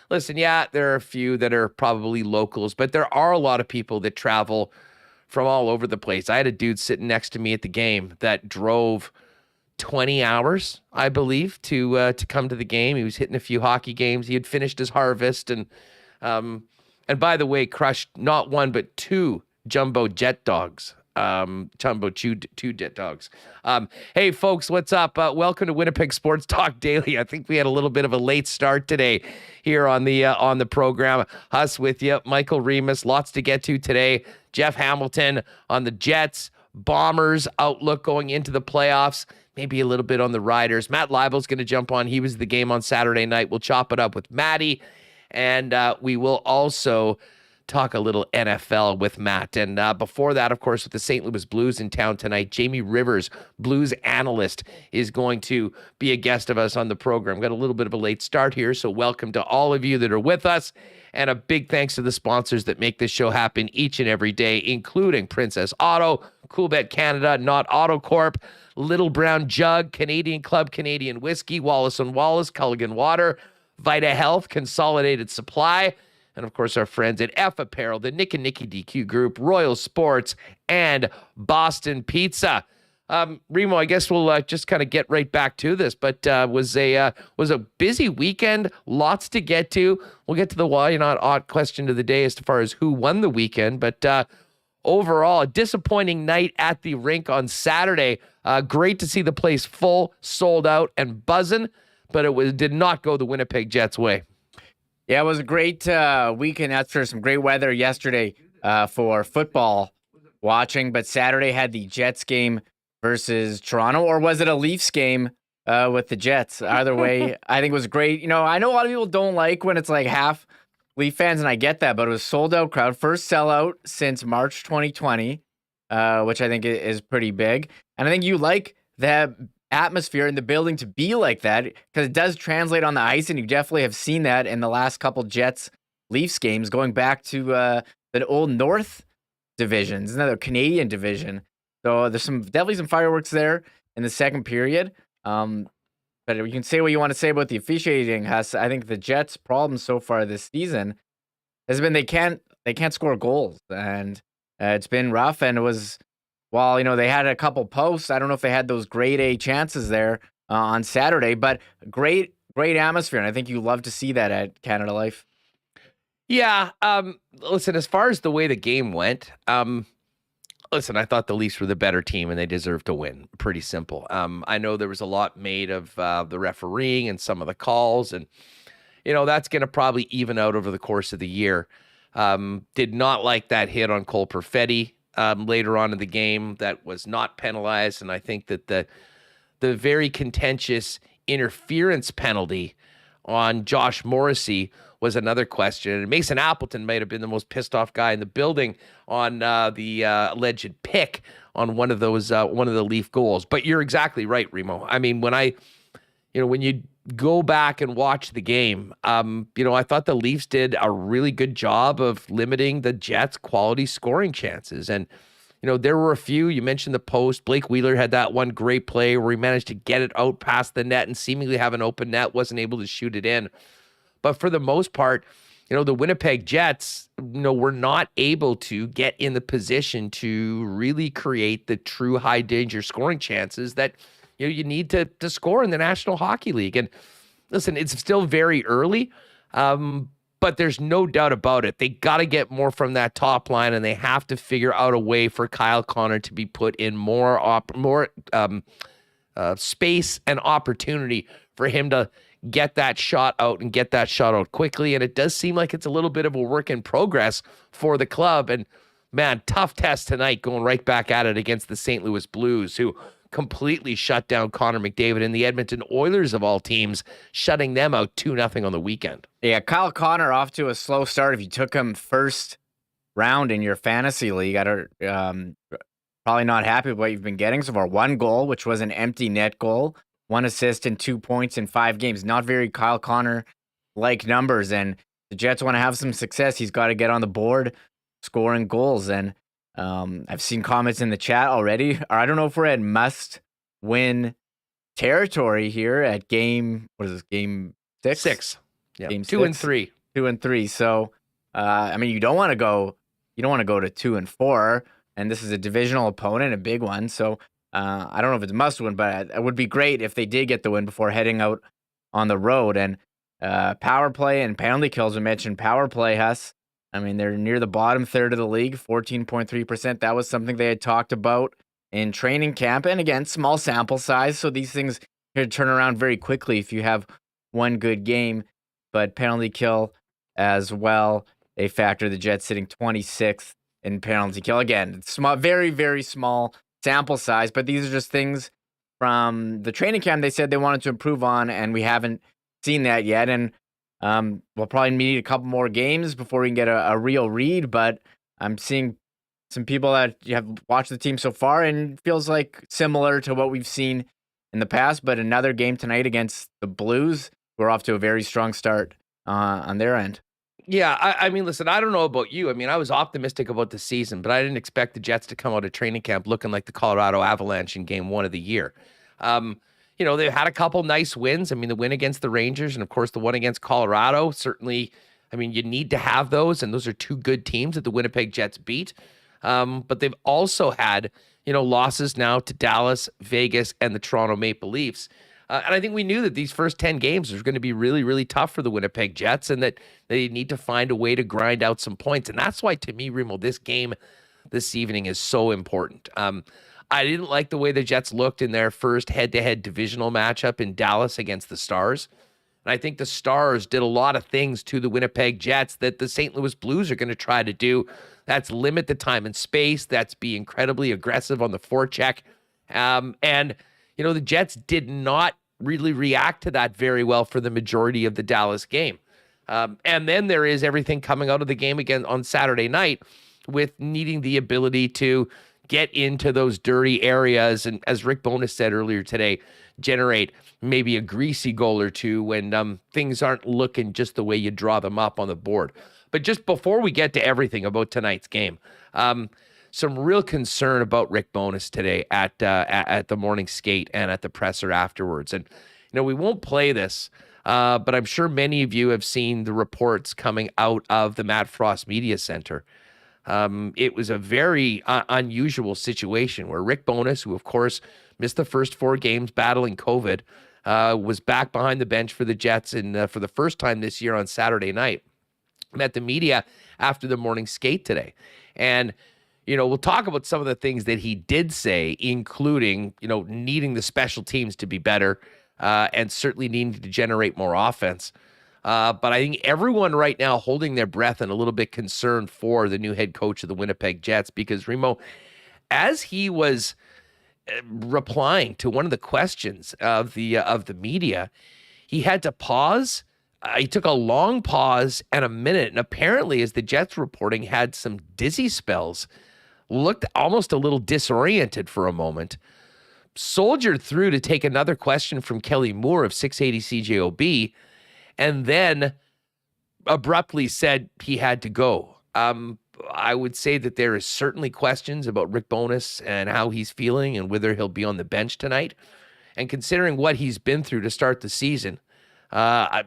listen, yeah, there are a few that are probably locals, but there are a lot of people that travel from all over the place. I had a dude sitting next to me at the game that drove 20 hours, I believe, to come to the game. He was hitting a few hockey games. He had finished his harvest, and by the way, crushed not one but two jumbo jet dogs. Two jet dogs. Hey, folks, what's up? Welcome to Winnipeg Sports Talk Daily. I think we had a little bit of a late start today here on the program. Us with you, Michael Remis. Lots to get to today. Jeff Hamilton on the Jets, Bombers outlook going into the playoffs. Maybe a little bit on the Riders. Matt Leibl is going to jump on. He was at the game on Saturday night. We'll chop it up with Maddie, and we will also talk a little NFL with Matt. And before that, of course, with the St. Louis Blues in town tonight, Jamie Rivers, Blues analyst, is going to be a guest of us on the program. Got a little bit of a late start here, so welcome to all of you that are with us. And a big thanks to the sponsors that make this show happen each and every day, including Princess Auto, Coolbet Canada, Not Auto Corp, Little Brown Jug, Canadian Club, Canadian Whiskey, Wallace & Wallace, Culligan Water, Vita Health, Consolidated Supply, and, of course, our friends at F Apparel, the Nick and Nicky DQ Group, Royal Sports, and Boston Pizza. Remo, I guess we'll just kind of get right back to this, but was a busy weekend, lots to get to. We'll get to the why not odd question of the day as far as who won the weekend, but overall, a disappointing night at the rink on Saturday. Great to see the place full, sold out, and buzzing, but it did not go the Winnipeg Jets' way. Yeah, it was a great weekend after some great weather yesterday for football watching, but Saturday had the Jets game versus Toronto, or was it a Leafs game with the Jets? Either way, I think it was great. You know, I know a lot of people don't like when it's like half Leaf fans, and I get that, but it was sold out crowd. First sellout since March 2020, which I think is pretty big. And I think you like that atmosphere in the building to be like that because it does translate on the ice, and you definitely have seen that in the last couple Jets Leafs games going back to the old North divisions, another Canadian division. So there's definitely some fireworks there in the second period. But you can say what you want to say about the officiating, Huss. I think the Jets' problem so far this season has been they can't score goals, and it's been rough. And it was, while they had a couple posts, I don't know if they had those grade A chances there on Saturday, but great atmosphere, and I think you love to see that at Canada Life. Yeah. Listen, as far as the way the game went, listen, I thought the Leafs were the better team and they deserved to win. Pretty simple. I know there was a lot made of the refereeing and some of the calls, and that's going to probably even out over the course of the year. Did not like that hit on Cole Perfetti later on in the game that was not penalized, and I think that the very contentious interference penalty on Josh Morrissey was another question. And Mason Appleton might have been the most pissed off guy in the building on the alleged pick on one of the Leaf goals. But you're exactly right, Remo. I mean, when you go back and watch the game, I thought the Leafs did a really good job of limiting the Jets' quality scoring chances. And, there were a few. You mentioned the post. Blake Wheeler had that one great play where he managed to get it out past the net and seemingly have an open net, wasn't able to shoot it in. But for the most part, the Winnipeg Jets, were not able to get in the position to really create the true high danger scoring chances that you need to score in the National Hockey League. And listen, it's still very early, but there's no doubt about it. They got to get more from that top line, and they have to figure out a way for Kyle Connor to be put in more space and opportunity for him to get that shot out and get that shot out quickly. And it does seem like it's a little bit of a work in progress for the club. And man, tough test tonight, going right back at it against the St. Louis Blues, who completely shut down Connor McDavid, and the Edmonton Oilers of all teams shutting them out 2-0 on the weekend. Yeah, Kyle Connor off to a slow start. If you took him first round in your fantasy league, probably not happy with what you've been getting so far. 1 goal, which was an empty net goal, 1 assist and 2 points in 5 games. Not very Kyle Connor-like numbers, and the Jets want to have some success. He's got to get on the board scoring goals, and I've seen comments in the chat already. I don't know if we're at must-win territory here at game 6? Game 6. Yeah, Game 2 and 3. 2-3. So, I mean, you don't want to go to 2-4, and this is a divisional opponent, a big one. So, I don't know if it's a must win, but it would be great if they did get the win before heading out on the road. And power play and penalty kills, we mentioned power play, Huss. I mean, they're near the bottom third of the league, 14.3%. That was something they had talked about in training camp. And again, small sample size, so these things could turn around very quickly if you have one good game. But penalty kill as well, a factor. The Jets sitting 26th in penalty kill. Again, small, very, very small sample size, but these are just things from the training camp they said they wanted to improve on, and we haven't seen that yet. And we'll probably need a couple more games before we can get a real read, but I'm seeing some people that have watched the team so far, and it feels like similar to what we've seen in the past. But another game tonight against the Blues, we're off to a very strong start on their end. Yeah, I mean, listen, I don't know about you. I mean, I was optimistic about the season, but I didn't expect the Jets to come out of training camp looking like the Colorado Avalanche in game 1 of the year. They've had a couple nice wins. I mean, the win against the Rangers and, of course, the one against Colorado. Certainly, I mean, you need to have those, and those are two good teams that the Winnipeg Jets beat. But they've also had, losses now to Dallas, Vegas, and the Toronto Maple Leafs. And I think we knew that these first 10 games were going to be really, really tough for the Winnipeg Jets, and that they need to find a way to grind out some points. And that's why, to me, Remo, this game this evening is so important. I didn't like the way the Jets looked in their first head-to-head divisional matchup in Dallas against the Stars. And I think the Stars did a lot of things to the Winnipeg Jets that the St. Louis Blues are going to try to do. That's limit the time and space. That's be incredibly aggressive on the forecheck. The Jets did not really react to that very well for the majority of the Dallas game. And then there is everything coming out of the game again on Saturday night with needing the ability to get into those dirty areas and, as Rick Bowness said earlier today, generate maybe a greasy goal or two when things aren't looking just the way you draw them up on the board. But just before we get to everything about tonight's game, some real concern about Rick Bowness today at the morning skate and at the presser afterwards. And, we won't play this, but I'm sure many of you have seen the reports coming out of the Matt Frost Media Center. It was a very unusual situation where Rick Bowness, who, of course, missed the first 4 games battling COVID, was back behind the bench for the Jets for the first time this year on Saturday night. Met the media after the morning skate today. And we'll talk about some of the things that he did say, including, needing the special teams to be better and certainly needing to generate more offense. But I think everyone right now holding their breath and a little bit concerned for the new head coach of the Winnipeg Jets, because Remo, as he was replying to one of the questions of the media, he had to pause. He took a long pause and a minute, and apparently, as the Jets reporting, had some dizzy spells, looked almost a little disoriented for a moment, soldiered through to take another question from Kelly Moore of 680 CJOB, and then abruptly said he had to go. I would say that there is certainly questions about Rick Bowness and how he's feeling and whether he'll be on the bench tonight. And considering what he's been through to start the season, I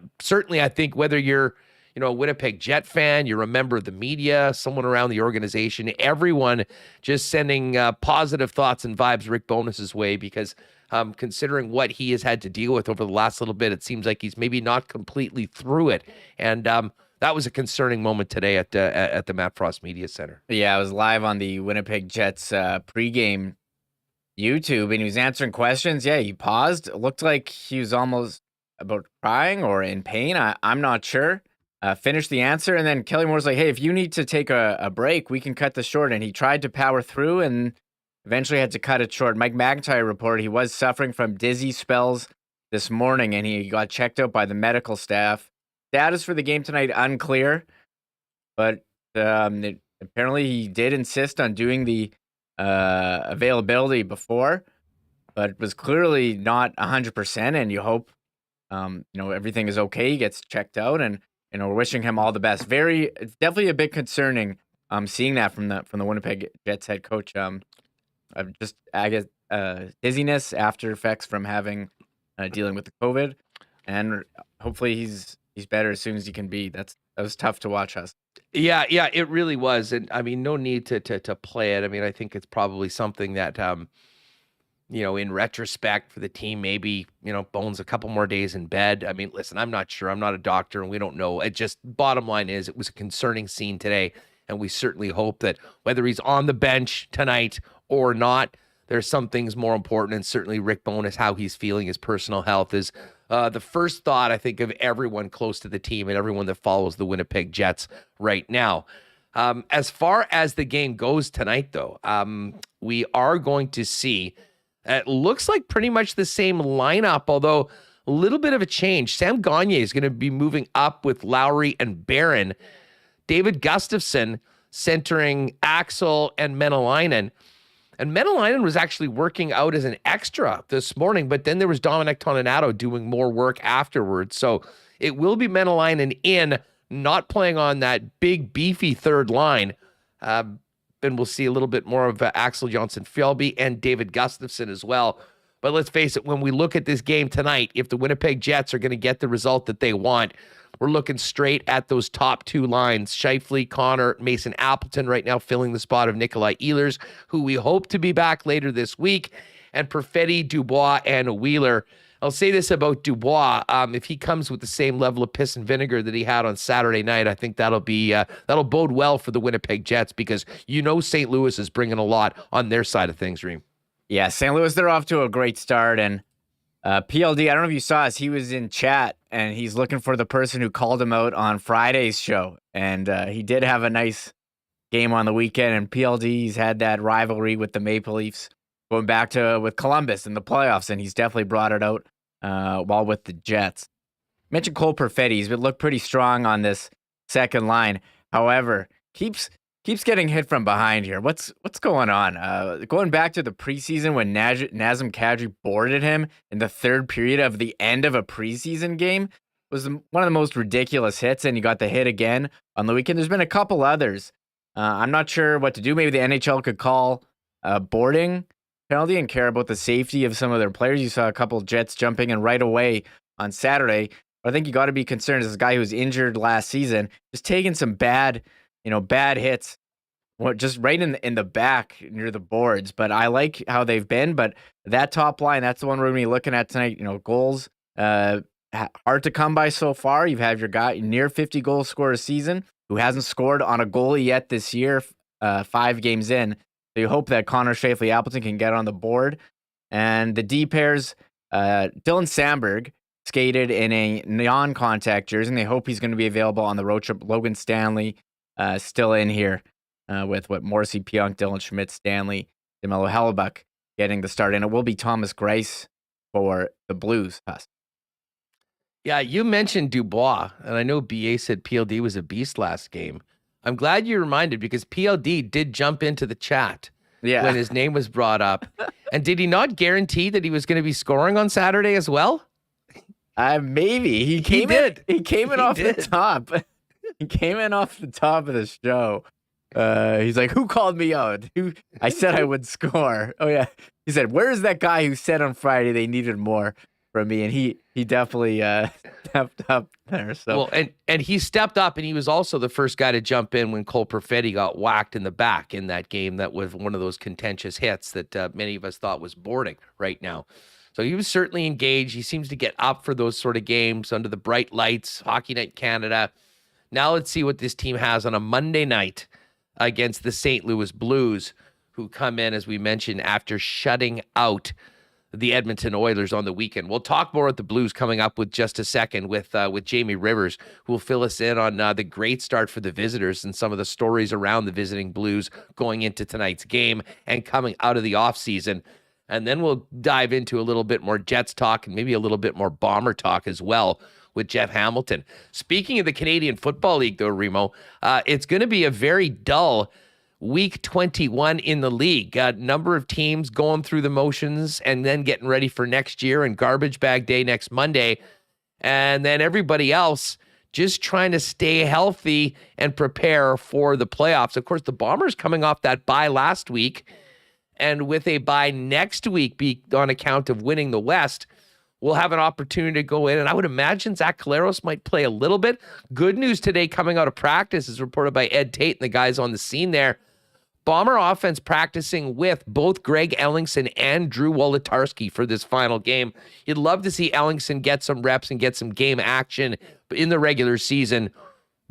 think whether you're a Winnipeg Jet fan, you're a member of the media, someone around the organization, everyone just sending positive thoughts and vibes Rick Bowness's way, because considering what he has had to deal with over the last little bit, it seems like he's maybe not completely through it. And that was a concerning moment today at the Matt Frost Media Center. Yeah, I was live on the Winnipeg Jets pregame YouTube, and he was answering questions. Yeah, he paused. It looked like he was almost about crying or in pain. I'm not sure. Finished the answer, and then Kelly Moore's like, hey, if you need to take a break, we can cut this short. And he tried to power through and eventually had to cut it short. Mike McIntyre reported he was suffering from dizzy spells this morning, and he got checked out by the medical staff. Status for the game tonight, unclear, but apparently he did insist on doing the availability before, but it was clearly not 100%, and you hope everything is okay. He gets checked out, and we're wishing him all the best. It's definitely a bit concerning seeing that from the Winnipeg Jets head coach. I guess dizziness, after effects from having dealing with the COVID, and hopefully he's he's better as soon as he can be. That was tough to watch us. Yeah, it really was. And I mean, no need to play it. I mean, I think it's probably something that in retrospect for the team, maybe, Bones a couple more days in bed. I mean, listen, I'm not sure. I'm not a doctor and we don't know. It just, bottom line is, it was a concerning scene today. And we certainly hope that whether he's on the bench tonight or not, there's some things more important. And certainly Rick Bowness, how he's feeling, his personal health is the first thought, I think, of everyone close to the team and everyone that follows the Winnipeg Jets right now. As far as the game goes tonight, though, we are going to see, it looks like pretty much the same lineup, although a little bit of a change. Sam Gagner is going to be moving up with Lowry and Barron. David Gustafsson centering Axel and Menelainen. And Menelainen was actually working out as an extra this morning, but then there was Dominic Toninato doing more work afterwards. So it will be Menelainen in, not playing on that big, beefy third line. Then we'll see a little bit more of Axel Jonsson-Fjällby and David Gustafsson as well. But let's face it, when we look at this game tonight, if the Winnipeg Jets are going to get the result that they want, we're looking straight at those top two lines. Scheifele, Connor, Mason Appleton right now filling the spot of Nikolai Ehlers, who we hope to be back later this week, and Perfetti, Dubois, and Wheeler. I'll say this about Dubois. If he comes with the same level of piss and vinegar that he had on Saturday night, I think that'll bode well for the Winnipeg Jets, because St. Louis is bringing a lot on their side of things, Reem. Yeah, St. Louis, they're off to a great start, and PLD, I don't know if you saw us, he was in chat, and he's looking for the person who called him out on Friday's show, and he did have a nice game on the weekend, and PLD's had that rivalry with the Maple Leafs going back to with Columbus in the playoffs, and he's definitely brought it out while with the Jets. Mentioned Cole Perfetti, he's been looked pretty strong on this second line, however, keeps getting hit from behind here. What's going on? Going back to the preseason when Nazem Kadri boarded him in the third period of the end of a preseason game was one of the most ridiculous hits, and you got the hit again on the weekend. There's been a couple others. I'm not sure what to do. Maybe the NHL could call a boarding penalty and care about the safety of some of their players. You saw a couple of Jets jumping in right away on Saturday. But I think you got to be concerned as a guy who was injured last season, just taking some bad hits, just right in the back near the boards. But I like how they've been. But that top line, that's the one we're going to be looking at tonight. Goals, hard to come by so far. You've had your guy near 50 goals scored a season who hasn't scored on a goalie yet this year, 5 games in. So you hope that Connor, Scheifele, Appleton can get on the board. And the D pairs, Dylan Samberg skated in a non-contact jersey, and they hope he's going to be available on the road trip. Logan Stanley still in here with Morrissey, Pionk, Dylan Schmidt, Stanley, DeMello Hellebuck getting the start. And it will be Thomas Greiss for the Blues. Yeah, you mentioned Dubois, and I know BA said PLD was a beast last game. I'm glad you reminded, because PLD did jump into the chat when his name was brought up. And did he not guarantee that he was going to be scoring on Saturday as well? Maybe. He came in off the top. He came in off the top of the show. He's like, who called me out? I said I would score. Oh, yeah. He said, where's that guy who said on Friday they needed more from me? And he definitely stepped up there. So. Well, and he stepped up, and he was also the first guy to jump in when Cole Perfetti got whacked in the back in that game. That was one of those contentious hits that many of us thought was boarding right now. So he was certainly engaged. He seems to get up for those sort of games under the bright lights, Hockey Night Canada. Now let's see what this team has on a Monday night against the St. Louis Blues, who come in, as we mentioned, after shutting out the Edmonton Oilers on the weekend. We'll talk more at the Blues coming up with just a second with Jamie Rivers, who will fill us in on the great start for the visitors and some of the stories around the visiting Blues going into tonight's game and coming out of the offseason. And then we'll dive into a little bit more Jets talk and maybe a little bit more Bomber talk as well with Jeff Hamilton. Speaking of the Canadian Football League, though, Remo, it's going to be a very dull Week 21 in the league. A number of teams going through the motions and then getting ready for next year, and garbage bag day next Monday. And then everybody else just trying to stay healthy and prepare for the playoffs. Of course, the Bombers coming off that bye last week, and with a bye next week on account of winning the West, will have an opportunity to go in. And I would imagine Zach Collaros might play a little bit. Good news today coming out of practice is reported by Ed Tate and the guys on the scene there. Bomber offense practicing with both Greg Ellingson and Drew Wolodarski for this final game. You'd love to see Ellingson get some reps and get some game action in the regular season,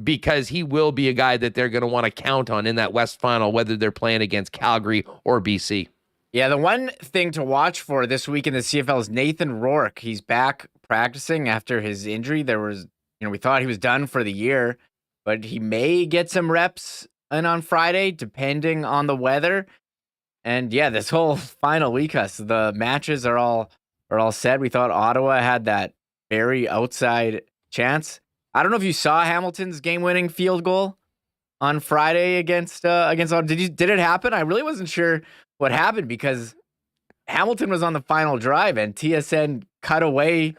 because he will be a guy that they're going to want to count on in that West Final, whether they're playing against Calgary or BC. Yeah, the one thing to watch for this week in the CFL is Nathan Rourke. He's back practicing after his injury. We thought he was done for the year, but he may get some reps in on Friday, depending on the weather. And yeah, this whole final week, the matches are all set. We thought Ottawa had that very outside chance. I don't know if you saw Hamilton's game-winning field goal on Friday against Ottawa. Did it happen? I really wasn't sure what happened, because Hamilton was on the final drive and TSN cut away,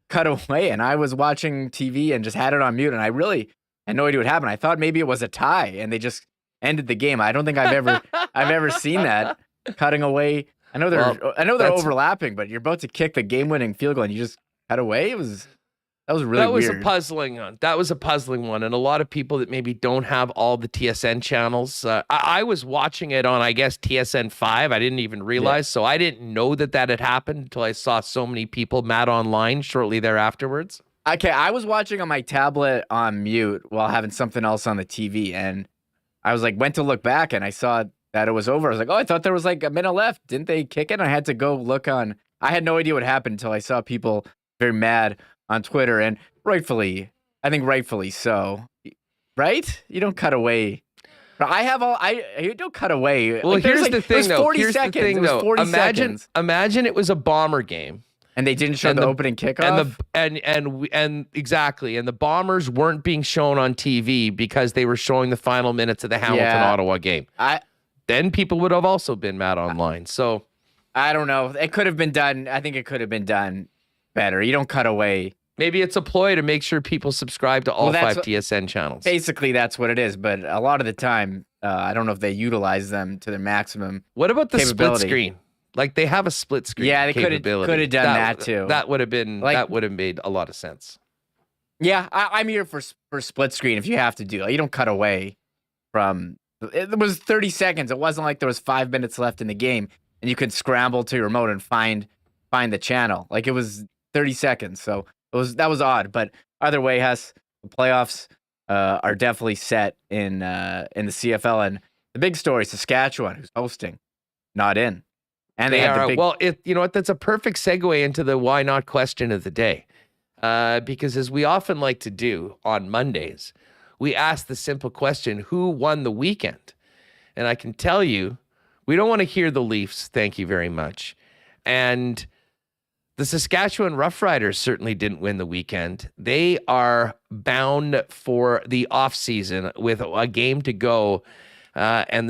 and I was watching TV and just had it on mute, and I really had no idea what happened. I thought maybe it was a tie and they just ended the game. I don't think I've ever seen that, cutting away. I know they're overlapping, but you're about to kick the game-winning field goal and you just cut away. That was really weird. That was a puzzling one, and a lot of people that maybe don't have all the TSN channels. I was watching it on, I guess, TSN 5. I didn't even realize, so I didn't know that had happened until I saw so many people mad online shortly thereafterwards. Okay, I was watching on my tablet on mute while having something else on the TV, and I was went to look back, and I saw that it was over. I was like, oh, I thought there was a minute left. Didn't they kick it? And I had to go look on. I had no idea what happened until I saw people very mad on Twitter, and rightfully so. Right? You don't cut away. You don't cut away. Well, here's the thing, though. 40 seconds. Imagine it was a Bomber game. And they didn't show the opening kickoff? And exactly. And the Bombers weren't being shown on TV because they were showing the final minutes of the Hamilton-Ottawa game. Then people would have also been mad online. So I don't know. It could have been done. I think it could have been done better. You don't cut away. Maybe it's a ploy to make sure people subscribe to all 5 TSN channels. Basically, that's what it is. But a lot of the time, I don't know if they utilize them to their maximum. What about the split screen? They have a split screen. Yeah, they could have done that too. That would have been that would have made a lot of sense. Yeah, I'm here for split screen if you have to do. You don't cut away from. It was 30 seconds. It wasn't like there was 5 minutes left in the game and you could scramble to your remote and find the channel. It was 30 seconds. So that was odd. But either way, the playoffs are definitely set in the CFL, and the big story, Saskatchewan, who's hosting, not in. And they have you know what? That's a perfect segue into the why not question of the day. Because as we often like to do on Mondays, we ask the simple question, who won the weekend? And I can tell you, we don't want to hear the Leafs, thank you very much. And the Saskatchewan Roughriders certainly didn't win the weekend. They are bound for the offseason with a game to go. And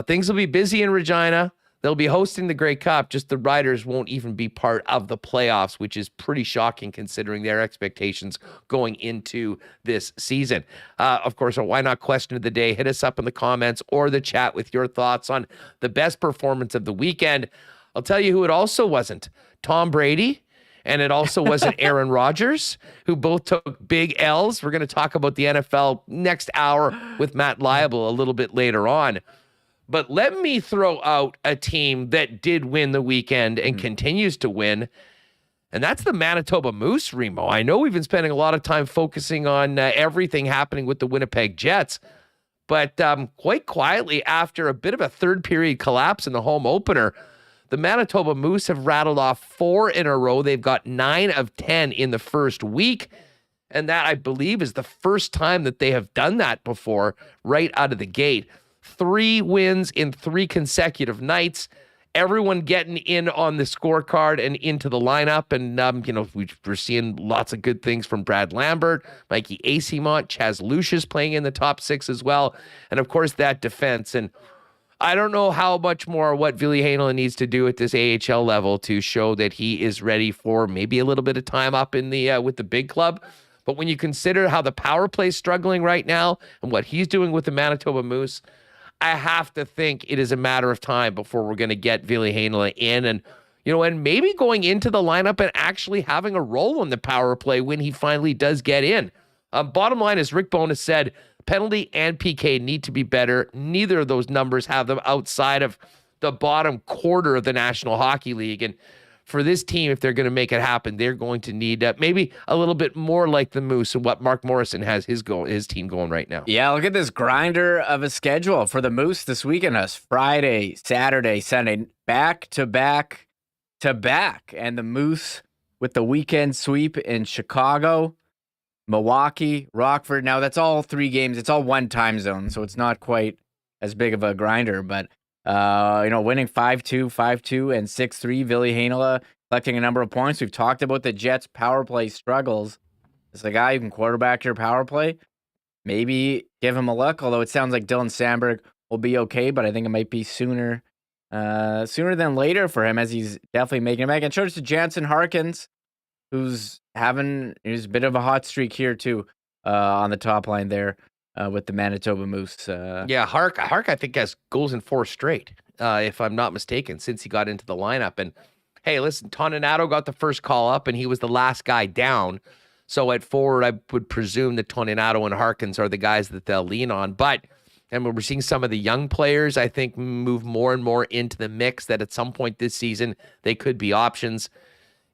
things will be busy in Regina. They'll be hosting the Grey Cup, just the Riders won't even be part of the playoffs, which is pretty shocking considering their expectations going into this season. Of course, a why not question of the day. Hit us up in the comments or the chat with your thoughts on the best performance of the weekend. I'll tell you who it also wasn't. Tom Brady, and it also wasn't Aaron Rodgers, who both took big L's. We're going to talk about the NFL next hour with Matt Leibl a little bit later on. But let me throw out a team that did win the weekend and continues to win, and that's the Manitoba Moose, Remo. I know we've been spending a lot of time focusing on everything happening with the Winnipeg Jets, but quite quietly, after a bit of a third-period collapse in the home opener, the Manitoba Moose have rattled off 4 in a row. They've got 9 of 10 in the first week, and that, I believe, is the first time that they have done that before right out of the gate. 3 wins in 3 consecutive nights. Everyone getting in on the scorecard and into the lineup. And, we're seeing lots of good things from Brad Lambert, Mikey Acemont, Chaz Lucius playing in the top 6 as well. And, of course, that defense. And I don't know how much more what Ville Heinola needs to do at this AHL level to show that he is ready for maybe a little bit of time up in the with the big club. But when you consider how the power play is struggling right now and what he's doing with the Manitoba Moose, I have to think it is a matter of time before we're going to get Ville Heinola in. And, And maybe going into the lineup and actually having a role in the power play when he finally does get in. Bottom line is Rick Bowness said penalty and PK need to be better. Neither of those numbers have them outside of the bottom quarter of the National Hockey League. And for this team, if they're going to make it happen, they're going to need maybe a little bit more like the Moose and what Mark Morrison has his team going right now. Yeah, look at this grinder of a schedule for the Moose this weekend. Us Friday, Saturday, Sunday, back to back to back. And the Moose with the weekend sweep in Chicago, Milwaukee, Rockford. Now, that's all 3 games. It's all one time zone, so it's not quite as big of a grinder, but winning 5-2, 5-2, and 6-3. Ville Heinola collecting a number of points. We've talked about the Jets' power play struggles. It's the guy who can quarterback your power play. Maybe give him a look, although it sounds like Dylan Sandberg will be okay, but I think it might be sooner than later for him, as he's definitely making it back. And shout out to Jansen Harkins, who's having a bit of a hot streak here too, on the top line there. With the Manitoba Moose. Hark, I think, has goals in 4 straight, if I'm not mistaken, since he got into the lineup. And hey, listen, Toninato got the first call up, and he was the last guy down. So at forward, I would presume that Toninato and Harkins are the guys that they'll lean on. But and we're seeing some of the young players, I think, move more and more into the mix, that at some point this season they could be options.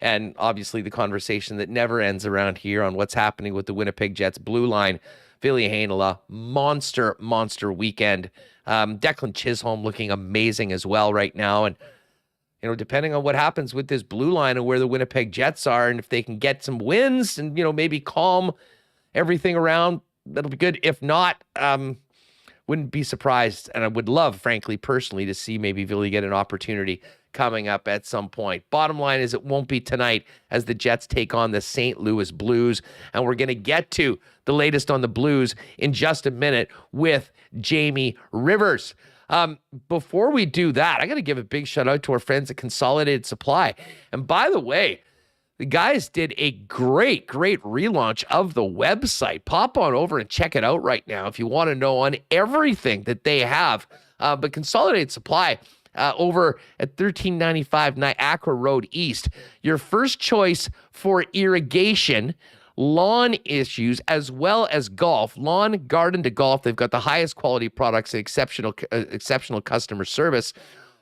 And obviously the conversation that never ends around here on what's happening with the Winnipeg Jets blue line. Ville Heinola, monster weekend. Declan Chisholm looking amazing as well right now. And, depending on what happens with this blue line and where the Winnipeg Jets are, and if they can get some wins and, maybe calm everything around, that'll be good. If not, wouldn't be surprised. And I would love, frankly, personally, to see maybe Ville get an opportunity coming up at some point. Bottom line is it won't be tonight as the Jets take on the St. Louis Blues. And we're going to get to the latest on the Blues in just a minute with Jamie Rivers. Before we do that, I got to give a big shout out to our friends at Consolidated Supply. And by the way, the guys did a great relaunch of the website. Pop on over and check it out right now if you want to know on everything that they have. But Consolidated Supply, over at 1395 Niagara Road East, your first choice for irrigation, lawn issues, as well as golf, lawn, garden to golf. They've got the highest quality products and exceptional customer service.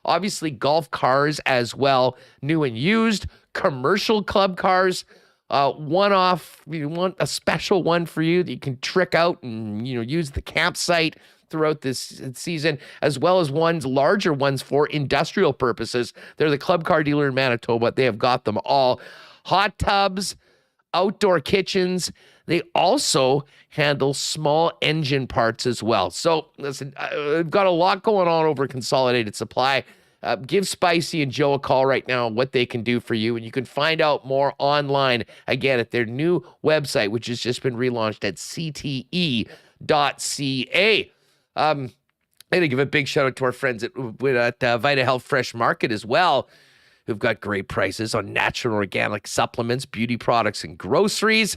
Obviously, golf cars as well, new and used, commercial club cars, one-off. You want a special one for you that you can trick out and use the campsite throughout this season, as well as larger ones for industrial purposes. They're the club car dealer in Manitoba. They have got them all. Hot tubs, outdoor kitchens. They also handle small engine parts as well. So listen, I've got a lot going on over Consolidated Supply. Give Spicy and Joe a call right now on what they can do for you. And you can find out more online, again, at their new website, which has just been relaunched at cte.ca. I'm going to give a big shout out to our friends at Vita Health Fresh Market as well, who've got great prices on natural organic supplements, beauty products, and groceries,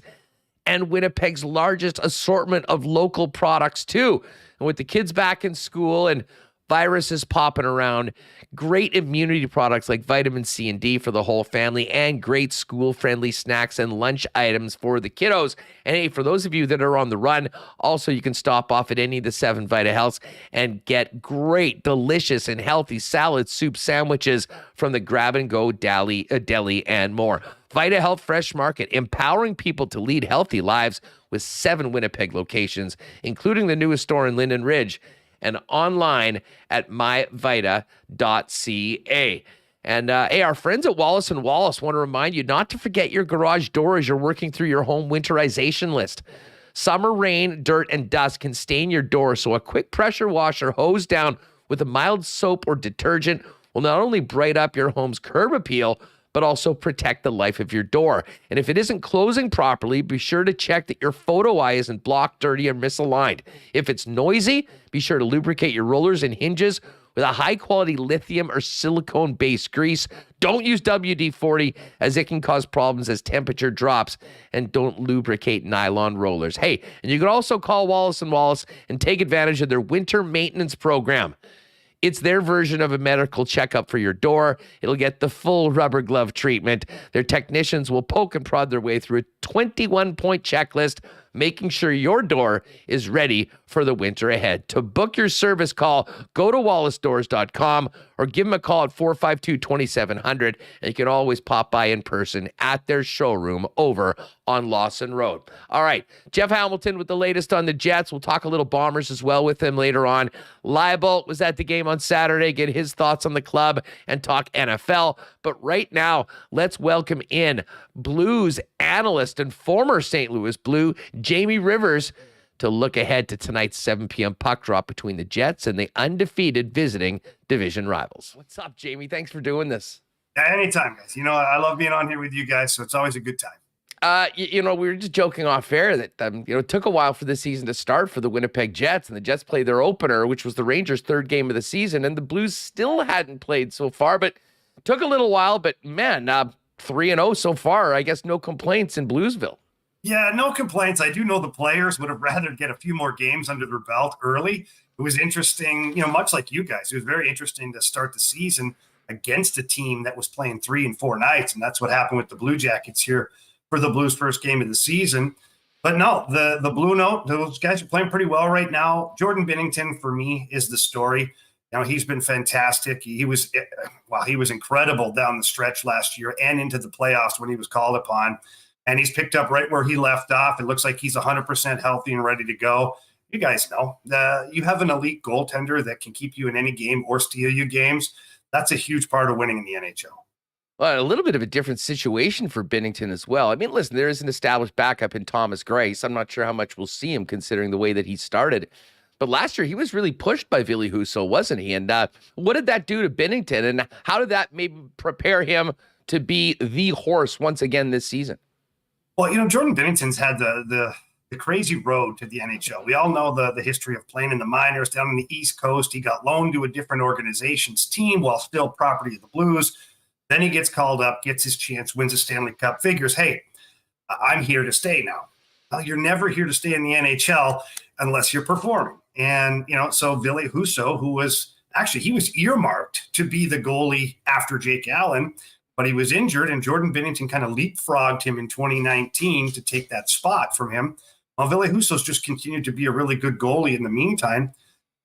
and Winnipeg's largest assortment of local products too. And with the kids back in school and viruses popping around, great immunity products like vitamin C and D for the whole family, and great school-friendly snacks and lunch items for the kiddos. And hey, for those of you that are on the run, also you can stop off at any of the 7 Vita Healths and get great, delicious, and healthy salad, soup, sandwiches from the grab-and-go deli and more. Vita Health Fresh Market, empowering people to lead healthy lives with 7 Winnipeg locations, including the newest store in Linden Ridge, and online at myvita.ca. And hey, our friends at Wallace & Wallace want to remind you not to forget your garage door as you're working through your home winterization list. Summer rain, dirt, and dust can stain your door, so a quick pressure wash or hose down with a mild soap or detergent will not only brighten up your home's curb appeal, but also protect the life of your door. And if it isn't closing properly, be sure to check that your photo eye isn't blocked, dirty, or misaligned. If it's noisy, be sure to lubricate your rollers and hinges with a high-quality lithium or silicone-based grease. Don't use WD-40 as it can cause problems as temperature drops, and don't lubricate nylon rollers. Hey, and you can also call Wallace & Wallace and take advantage of their winter maintenance program. It's their version of a medical checkup for your door. It'll get the full rubber glove treatment. Their technicians will poke and prod their way through a 21-point checklist, making sure your door is ready for the winter ahead. To book your service call, go to wallacedoors.com or give them a call at 452-2700, and you can always pop by in person at their showroom over on Lawson Road. All right, Jeff Hamilton with the latest on the Jets. We'll talk a little Bombers as well with him later on. Leibl was at the game on Saturday, get his thoughts on the club and talk NFL. But right now, let's welcome in Blues analyst and former St. Louis Blue, Jamie Rivers, to look ahead to tonight's 7 p.m. puck drop between the Jets and the undefeated visiting division rivals. What's up, Jamie? Thanks for doing this. Yeah, anytime, guys. I love being on here with you guys, so it's always a good time. We were just joking off air that, it took a while for the season to start for the Winnipeg Jets, and the Jets played their opener, which was the Rangers' third game of the season, and the Blues still hadn't played so far, but it took a little while. But man, 3-0 so far. I guess no complaints in Bluesville. Yeah, no complaints. I do know the players would have rather get a few more games under their belt early. It was interesting, much like you guys. It was very interesting to start the season against a team that was playing 3 and 4 nights, and that's what happened with the Blue Jackets here for the Blues' first game of the season. But no, the Blue Note, those guys are playing pretty well right now. Jordan Binnington, for me, is the story. He's been fantastic. He was incredible down the stretch last year and into the playoffs when he was called upon. And he's picked up right where he left off. It looks like he's 100% healthy and ready to go. You guys know, you have an elite goaltender that can keep you in any game or steal you games. That's a huge part of winning in the NHL. Well, a little bit of a different situation for Binnington as well. I mean, listen, there is an established backup in Thomas Greiss. I'm not sure how much we'll see him considering the way that he started. But last year, he was really pushed by Ville Husso, wasn't he? And what did that do to Binnington? And how did that maybe prepare him to be the horse once again this season? Well, Jordan Binnington's had the crazy road to the NHL. We all know the history of playing in the minors down in the East Coast. He got loaned to a different organization's team while still property of the Blues. Then he gets called up, gets his chance, wins a Stanley Cup, figures, hey, I'm here to stay now. Well, you're never here to stay in the NHL unless you're performing. And, so Ville Husso, he was earmarked to be the goalie after Jake Allen, but he was injured, and Jordan Binnington kind of leapfrogged him in 2019 to take that spot from him. Well, Ville Husso's just continued to be a really good goalie in the meantime.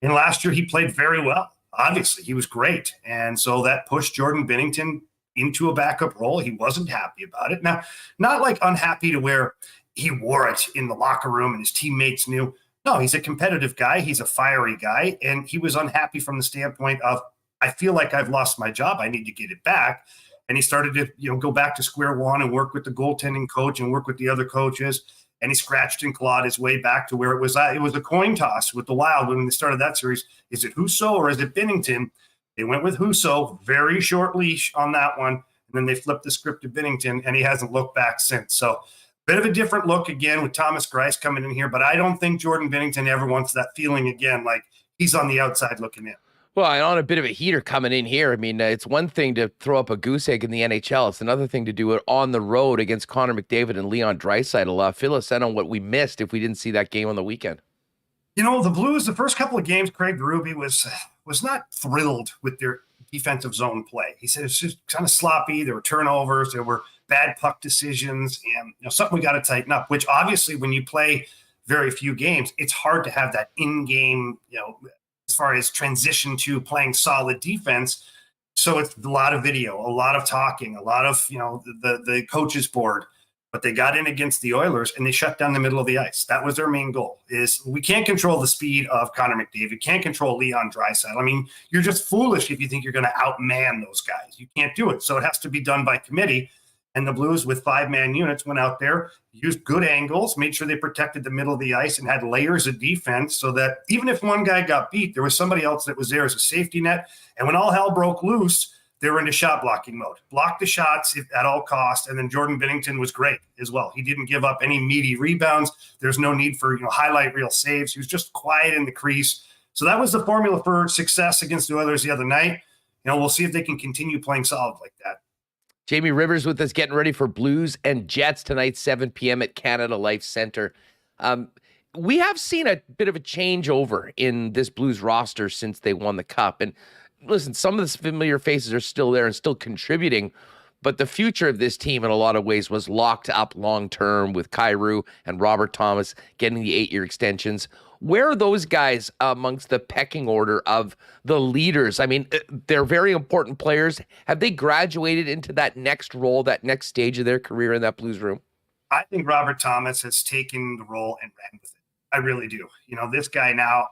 And last year, he played very well. Obviously, he was great. And so that pushed Jordan Binnington into a backup role. He wasn't happy about it. Now, not like unhappy to where he wore it in the locker room and his teammates knew. No, he's a competitive guy. He's a fiery guy. And he was unhappy from the standpoint of, I feel like I've lost my job. I need to get it back. And he started to, go back to square one and work with the goaltending coach and work with the other coaches. And he scratched and clawed his way back to where it was at. It was a coin toss with the Wild when they started that series. Is it Husso or is it Binnington? They went with Husso, very short leash on that one. And then they flipped the script to Binnington, and he hasn't looked back since. So bit of a different look again with Thomas Greiss coming in here. But I don't think Jordan Binnington ever wants that feeling again, like he's on the outside looking in. Well, and on a bit of a heater coming in here. I mean, it's one thing to throw up a goose egg in the NHL. It's another thing to do it on the road against Connor McDavid and Leon Draisaitl. Fill us in on what we missed if we didn't see that game on the weekend. The Blues, the first couple of games, Craig Berube was not thrilled with their defensive zone play. He said it's just kind of sloppy. There were turnovers. There were bad puck decisions, and something we got to tighten up, which obviously when you play very few games, it's hard to have that in-game, as far as transition to playing solid defense. So it's a lot of video, a lot of talking, a lot of, the coaches board. But they got in against the Oilers and they shut down the middle of the ice. That was their main goal. Is we can't control the speed of Connor McDavid, can't control Leon Draisaitl. I mean, you're just foolish if you think you're going to outman those guys. You can't do it. So it has to be done by committee. And the Blues with 5-man units went out there, used good angles, made sure they protected the middle of the ice and had layers of defense so that even if one guy got beat, there was somebody else that was there as a safety net. And when all hell broke loose, they were into shot blocking mode. Block the shots at all costs. And then Jordan Binnington was great as well. He didn't give up any meaty rebounds. There's no need for highlight reel saves. He was just quiet in the crease. So that was the formula for success against the Oilers the other night. We'll see if they can continue playing solid like that. Jamie Rivers with us, getting ready for Blues and Jets tonight, 7 p.m. at Canada Life Center. we have seen a bit of a changeover in this Blues roster since they won the Cup. And listen, some of the familiar faces are still there and still contributing, but the future of this team in a lot of ways was locked up long-term with Kyrou and Robert Thomas getting the 8-year extensions. Where are those guys amongst the pecking order of the leaders? I mean, they're very important players. Have they graduated into that next role, that next stage of their career in that Blues room? I think Robert Thomas has taken the role and ran with it. I really do. This guy now,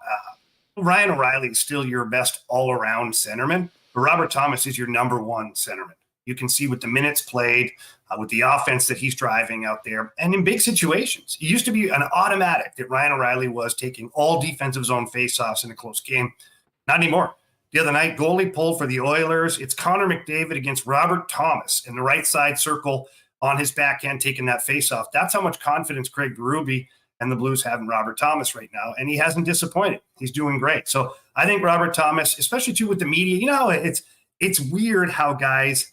Ryan O'Reilly is still your best all-around centerman, but Robert Thomas is your number one centerman. You can see with the minutes played, with the offense that he's driving out there, and in big situations. It used to be an automatic that Ryan O'Reilly was taking all defensive zone faceoffs in a close game. Not anymore. The other night, goalie pulled for the Oilers. It's Connor McDavid against Robert Thomas in the right side circle on his backhand taking that faceoff. That's how much confidence Craig Berube and the Blues have in Robert Thomas right now, and he hasn't disappointed. He's doing great. So I think Robert Thomas, especially too with the media, it's weird how guys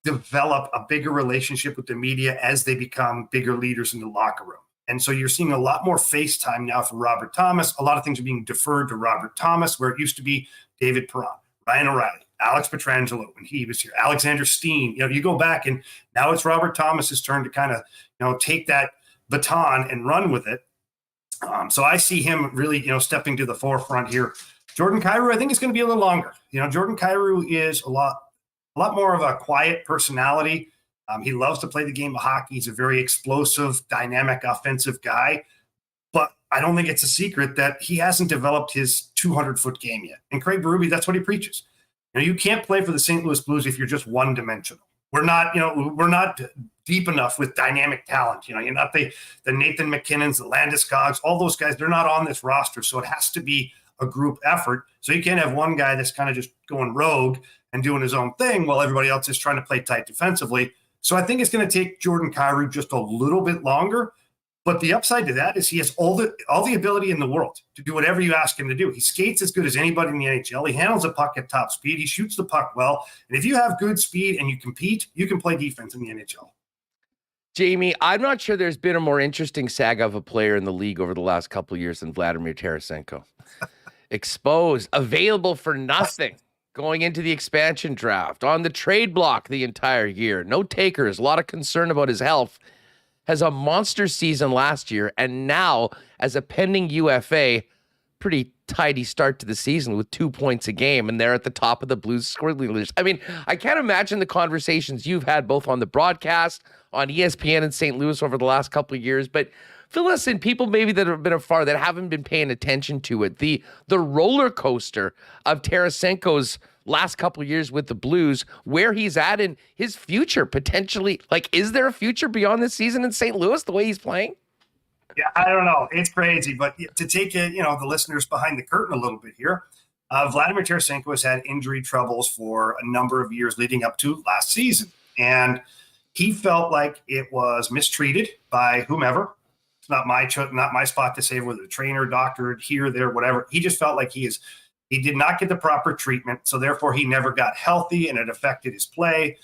develop a bigger relationship with the media as they become bigger leaders in the locker room. And so you're seeing a lot more FaceTime now for Robert Thomas. A lot of things are being deferred to Robert Thomas, where it used to be David Perron, Ryan O'Reilly, Alex Pietrangelo when he was here, Alexander Steen. You go back and now it's Robert Thomas's turn to kind of, take that baton and run with it. So I see him really, stepping to the forefront here. Jordan Kyrou, I think it's going to be a little longer. Jordan Kyrou is a lot more of a quiet personality. He loves to play the game of hockey. He's a very explosive, dynamic, offensive guy. But I don't think it's a secret that he hasn't developed his 200-foot game yet. And Craig Berube, that's what he preaches. You can't play for the St. Louis Blues if you're just one-dimensional. We're not deep enough with dynamic talent. You're not the Nathan McKinnons, the Landeskog's, all those guys. They're not on this roster. So it has to be a group effort. So you can't have one guy that's kind of just going rogue and doing his own thing while everybody else is trying to play tight defensively. So I think it's going to take Jordan Kyrou just a little bit longer. But the upside to that is he has all the ability in the world to do whatever you ask him to do. He skates as good as anybody in the NHL. He handles the puck at top speed. He shoots the puck well. And if you have good speed and you compete, you can play defense in the NHL. Jamie, I'm not sure there's been a more interesting saga of a player in the league over the last couple of years than Vladimir Tarasenko. Exposed, available for nothing, going into the expansion draft, on the trade block the entire year. No takers, a lot of concern about his health. Has a monster season last year, and now, as a pending UFA, pretty tidy start to the season with 2 points a game, and they're at the top of the Blues scoring list. I mean, I can't imagine the conversations you've had both on the broadcast, on ESPN in St. Louis over the last couple of years, but fill us in, people maybe that have been afar that haven't been paying attention to it. The roller coaster of Tarasenko's last couple of years with the Blues, where he's at in his future potentially. Like, is there a future beyond this season in St. Louis the way he's playing? Yeah, I don't know. It's crazy. But to take the listeners behind the curtain a little bit here, Vladimir Tarasenko has had injury troubles for a number of years leading up to last season. And he felt like it was mistreated by whomever. It's not my spot to say whether the trainer, doctor, here, there, whatever. He just felt like he did not get the proper treatment, so therefore he never got healthy, and it affected his play.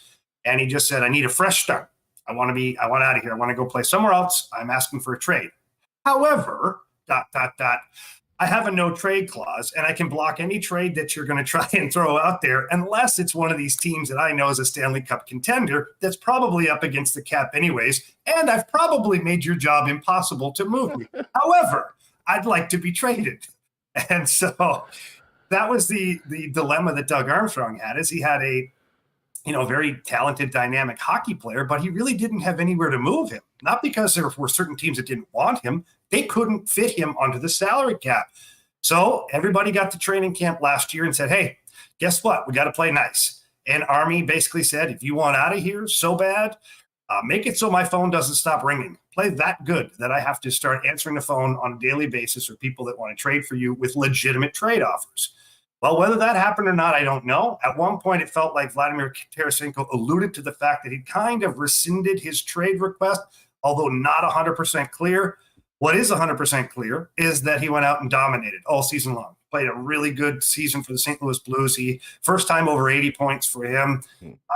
And he just said, I need a fresh start. I want out of here. I want to go play somewhere else. I'm asking for a trade. However, I have a no trade clause, and I can block any trade that you're going to try and throw out there, unless it's one of these teams that I know is a Stanley Cup contender that's probably up against the cap anyways, and I've probably made your job impossible to move me. However, I'd like to be traded. And so that was the dilemma that Doug Armstrong had, is he had a very talented, dynamic hockey player, but he really didn't have anywhere to move him. Not because there were certain teams that didn't want him. They couldn't fit him onto the salary cap. So everybody got to training camp last year and said, hey, guess what? We got to play nice. And Army basically said, if you want out of here so bad, make it so my phone doesn't stop ringing. Play that good that I have to start answering the phone on a daily basis for people that want to trade for you with legitimate trade offers. Well, whether that happened or not, I don't know. At one point, it felt like Vladimir Tarasenko alluded to the fact that he kind of rescinded his trade request, although not 100% clear. What is 100% clear is that he went out and dominated all season long. Played a really good season for the St. Louis Blues. First time over 80 points for him.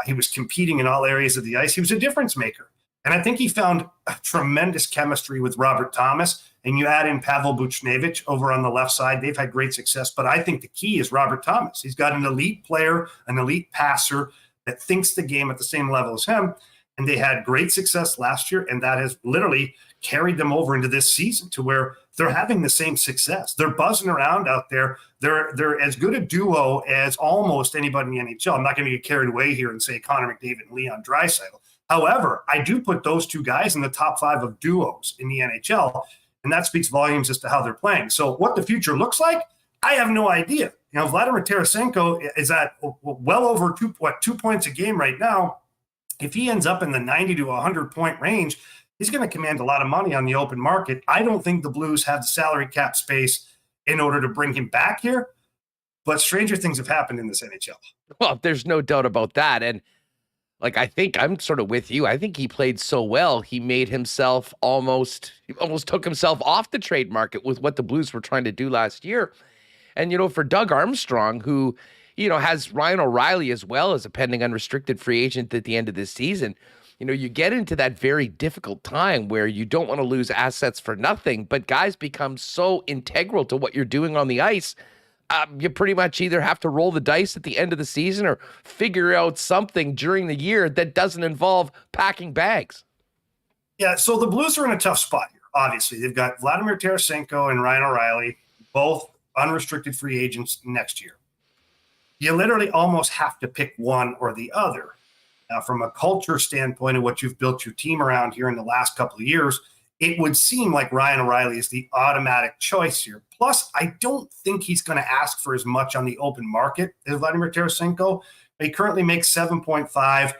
He was competing in all areas of the ice. He was a difference maker. And I think he found a tremendous chemistry with Robert Thomas. And you add in Pavel Buchnevich over on the left side. They've had great success. But I think the key is Robert Thomas. He's got an elite player, an elite passer that thinks the game at the same level as him. And they had great success last year. And that has literally carried them over into this season to where they're having the same success. They're buzzing around out there. They're as good a duo as almost anybody in the NHL. I'm not going to get carried away here and say Connor McDavid and Leon Draisaitl. However, I do put those two guys in the top 5 of duos in the NHL, and that speaks volumes as to how they're playing. So what the future looks like, I have no idea. Vladimir Tarasenko is at well over 2 points a game right now. If he ends up in the 90 to 100 point range, he's going to command a lot of money on the open market. I don't think the Blues have the salary cap space in order to bring him back here, but stranger things have happened in this NHL. Well, there's no doubt about that. And I think I'm sort of with you. I think he played so well. He made himself almost took himself off the trade market with what the Blues were trying to do last year. And, for Doug Armstrong, who, has Ryan O'Reilly as well as a pending unrestricted free agent at the end of this season, you get into that very difficult time where you don't want to lose assets for nothing, but guys become so integral to what you're doing on the ice. You pretty much either have to roll the dice at the end of the season or figure out something during the year that doesn't involve packing bags. Yeah, so the Blues are in a tough spot here, obviously. They've got Vladimir Tarasenko and Ryan O'Reilly, both unrestricted free agents next year. You literally almost have to pick one or the other. Now, from a culture standpoint of what you've built your team around here in the last couple of years, it would seem like Ryan O'Reilly is the automatic choice here. Plus, I don't think he's going to ask for as much on the open market as Vladimir Tarasenko. He currently makes 7.5.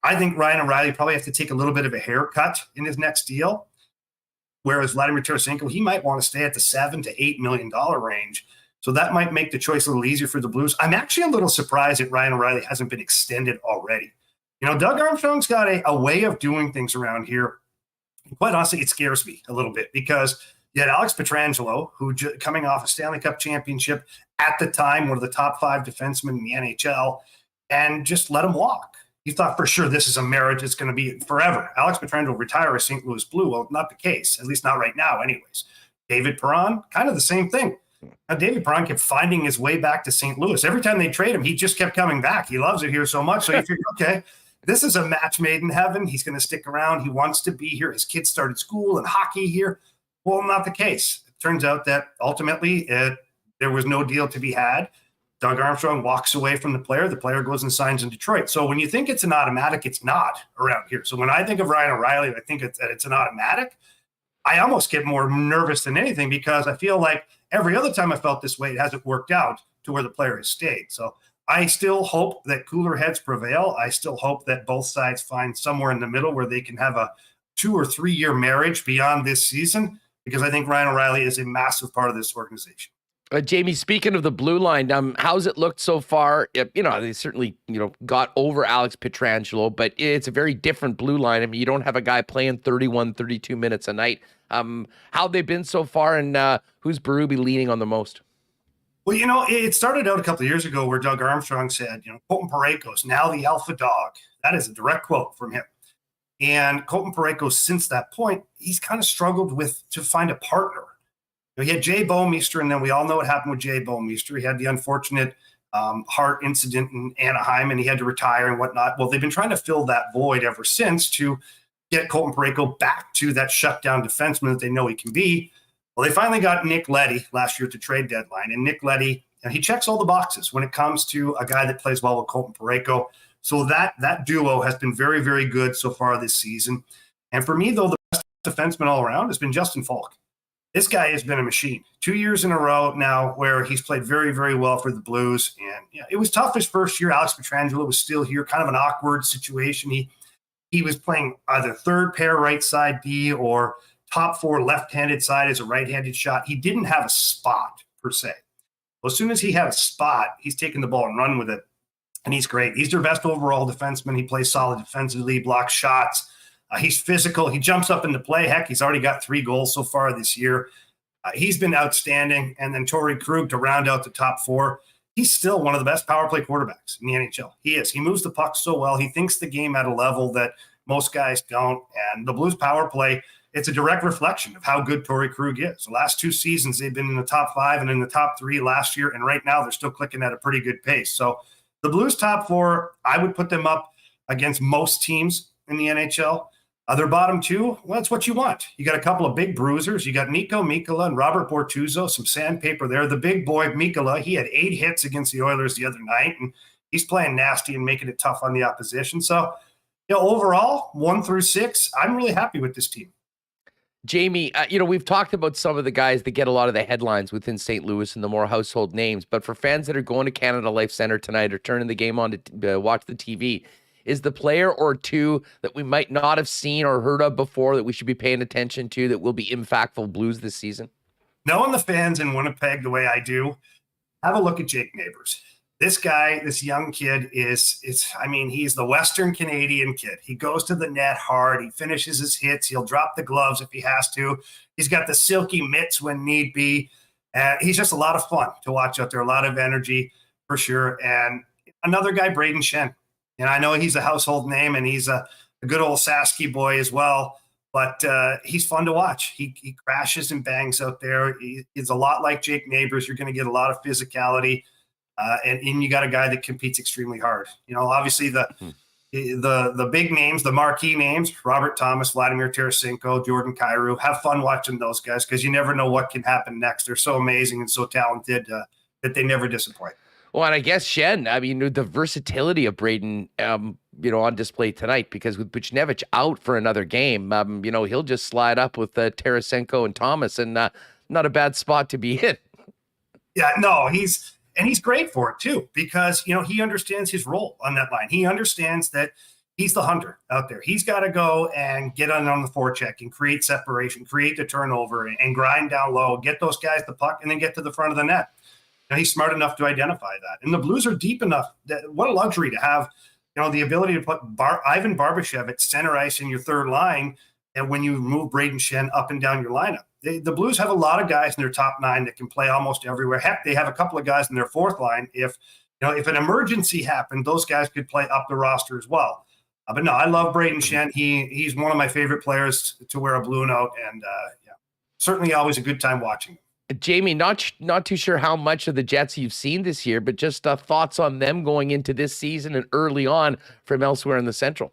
I think Ryan O'Reilly probably has to take a little bit of a haircut in his next deal, whereas Vladimir Tarasenko, he might want to stay at the $7 to $8 million range. So that might make the choice a little easier for the Blues. I'm actually a little surprised that Ryan O'Reilly hasn't been extended already. Doug Armstrong's got a way of doing things around here. Quite honestly, it scares me a little bit because you had Alex Pietrangelo, who coming off a Stanley Cup championship at the time, one of the top 5 defensemen in the NHL, and just let him walk. You thought for sure this is a marriage that's going to be forever. Alex Pietrangelo will retire as St. Louis Blue. Well, not the case, at least not right now anyways. David Perron, kind of the same thing. Now, David Perron kept finding his way back to St. Louis. Every time they trade him, he just kept coming back. He loves it here so much. So you figure, okay, this is a match made in heaven. He's going to stick around. He wants to be here. His kids started school and hockey here. Well, not the case. It turns out that ultimately there was no deal to be had. Doug Armstrong walks away from the player. The player goes and signs in Detroit. So when you think it's an automatic, it's not around here. So when I think of Ryan O'Reilly, I think that it's an automatic. I almost get more nervous than anything because I feel like every other time I felt this way, it hasn't worked out to where the player has stayed. So I still hope that cooler heads prevail. I still hope that both sides find somewhere in the middle where they can have a 2 or 3 year marriage beyond this season, because I think Ryan O'Reilly is a massive part of this organization. Jamie, speaking of the blue line, how's it looked so far? They certainly, got over Alex Pietrangelo, but it's a very different blue line. I mean, you don't have a guy playing 31, 32 minutes a night. How they've been so far, and who's Berube leaning on the most? Well, it started out a couple of years ago where Doug Armstrong said, Colton Parayko's now the alpha dog. That is a direct quote from him. And Colton Parayko, since that point, he's kind of struggled to find a partner. He had Jay Bouwmeester, and then we all know what happened with Jay Bouwmeester. He had the unfortunate heart incident in Anaheim, and he had to retire and whatnot. Well, they've been trying to fill that void ever since to get Colton Parayko back to that shutdown defenseman that they know he can be. Well, they finally got Nick Leddy last year at the trade deadline, and Nick Leddy, he checks all the boxes when it comes to a guy that plays well with Colton Parayko. So that duo has been very, very good so far this season. And for me, though, the best defenseman all around has been Justin Falk. This guy has been a machine 2 years in a row now where he's played very, very well for the Blues. And it was tough his first year. Alex Pietrangelo was still here, kind of an awkward situation. He was playing either third pair right side D or top 4 left-handed side as a right-handed shot. He didn't have a spot per se. Well, as soon as he had a spot, he's taken the ball and run with it. And he's great. He's their best overall defenseman. He plays solid defensively, blocks shots. He's physical. He jumps up into play. Heck, he's already got 3 goals so far this year. He's been outstanding. And then Torrey Krug to round out the top 4. He's still one of the best power play quarterbacks in the NHL. He is. He moves the puck so well. He thinks the game at a level that Most guys don't. And the Blues power play, it's a direct reflection of how good Torrey Krug is. The last 2 seasons, they've been in the top 5 and in the top 3 last year. And right now, they're still clicking at a pretty good pace. So the Blues top 4, I would put them up against most teams in the NHL. Their bottom 2, well, that's what you want. You got a couple of big bruisers. You got Mikko Mikkola and Robert Bortuzzo, some sandpaper there. The big boy, Mikkola, he had 8 hits against the Oilers the other night, and he's playing nasty and making it tough on the opposition. So, overall, 1 through 6, I'm really happy with this team. Jamie, we've talked about some of the guys that get a lot of the headlines within St. Louis and the more household names, but for fans that are going to Canada Life Center tonight or turning the game on to watch the TV, is the player or 2 that we might not have seen or heard of before that we should be paying attention to that will be impactful Blues this season? Knowing the fans in Winnipeg the way I do, have a look at Jake Neighbors. This guy, this young kid he's the Western Canadian kid. He goes to the net hard. He finishes his hits. He'll drop the gloves if he has to. He's got the silky mitts when need be. He's just a lot of fun to watch out there, a lot of energy for sure. And another guy, Braden Shen. And I know he's a household name and he's a good old Sasky boy as well, but he's fun to watch. He crashes and bangs out there. He's a lot like Jake Neighbors. You're going to get a lot of physicality. And you got a guy that competes extremely hard. Obviously the big names, the marquee names, Robert Thomas, Vladimir Tarasenko, Jordan Kyrou. Have fun watching those guys because you never know what can happen next. They're so amazing and so talented that they never disappoint. Well, and I guess Shen, the versatility of Braden, on display tonight, because with Buchnevich out for another game, he'll just slide up with Tarasenko and Thomas, and not a bad spot to be in. Yeah, no, he's great for it too, because, he understands his role on that line. He understands that he's the hunter out there. He's got to go and get on the forecheck and create separation, create the turnover and grind down low, get those guys the puck and then get to the front of the net. He's smart enough to identify that. And the Blues are deep enough. What a luxury to have, the ability to put Ivan Barbashev at center ice in your third line. And when you move Braden Shen up and down your lineup, the Blues have a lot of guys in their top 9 that can play almost everywhere. Heck, they have a couple of guys in their fourth line. If an emergency happened, those guys could play up the roster as well. But no, I love Braden Shen. He's one of my favorite players to wear a blue note, and certainly always a good time watching him. Jamie, not too sure how much of the Jets you've seen this year, but just thoughts on them going into this season and early on from elsewhere in the Central.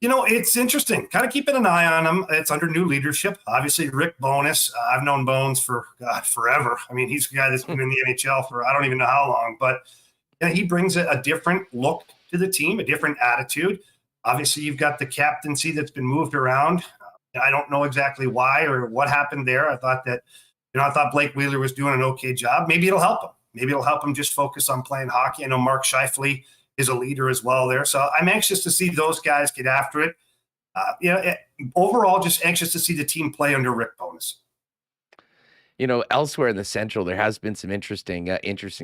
It's interesting. Kind of keeping an eye on them. It's under new leadership. Obviously, Rick Bowness. I've known Bones for forever. He's the guy that's been in the NHL for I don't even know how long. But he brings a different look to the team, a different attitude. Obviously, you've got the captaincy that's been moved around. I don't know exactly why or what happened there. I thought Blake Wheeler was doing an okay job. Maybe it'll help him. Maybe it'll help him just focus on playing hockey. I know Mark Scheifele is a leader as well there. So I'm anxious to see those guys get after it. Overall, just anxious to see the team play under Rick Bowness. Elsewhere in the Central, there has been some interesting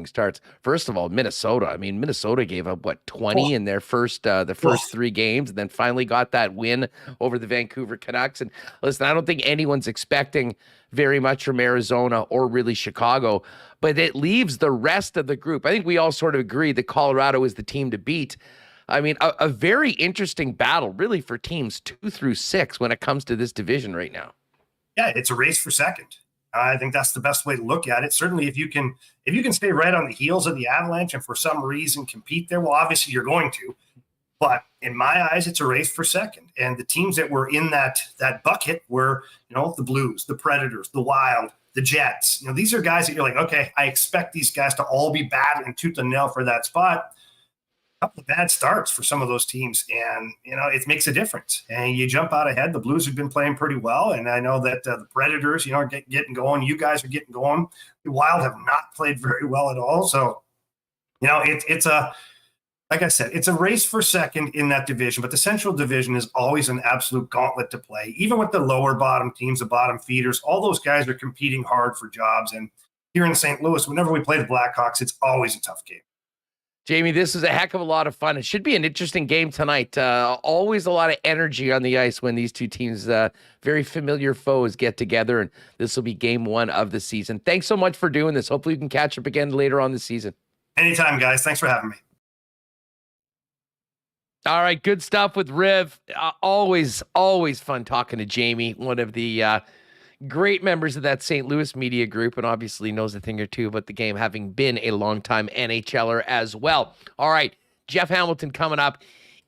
starts. First of all, Minnesota. Minnesota gave up 20 in their first 3 games, and then finally got that win over the Vancouver Canucks. And listen, I don't think anyone's expecting very much from Arizona or really Chicago, but it leaves the rest of the group. I think we all sort of agree that Colorado is the team to beat. A very interesting battle, really, for teams 2 through 6 when it comes to this division right now. Yeah, it's a race for second. I think that's the best way to look at it. Certainly, if you can stay right on the heels of the Avalanche and for some reason compete there, well, obviously you're going to. But in my eyes, it's a race for second. And the teams that were in that bucket were, the Blues, the Predators, the Wild, the Jets. These are guys that you're like, okay, I expect these guys to all be battling tooth and nail for that spot. A couple of bad starts for some of those teams, and it makes a difference. And you jump out ahead. The Blues have been playing pretty well, and I know that the Predators, are getting going. You guys are getting going. The Wild have not played very well at all. So, it's like I said, it's a race for second in that division. But the Central Division is always an absolute gauntlet to play. Even with the lower bottom teams, the bottom feeders, all those guys are competing hard for jobs. And here in St. Louis, whenever we play the Blackhawks, it's always a tough game. Jamie, this is a heck of a lot of fun. It should be an interesting game tonight. Always a lot of energy on the ice when these two teams, very familiar foes, get together, and this will be game 1 of the season. Thanks so much for doing this. Hopefully we can catch up again later on this season. Anytime, guys. Thanks for having me. All right, good stuff with Riv. Always fun talking to Jamie, one of the great members of that St. Louis media group, and obviously knows a thing or two about the game, having been a longtime NHLer as well. All right, Jeff Hamilton coming up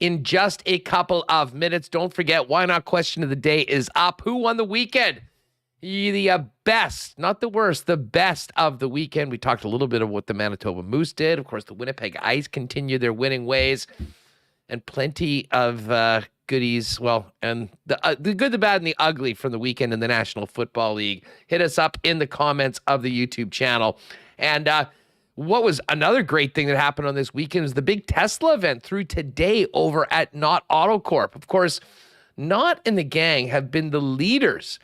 in just a couple of minutes. Don't forget, Why Not question of the day is up. Who won the weekend? The best, not the worst, the best of the weekend. We talked a little bit of what the Manitoba Moose did. Of course, the Winnipeg Ice continue their winning ways. And plenty of goodies, well, and the good, the bad, and the ugly from the weekend in the National Football League. Hit us up in the comments of the YouTube channel. And what was another great thing that happened on this weekend was the big Tesla event through today over at Not Auto Corp. Of course, Not and the gang have been the leaders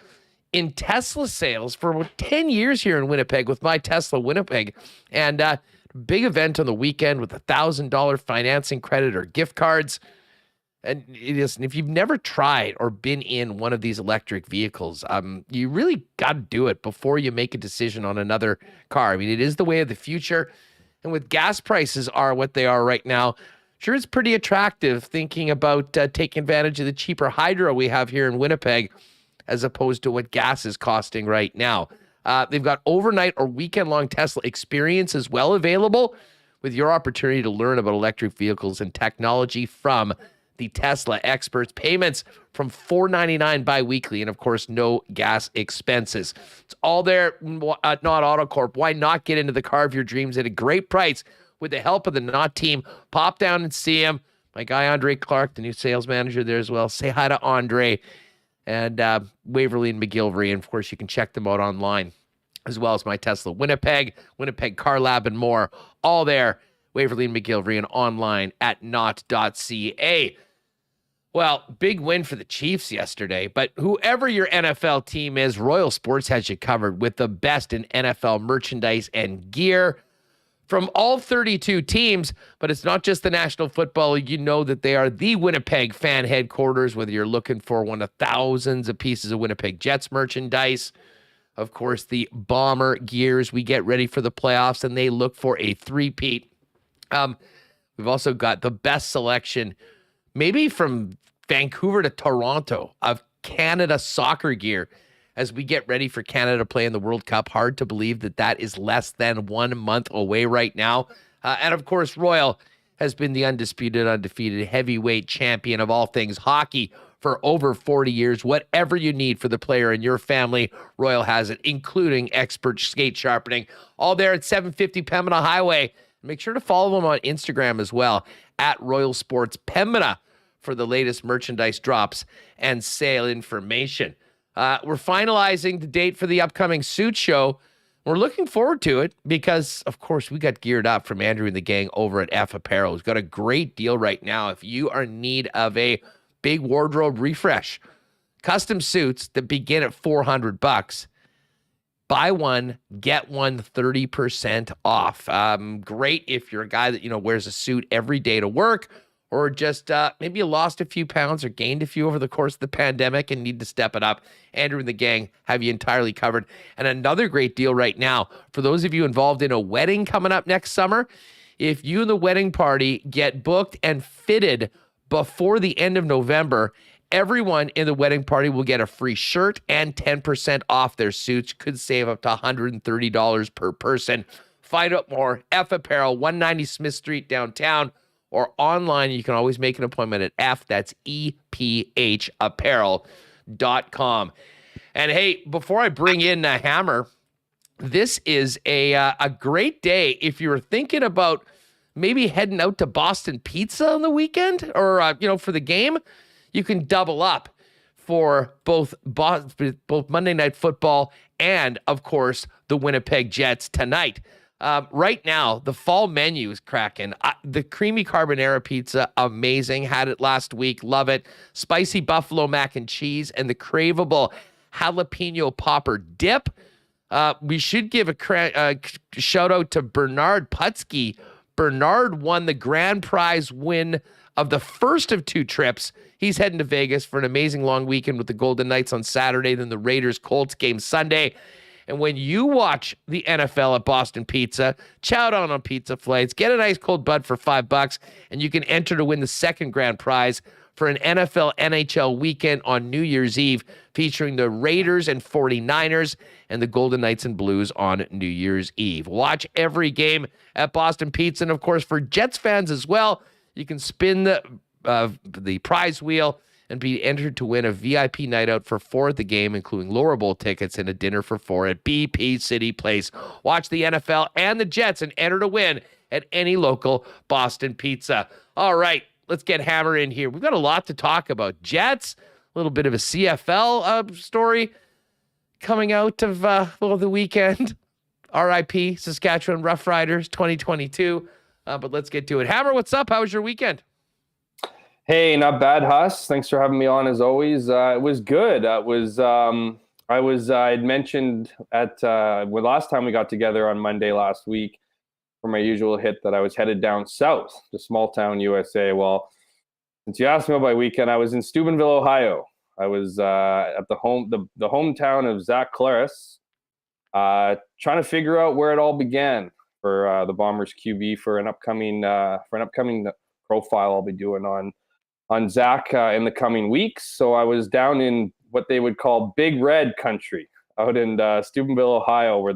in Tesla sales for about 10 years here in Winnipeg with My Tesla Winnipeg. And big event on the weekend with $1,000 financing credit or gift cards. And listen, if you've never tried or been in one of these electric vehicles, you really got to do it before you make a decision on another car. I mean, it is the way of the future. And with gas prices are what they are right now, sure, it's pretty attractive thinking about taking advantage of the cheaper hydro we have here in Winnipeg as opposed to what gas is costing right now. They've got overnight or weekend-long Tesla experience as well available with your opportunity to learn about electric vehicles and technology from the Tesla experts. Payments from $4.99 bi-weekly and, of course, no gas expenses. It's all there at Not Auto Corp. Why not get into the car of your dreams at a great price with the help of the Not team? Pop down and see him. My guy, Andre Clark, the new sales manager there as well. Say hi to Andre. And Waverly and McGillivray. And, of course, you can check them out online, as well as My Tesla Winnipeg, Winnipeg Car Lab, and more. All there, Waverly and McGillivray, and online at not.ca. Well, big win for the Chiefs yesterday. But whoever your NFL team is, Royal Sports has you covered with the best in NFL merchandise and gear from all 32 teams, but it's not just the National Football League. You know that they are the Winnipeg fan headquarters, whether you're looking for one of thousands of pieces of Winnipeg Jets merchandise. Of course, the Bomber gears. We get ready for the playoffs, and they look for a three-peat. We've also got the best selection, maybe from Vancouver to Toronto, of Canada soccer gear as we get ready for Canada to play in the World Cup. Hard to believe that that is less than 1 month away right now. And of course, Royal has been the undisputed, undefeated heavyweight champion of all things hockey for over 40 years. Whatever you need for the player in your family, Royal has it, including expert skate sharpening. All there at 750 Pembina Highway. Make sure to follow them on Instagram as well, at Royal Sports Pembina, for the latest merchandise drops and sale information. We're finalizing the date for the upcoming Suit Show. We're looking forward to it because, of course, we got geared up from Andrew and the gang over at F Apparel. We've got a great deal right now. If you are in need of a big wardrobe refresh, custom suits that begin at $400. Buy one, get one 30% off. Great if you're a guy that, wears a suit every day to work, or just maybe you lost a few pounds or gained a few over the course of the pandemic and need to step it up. Andrew and the gang have you entirely covered. And another great deal right now for those of you involved in a wedding coming up next summer. If you and the wedding party get booked and fitted before the end of November, everyone in the wedding party will get a free shirt and 10% off their suits. Could save up to $130 per person. Find out more, F Apparel, 190 Smith Street downtown, or online. You can always make an appointment at F, that's EPHapparel.com. And hey, before I bring in Hammer, this is a great day if you're thinking about maybe heading out to Boston Pizza on the weekend, or for the game. You can double up for both Monday Night Football and, of course, the Winnipeg Jets tonight. Right now, the fall menu is cracking. The creamy carbonara pizza, amazing. Had it last week. Love it. Spicy buffalo mac and cheese and the craveable jalapeno popper dip. We should give a shout out to Bernard Putski. Bernard won the grand prize win of the first of two trips. He's heading to Vegas for an amazing long weekend with the Golden Knights on Saturday, then the Raiders-Colts game Sunday. And when you watch the NFL at Boston Pizza, chow down on pizza flights, get an ice cold bud for $5, and you can enter to win the second grand prize for an NFL NHL weekend on New Year's Eve, featuring the Raiders and 49ers and the Golden Knights and Blues on New Year's Eve. Watch every game at Boston Pizza. And of course, for Jets fans as well, you can spin the prize wheel and be entered to win a VIP night out for 4 at the game, including lower bowl tickets and a dinner for 4 at BP City Place. Watch the NFL and the Jets and enter to win at any local Boston Pizza. All right, let's get Hammer in here. We've got a lot to talk about. Jets, a little bit of a CFL story coming out of the weekend. RIP, Saskatchewan Roughriders 2022. But let's get to it. Hammer, what's up? How was your weekend? Hey, not bad, Huss. Thanks for having me on as always. It was good. I'd mentioned at last time we got together on Monday last week for my usual hit that I was headed down south to small town USA. Well, since you asked me about my weekend, I was in Steubenville, Ohio. I was at the hometown of Zach Claris, trying to figure out where it all began for the Bombers QB for an upcoming profile I'll be doing on Zach in the coming weeks. So I was down in what they would call Big Red country out in Steubenville, Ohio, where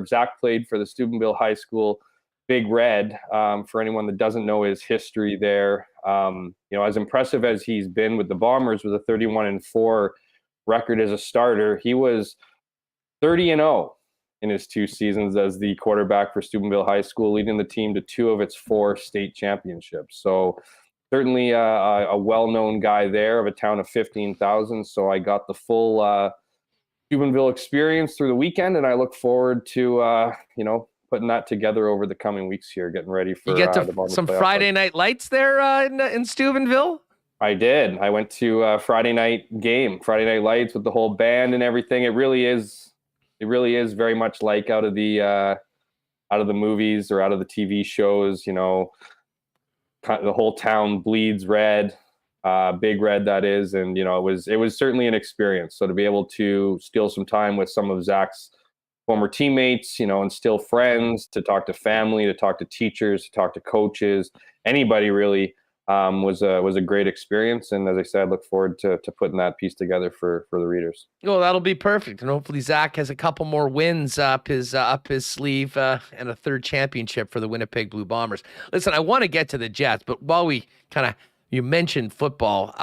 Zach played for the Steubenville High School Big Red. For anyone that doesn't know his history there, as impressive as he's been with the Bombers with a 31-4 record as a starter, he was 30-0 in his 2 seasons as the quarterback for Steubenville High School, leading the team to 2 of its 4 state championships. So certainly a well-known guy there of a town of 15,000. So I got the full Steubenville experience through the weekend, and I look forward to, putting that together over the coming weeks here, getting ready for you get to the some Friday night lights there in Steubenville? I did. I went to Friday night lights with the whole band and everything. It really is very much like out of the movies or out of the TV shows. The whole town bleeds red, Big Red that is, and it was certainly an experience. So to be able to steal some time with some of Zach's former teammates, and still friends, to talk to family, to talk to teachers, to talk to coaches, anybody really, was a great experience. And as I said, I look forward to putting that piece together for the readers. Well, that'll be perfect. And hopefully Zach has a couple more wins up his sleeve and a 3rd championship for the Winnipeg Blue Bombers. Listen, I want to get to the Jets, but while you mentioned football,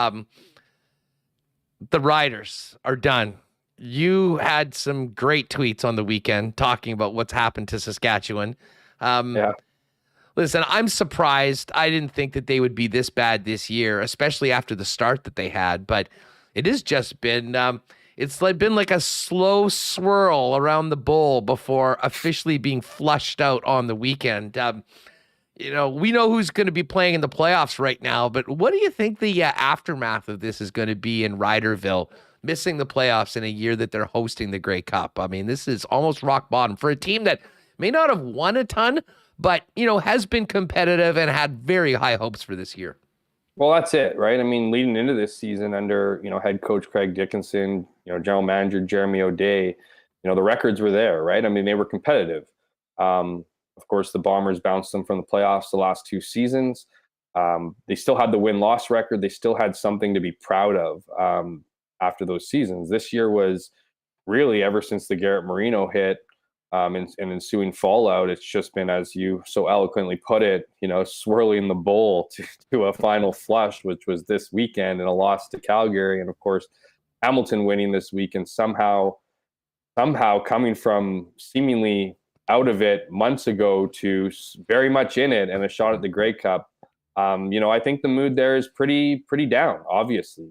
the Riders are done. You had some great tweets on the weekend talking about what's happened to Saskatchewan. Yeah. Listen, I'm surprised. I didn't think that they would be this bad this year, especially after the start that they had. But it has just been, been like a slow swirl around the bowl before officially being flushed out on the weekend. We know who's going to be playing in the playoffs right now, but what do you think the aftermath of this is going to be in Riderville, missing the playoffs in a year that they're hosting the Grey Cup? I mean, this is almost rock bottom for a team that may not have won a ton, but, has been competitive and had very high hopes for this year. Well, that's it, right? I mean, leading into this season under, head coach Craig Dickinson, general manager Jeremy O'Day, the records were there, right? I mean, they were competitive. Of course, the Bombers bounced them from the playoffs the last 2 seasons. They still had the win-loss record. They still had something to be proud of after those seasons. This year was really, ever since the Garrett Marino hit, and ensuing fallout, it's just been, as you so eloquently put it, swirling the bowl to a final flush, which was this weekend, and a loss to Calgary. And of course, Hamilton winning this week, and somehow coming from seemingly out of it months ago to very much in it and a shot at the Grey Cup. I think the mood there is pretty down. Obviously,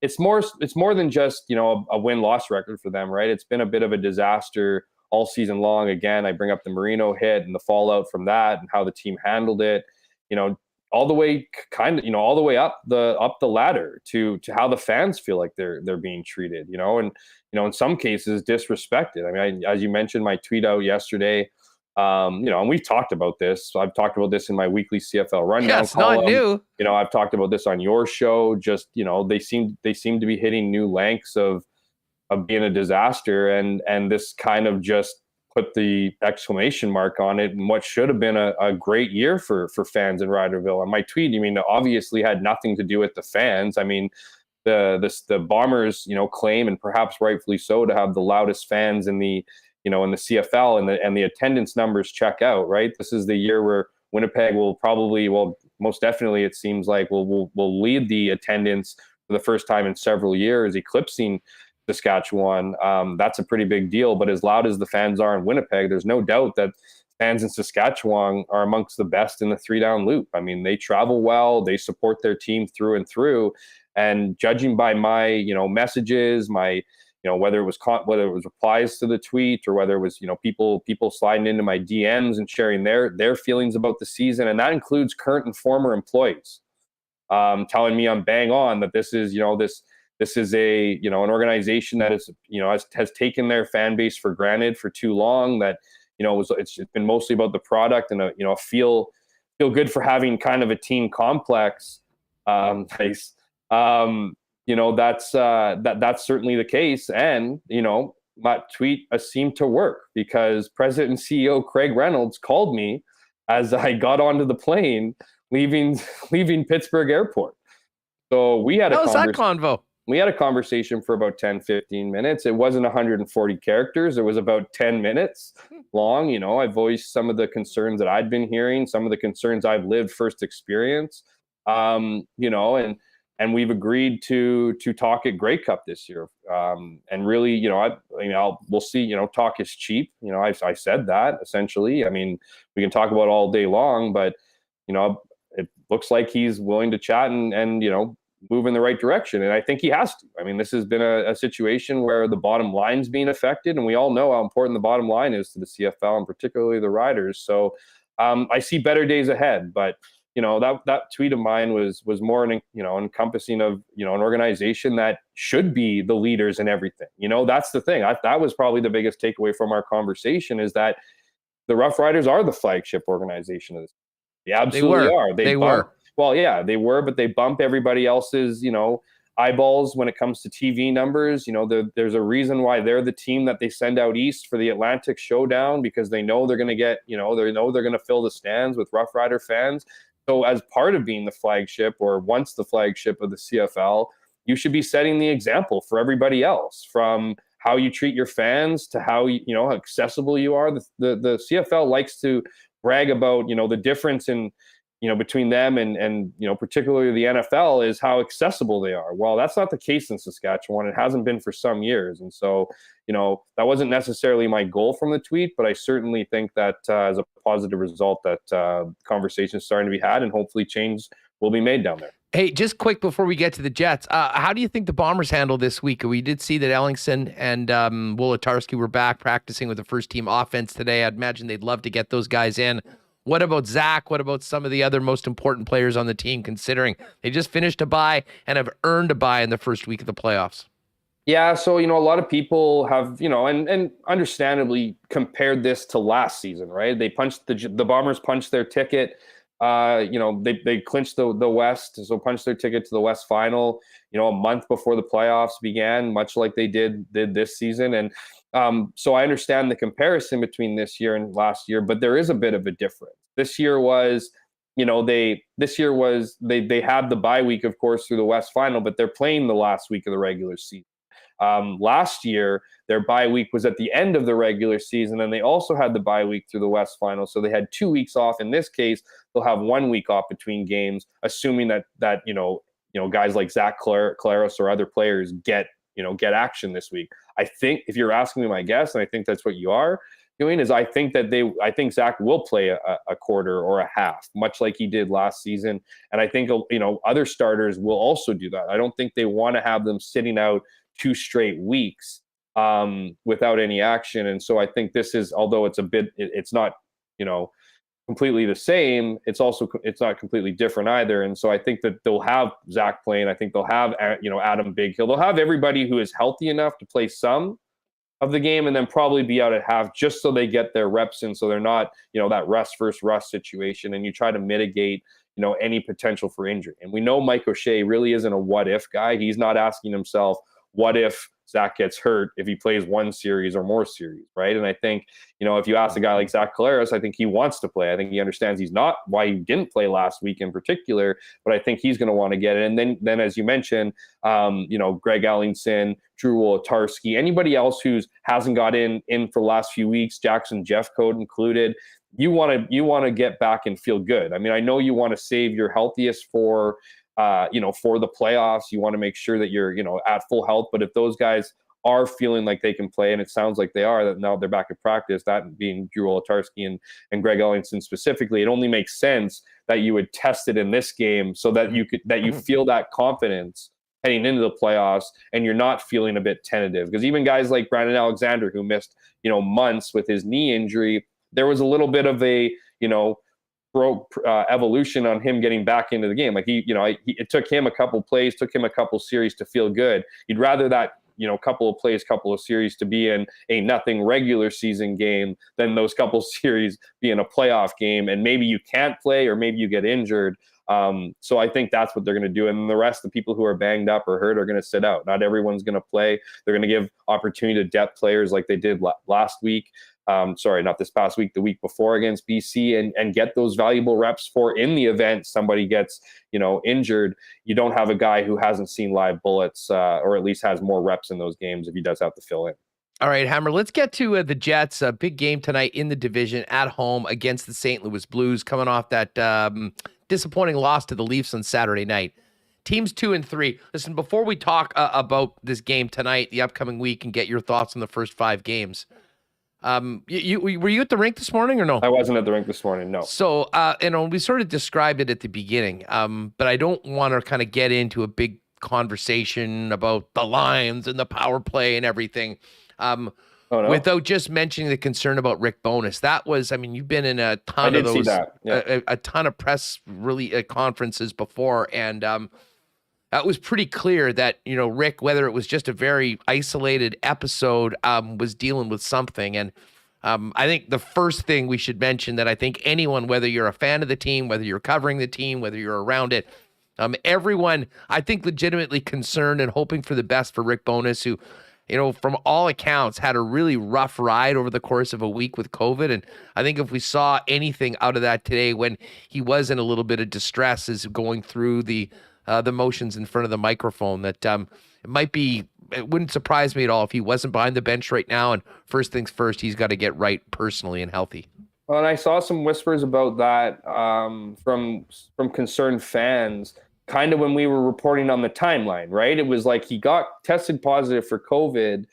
it's more than just a win-loss record for them, right? It's been a bit of a disaster all season long. Again, I bring up the Marino hit and the fallout from that and how the team handled it, all the way all the way up the ladder to how the fans feel like they're being treated, and in some cases disrespected. I mean, as you mentioned, my tweet out yesterday, and we've talked about this. I've talked about this in my weekly CFL rundown. Yeah, it's not new. I've talked about this on your show. Just, they seem to be hitting new lengths of being a disaster, and this kind of just put the exclamation mark on it, and what should have been a great year for fans in Riderville. And my tweet, obviously had nothing to do with the fans. I mean, the Bombers, claim, and perhaps rightfully so, to have the loudest fans in the CFL, and the attendance numbers check out, right? This is the year where Winnipeg will probably, most definitely, it seems like will lead the attendance for the first time in several years, eclipsing Saskatchewan. That's a pretty big deal. But as loud as the fans are in Winnipeg, there's no doubt that fans in Saskatchewan are amongst the best in the 3-down loop. I mean, they travel well, they support their team through and through. And judging by my, messages, my, whether it was replies to the tweet, or whether it was, people sliding into my DMs and sharing their feelings about the season, and that includes current and former employees, telling me I'm bang on, that this is, this is a, an organization that is, has taken their fan base for granted for too long, that, it's been mostly about the product, and feel good for having kind of a team complex. That's certainly the case. And, my tweet seemed to work, because President and CEO Craig Reynolds called me as I got onto the plane leaving Pittsburgh Airport. So we had we had a conversation for about 10-15 minutes. It wasn't 140 characters. It was about 10 minutes long. I voiced some of the concerns that I'd been hearing, some of the concerns I've lived first experience, and we've agreed to talk at Grey Cup this year. And really, we'll see, talk is cheap. I said that essentially. I mean, we can talk about it all day long, but, it looks like he's willing to chat and move in the right direction. And I think he has to. I mean, this has been a situation where the bottom line's being affected, and we all know how important the bottom line is to the CFL, and particularly the Riders. So I see better days ahead, but that tweet of mine was more encompassing of, an organization that should be the leaders in everything. That's the thing. That was probably the biggest takeaway from our conversation, is that the Rough Riders are the flagship organization of this. They absolutely are. They were. Well, yeah, they were, but they bump everybody else's, eyeballs when it comes to TV numbers. There's a reason why they're the team that they send out east for the Atlantic Showdown, because they know they're going to get, they know they're going to fill the stands with Rough Rider fans. So as part of being the flagship, or once the flagship of the CFL, you should be setting the example for everybody else, from how you treat your fans to how how accessible you are. The CFL likes to brag about the difference in between them and particularly the NFL is how accessible they are. Well, that's not the case in Saskatchewan. It hasn't been for some years. And so, that wasn't necessarily my goal from the tweet, but I certainly think that as a positive result, that conversation is starting to be had, and hopefully change will be made down there. Hey, just quick before we get to the Jets, how do you think the Bombers handled this week? We did see that Ellingson and Wolotarski were back practicing with the first team offense today. I'd imagine they'd love to get those guys in. What about Zach? What about some of the other most important players on the team, considering they just finished a bye and have earned a bye in the first week of the playoffs? Yeah, so, a lot of people have, and understandably compared this to last season, right? They punched the Bombers punched their ticket. They clinched the West, so punched their ticket to the West final, a month before the playoffs began, much like they did this season. And so I understand the comparison between this year and last year, but there is a bit of a difference. This year was, they had the bye week, of course, through the West final, but they're playing the last week of the regular season. Last year, their bye week was at the end of the regular season, and they also had the bye week through the West final. So they had 2 weeks off. In this case, they'll have 1 week off between games, assuming that guys like Zach Claros or other players get action this week. I think, if you're asking me my guess, and I think that's what you are doing, is I think Zach will play a quarter or a half, much like he did last season. And I think, other starters will also do that. I don't think they want to have them sitting out 2 straight weeks without any action. And so I think this is, although it's not, completely the same, it's not completely different either. And so I think that they'll have Zach playing. I think they'll have, Adam Bighill. They'll have everybody who is healthy enough to play some of the game, and then probably be out at half, just so they get their reps in, so they're not, that rest versus rust situation, and you try to mitigate, any potential for injury. And we know Mike O'Shea really isn't a what if guy. He's not asking himself, what if Zach gets hurt if he plays one series or more series, right? And I think, if you ask a guy like Zach Collaros, I think he wants to play. I think he understands he's not why he didn't play last week in particular, but I think he's going to want to get it. And then as you mentioned, Greg Ellingson, Drew Wolodarski, anybody else who's hasn't got in for the last few weeks, Jackson Jeffcoat included, you want to get back and feel good. I mean, I know you want to save your healthiest for the playoffs. You want to make sure that you're, at full health. But if those guys are feeling like they can play, and it sounds like they are, that now they're back at practice, that being Drew Wolodarski and Greg Ellingson specifically, it only makes sense that you would test it in this game so that you feel that confidence heading into the playoffs, and you're not feeling a bit tentative. Because even guys like Brandon Alexander, who missed, months with his knee injury, there was a little bit of a, evolution on him getting back into the game. Like it took him a couple plays, took him a couple series to feel good. You'd rather that, couple of plays, couple of series to be in a nothing regular season game than those couple series be in a playoff game. And maybe you can't play, or maybe you get injured. So I think that's what they're going to do. And the rest of the people who are banged up or hurt are going to sit out. Not everyone's going to play. They're going to give opportunity to depth players like they did last week. Sorry, not this past week, the week before against BC, and get those valuable reps for in the event somebody gets, injured. You don't have a guy who hasn't seen live bullets, or at least has more reps in those games if he does have to fill in. All right, Hammer, let's get to the Jets. A big game tonight in the division at home against the St. Louis Blues, coming off that disappointing loss to the Leafs on Saturday night. Teams 2 and 3. Listen, before we talk about this game tonight, the upcoming week, and get your thoughts on the first 5 games, were you at the rink this morning or no? I wasn't at the rink this morning, no. So, we sort of described it at the beginning, but I don't want to kind of get into a big conversation about the lines and the power play and everything without just mentioning the concern about Rick Bowness. That was, you've been in a ton of those, a ton of press conferences before, and that was pretty clear that, Rick, whether it was just a very isolated episode, was dealing with something. And I think the first thing we should mention that I think anyone, whether you're a fan of the team, whether you're covering the team, whether you're around it, everyone, I think, legitimately concerned and hoping for the best for Rick Bowness, who, from all accounts, had a really rough ride over the course of a week with COVID. And I think if we saw anything out of that today, when he was in a little bit of distress, is going through the motions in front of the microphone, that it wouldn't surprise me at all if he wasn't behind the bench right now. And first things first, he's got to get right personally and healthy. Well, and I saw some whispers about that from concerned fans, kind of when we were reporting on the timeline, right? It was like he got tested positive for COVID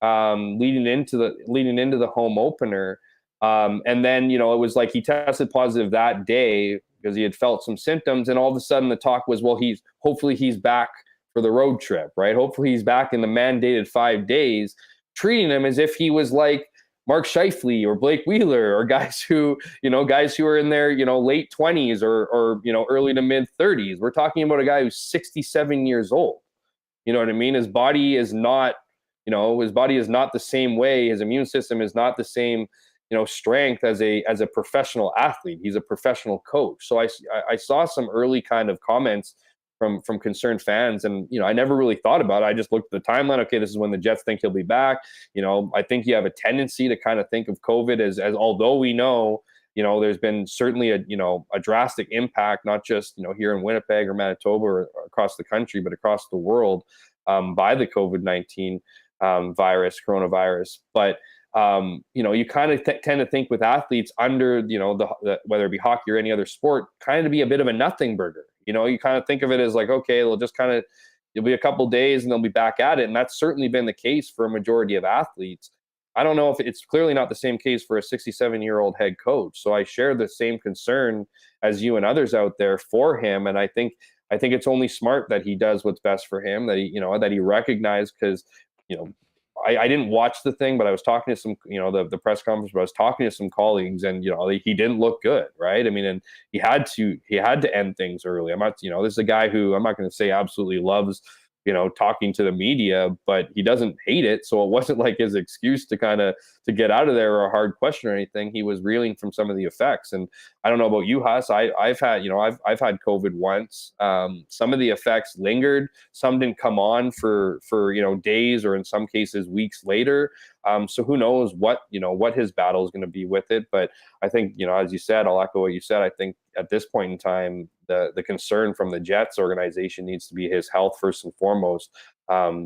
leading into the home opener. And then, it was like he tested positive that day because he had felt some symptoms. And all of a sudden the talk was, well, hopefully he's back for the road trip, right? Hopefully he's back in the mandated 5 days, treating him as if he was like Mark Scheifele or Blake Wheeler, or guys who are in their, late 20s or early to mid 30s. We're talking about a guy who's 67 years old. You know what I mean? His body is not the same way. His immune system is not the same, strength as a professional athlete. He's a professional coach. So I saw some early kind of comments from concerned fans, and I never really thought about it. I just looked at the timeline. Okay, this is when the Jets think he'll be back. I think you have a tendency to kind of think of COVID as although we know, there's been certainly a drastic impact, not just here in Winnipeg or Manitoba or across the country, but across the world by the COVID-19 coronavirus. But you kind of tend to think with athletes under, the whether it be hockey or any other sport, kind of be a bit of a nothing burger. You kind of think of it as like, okay, it'll be a couple days and they'll be back at it. And that's certainly been the case for a majority of athletes. I don't know if it's clearly not the same case for a 67-year-old head coach. So I share the same concern as you and others out there for him. And I think it's only smart that he does what's best for him, that he recognized, because, I didn't watch the thing, but I was talking to some, the press conference, but I was talking to some colleagues, and, he didn't look good. Right. And he had to end things early. I'm not, this is a guy who I'm not going to say absolutely loves, talking to the media, but he doesn't hate it. So it wasn't like his excuse to get out of there or a hard question or anything. He was reeling from some of the effects. And I don't know about you, Huss. I've had COVID once. Some of the effects lingered. Some didn't come on for days, or in some cases weeks later. So who knows what his battle is going to be with it. But I think, as you said, I'll echo what you said. I think at this point in time, the concern from the Jets organization needs to be his health first and foremost,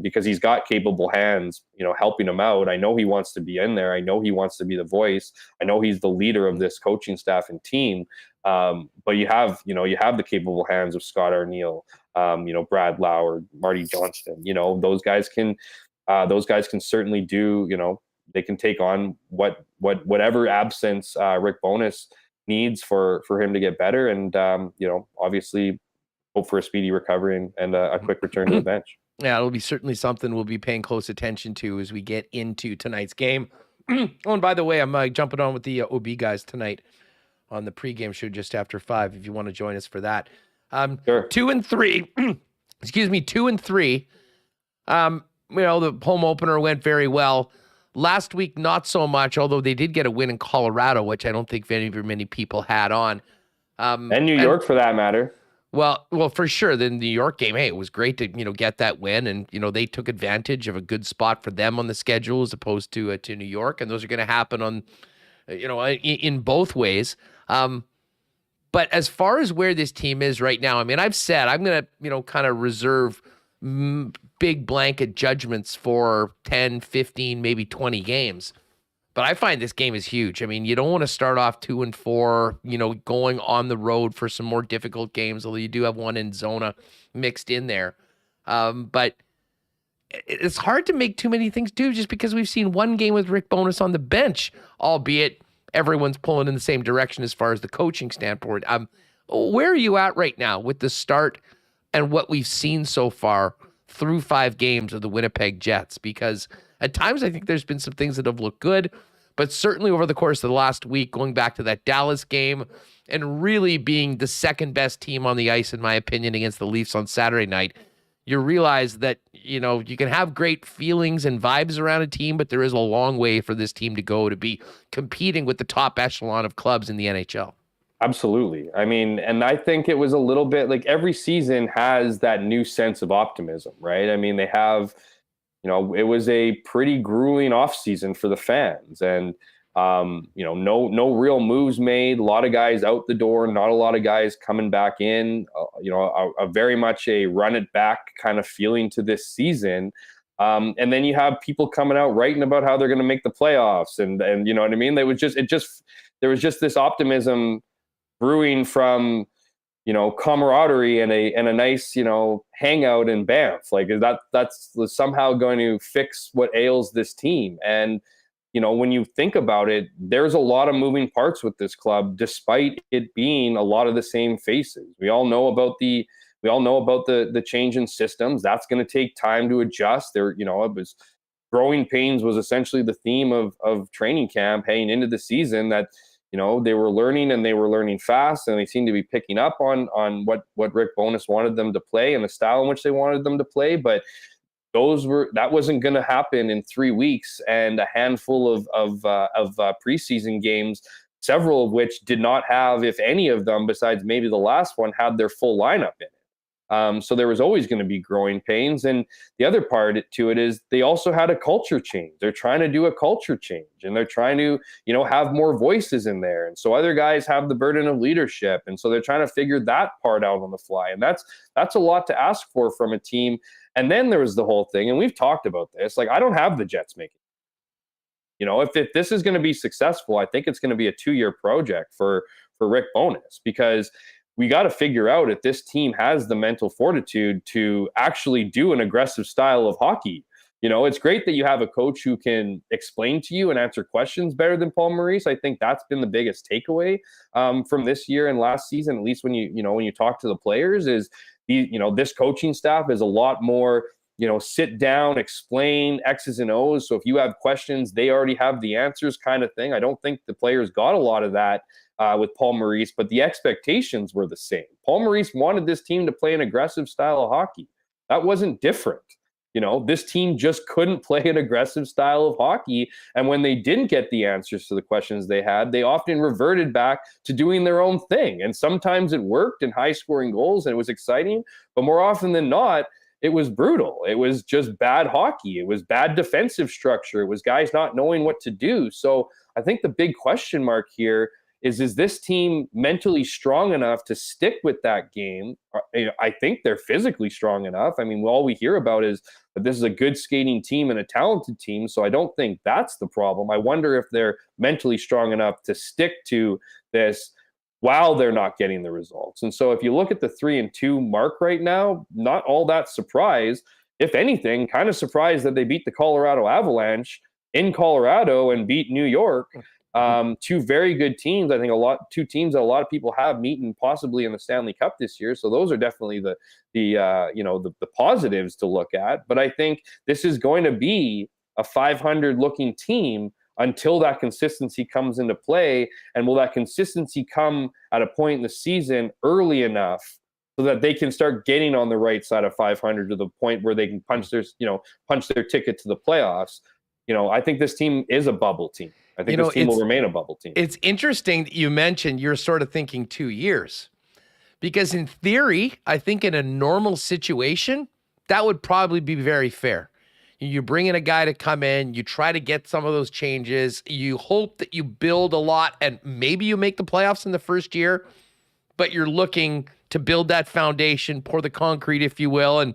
because he's got capable hands, helping him out. I know he wants to be in there. I know he wants to be the voice. I know he's the leader of this coaching staff and team. But you have the capable hands of Scott Arniel, Brad Lauer, Marty Johnston. Those guys can certainly do. They can take on whatever absence Rick Bowness needs for him to get better, and obviously hope for a speedy recovery and a quick return to the bench. Yeah, it'll be certainly something we'll be paying close attention to as we get into tonight's game. Oh, and by the way, I'm jumping on with the OB guys tonight on the pregame show just after 5. If you want to join us for that, Sure. 2 and 3. Excuse me, 2 and 3. The home opener went very well. Last week, not so much, although they did get a win in Colorado, which I don't think many people had on. And New York, for that matter. Well, for sure. The New York game, hey, it was great to, get that win. And, they took advantage of a good spot for them on the schedule as opposed to New York. And those are going to happen on, in both ways. But as far as where this team is right now, I've said I'm going to, kind of reserve big blanket judgments for 10, 15, maybe 20 games. But I find this game is huge. You don't want to start off 2 and 4, going on the road for some more difficult games, although you do have one in Zona mixed in there. But it's hard to make too many things do just because we've seen one game with Rick Bowness on the bench, albeit everyone's pulling in the same direction as far as the coaching standpoint. Where are you at right now with the start and what we've seen so far through 5 games of the Winnipeg Jets? Because at times I think there's been some things that have looked good, but certainly over the course of the last week, going back to that Dallas game and really being the second best team on the ice, in my opinion, against the Leafs on Saturday night, you realize that, you can have great feelings and vibes around a team, but there is a long way for this team to go to be competing with the top echelon of clubs in the NHL. Absolutely. And I think it was a little bit like every season has that new sense of optimism, right? They have, it was a pretty grueling offseason for the fans, and, no real moves made, a lot of guys out the door, not a lot of guys coming back in, a very much a run it back kind of feeling to this season. And then you have people coming out writing about how they're going to make the playoffs. And you know what I mean? There was just this optimism brewing from, camaraderie and a nice, hangout in Banff. Like that's somehow going to fix what ails this team. And, when you think about it, there's a lot of moving parts with this club, despite it being a lot of the same faces. We all know about the change in systems. That's going to take time to adjust. It was growing pains was essentially the theme of training camp heading into the season, that they were learning, and they were learning fast, and they seemed to be picking up on what Rick Bowness wanted them to play and the style in which they wanted them to play. But that wasn't going to happen in 3 weeks, and a handful of preseason games, several of which did not have, if any of them, besides maybe the last one, had their full lineup in it. So there was always going to be growing pains. And the other part to it is they also had a culture change. They're trying to do a culture change, and they're trying to, have more voices in there. And so other guys have the burden of leadership. And so they're trying to figure that part out on the fly. And that's a lot to ask for from a team. And then there was the whole thing, and we've talked about this, like, I don't have the Jets making. If this is going to be successful, I think it's going to be a 2-year project for Rick Bowness, because we got to figure out if this team has the mental fortitude to actually do an aggressive style of hockey. It's great that you have a coach who can explain to you and answer questions better than Paul Maurice. I think that's been the biggest takeaway from this year and last season, at least when you talk to the players, is this coaching staff is a lot more, sit down, explain X's and O's. So if you have questions, they already have the answers kind of thing. I don't think the players got a lot of that with Paul Maurice, but the expectations were the same. Paul Maurice wanted this team to play an aggressive style of hockey. That wasn't different. This team just couldn't play an aggressive style of hockey. And when they didn't get the answers to the questions they had, they often reverted back to doing their own thing. And sometimes it worked in high scoring goals and it was exciting, but more often than not, it was brutal. It was just bad hockey. It was bad defensive structure. It was guys not knowing what to do. So I think the big question mark here is this team mentally strong enough to stick with that game? I think they're physically strong enough. I mean, all we hear about is that this is a good skating team and a talented team. So I don't think that's the problem. I wonder if they're mentally strong enough to stick to this while they're not getting the results. And so if you look at the 3-2 mark right now, not all that surprised. If anything, kind of surprised that they beat the Colorado Avalanche in Colorado and beat New York. Two very good teams. I think two teams that a lot of people have meeting possibly in the Stanley Cup this year. So those are definitely the positives to look at. But I think this is going to be a 500 looking team until that consistency comes into play. And will that consistency come at a point in the season early enough so that they can start getting on the right side of 500 to the point where they can punch their ticket to the playoffs? I think this team is a bubble team. I think this team will remain a bubble team. It's interesting that you mentioned you're sort of thinking 2 years, because in theory, I think in a normal situation, that would probably be very fair. You bring in a guy to come in, you try to get some of those changes, you hope that you build a lot and maybe you make the playoffs in the first year, but you're looking to build that foundation, pour the concrete, if you will, and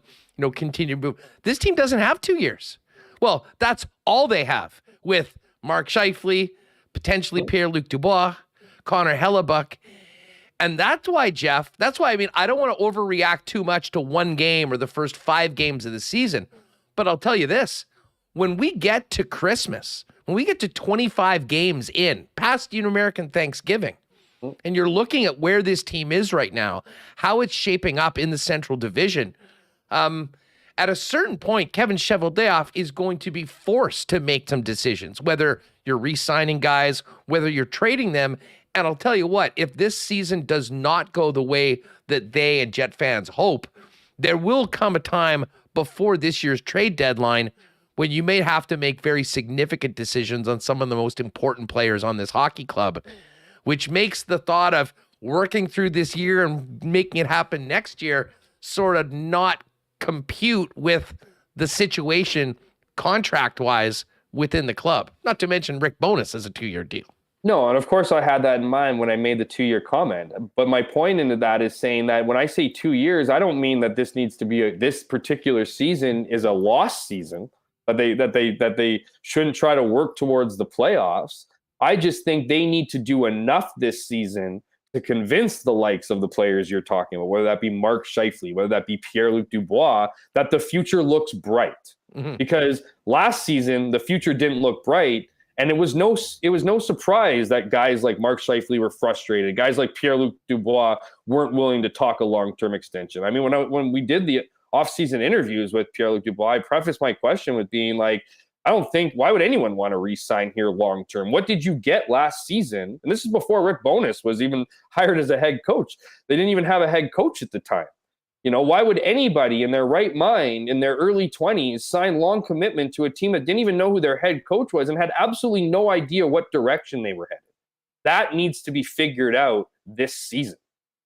continue to move. This team doesn't have 2 years. Well, that's all they have with Mark Scheifele, potentially Pierre-Luc Dubois, Connor Hellebuck. And that's why, Jeff, I don't want to overreact too much to one game or the first 5 games of the season. But I'll tell you this, when we get to Christmas, when we get to 25 games in, past American Thanksgiving, and you're looking at where this team is right now, how it's shaping up in the Central Division, at a certain point, Kevin Cheveldayoff is going to be forced to make some decisions, whether you're re-signing guys, whether you're trading them. And I'll tell you what, if this season does not go the way that they and Jet fans hope, there will come a time before this year's trade deadline when you may have to make very significant decisions on some of the most important players on this hockey club, which makes the thought of working through this year and making it happen next year sort of not compute with the situation contract-wise within the club. Not to mention Rick Bowness as a 2-year deal. No, and of course I had that in mind when I made the 2-year comment. But my point into that is saying that when I say 2 years, I don't mean that this needs to be this particular season is a lost season, that they shouldn't try to work towards the playoffs. I just think they need to do enough this season to convince the likes of the players you're talking about, whether that be Mark Scheifele, whether that be Pierre-Luc Dubois, that the future looks bright. Mm-hmm. Because last season, the future didn't look bright. And it was no surprise that guys like Mark Scheifele were frustrated. Guys like Pierre-Luc Dubois weren't willing to talk a long-term extension. I mean, when we did the off-season interviews with Pierre-Luc Dubois, I prefaced my question with being like, why would anyone want to re-sign here long-term? What did you get last season? And this is before Rick Bowness was even hired as a head coach. They didn't even have a head coach at the time. Why would anybody in their right mind in their early 20s sign long commitment to a team that didn't even know who their head coach was and had absolutely no idea what direction they were headed? That needs to be figured out this season.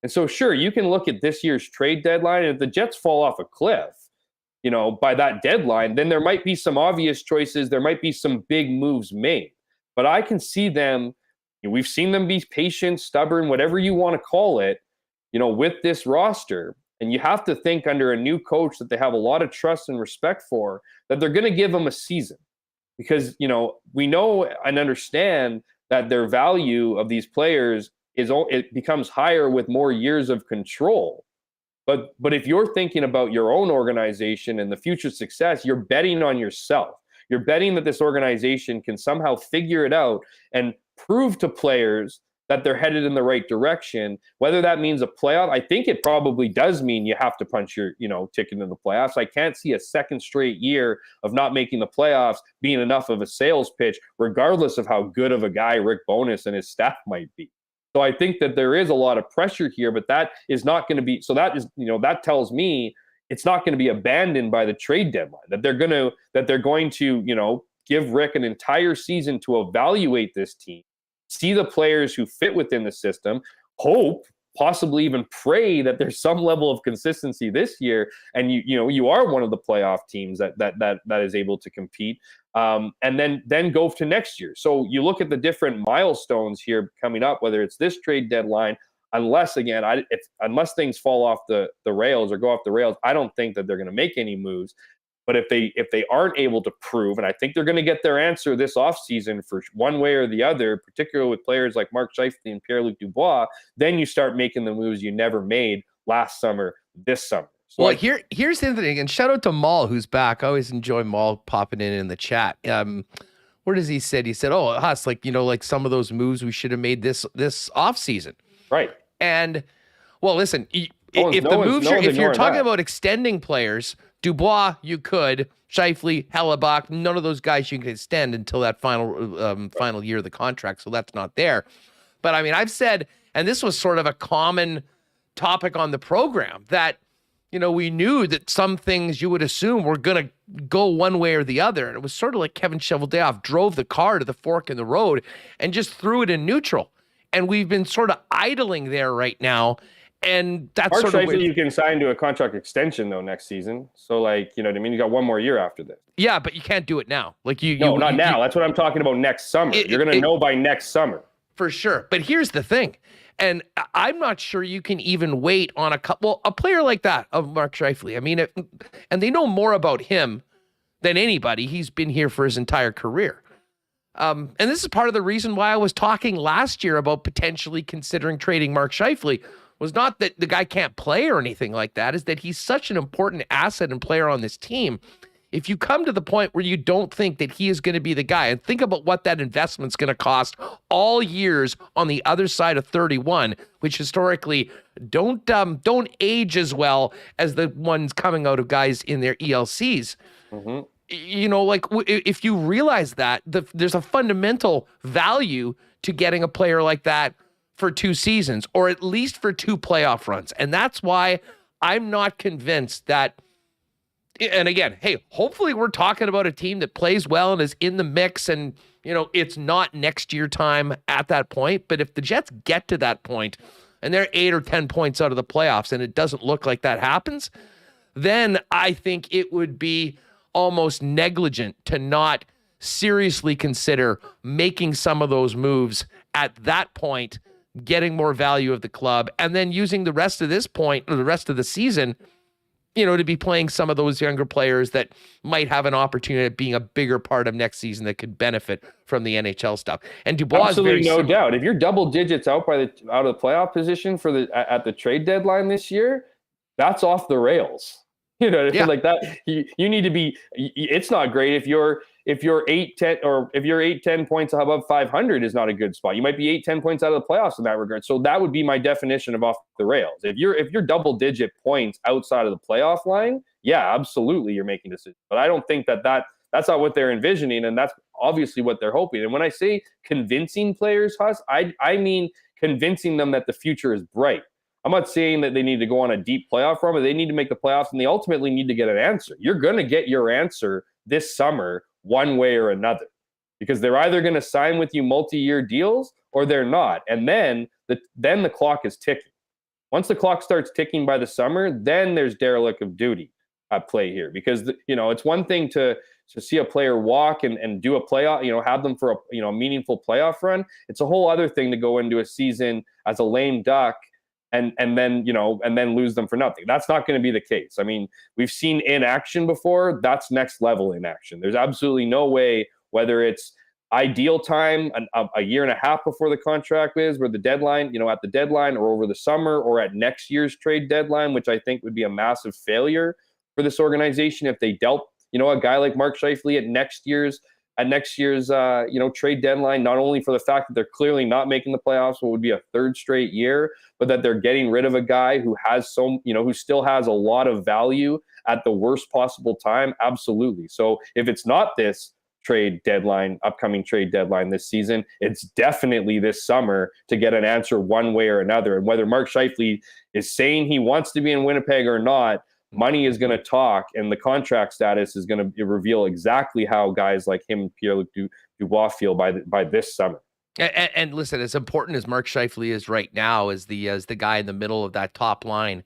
And so, sure, you can look at this year's trade deadline, and if the Jets fall off a cliff, by that deadline, then there might be some obvious choices. There might be some big moves made. But I can see them, we've seen them be patient, stubborn, whatever you want to call it, with this roster. And you have to think under a new coach that they have a lot of trust and respect for, that they're going to give them a season. Because, we know and understand that their value of these players it becomes higher with more years of control. But if you're thinking about your own organization and the future success, you're betting on yourself. You're betting that this organization can somehow figure it out and prove to players that they're headed in the right direction. Whether that means a playoff, I think it probably does mean you have to punch your, ticket into the playoffs. I can't see a second straight year of not making the playoffs being enough of a sales pitch, regardless of how good of a guy Rick Bowness and his staff might be. So I think that there is a lot of pressure here, but that is not going to be, so that is, that tells me it's not going to be abandoned by the trade deadline, that they're going to, you know, give Rick an entire season to evaluate this team, see the players who fit within the system, hope, possibly even pray that there's some level of consistency this year, and you are one of the playoff teams that is able to compete, and then go to next year. So you look at the different milestones here coming up, whether it's this trade deadline, unless things fall off the rails or go off the rails, I don't think that they're going to make any moves. But if they aren't able to prove, and I think they're going to get their answer this offseason for one way or the other, particularly with players like Mark Scheifele and Pierre-Luc Dubois, then you start making the moves you never made last summer, this summer. So well, here's the thing, and shout out to Maul, who's back. I always enjoy Maul popping in the chat. What does he said? He said, "Oh, Huss, like, you know, like some of those moves we should have made this offseason." Right. And well, listen, if you're talking about extending players, Dubois, you could. Scheifele, Hellebuck, none of those guys you can extend until that final year of the contract, so that's not there. But I mean, I've said, and this was sort of a common topic on the program, that, you know, we knew that some things you would assume were going to go one way or the other. And it was sort of like Kevin Cheveldayoff drove the car to the fork in the road and just threw it in neutral. And we've been sort of idling there right now. And that's Mark sort of Scheifele you can sign to a contract extension though next season. So, like, you know what I mean? You got one more year after this. Yeah, but you can't do it now. Like not now. That's what I'm talking about next summer. You're going to know by next summer. For sure. But here's the thing. And I'm not sure you can even wait on a player like that of Mark Scheifele. I mean, and they know more about him than anybody. He's been here for his entire career. And this is part of the reason why I was talking last year about potentially considering trading Mark Scheifele, was not that the guy can't play or anything like that, is that he's such an important asset and player on this team. If you come to the point where you don't think that he is going to be the guy, and think about what that investment's going to cost all years on the other side of 31, which historically don't age as well as the ones coming out of guys in their ELCs. Mm-hmm. You know, like, if you realize that, there's a fundamental value to getting a player like that for 2 seasons, or at least for 2 playoff runs. And that's why I'm not convinced that, and again, hey, hopefully we're talking about a team that plays well and is in the mix, and, you know, it's not next year time at that point. But if the Jets get to that point and they're 8 or 10 points out of the playoffs and it doesn't look like that happens, then I think it would be almost negligent to not seriously consider making some of those moves at that point, getting more value of the club, and then using the rest of this point, or the rest of the season, you know, to be playing some of those younger players that might have an opportunity of being a bigger part of next season that could benefit from the NHL stuff. And Dubois, absolutely, no doubt. If you're double digits out of the playoff position at the trade deadline this year, that's off the rails. You know, yeah. Like that, you need to be. It's not great if you're 8-10, or if you're 8-10 points above 500 is not a good spot. You might be 8-10 points out of the playoffs in that regard. So that would be my definition of off the rails. If you're double digit points outside of the playoff line, yeah, absolutely, you're making decisions. But I don't think that's not what they're envisioning, and that's obviously what they're hoping. And when I say convincing players, Huss, I mean convincing them that the future is bright. I'm not saying that they need to go on a deep playoff run, but they need to make the playoffs, and they ultimately need to get an answer. You're going to get your answer this summer one way or another, because they're either going to sign with you multi-year deals or they're not. And then the clock is ticking. Once the clock starts ticking by the summer, then there's derelict of duty at play here, because it's one thing to see a player walk and do a playoff, have them for a meaningful playoff run. It's a whole other thing to go into a season as a lame duck and then lose them for nothing. That's not going to be the case. I mean, we've seen inaction before. That's next level inaction. There's absolutely no way, whether it's ideal time, a year and a half before the contract is, where the deadline, at the deadline, or over the summer, or at next year's trade deadline, which I think would be a massive failure for this organization if they dealt, a guy like Mark Scheifele at next year's trade deadline, not only for the fact that they're clearly not making the playoffs, what would be a 3rd straight year, but that they're getting rid of a guy who has who still has a lot of value at the worst possible time. Absolutely. So if it's not this upcoming trade deadline this season, it's definitely this summer to get an answer one way or another. And whether Mark Scheifele is saying he wants to be in Winnipeg or not, money is going to talk, and the contract status is going to reveal exactly how guys like him and Pierre-Luc Dubois feel by this summer. And listen, as important as Mark Scheifele is right now as the guy in the middle of that top line,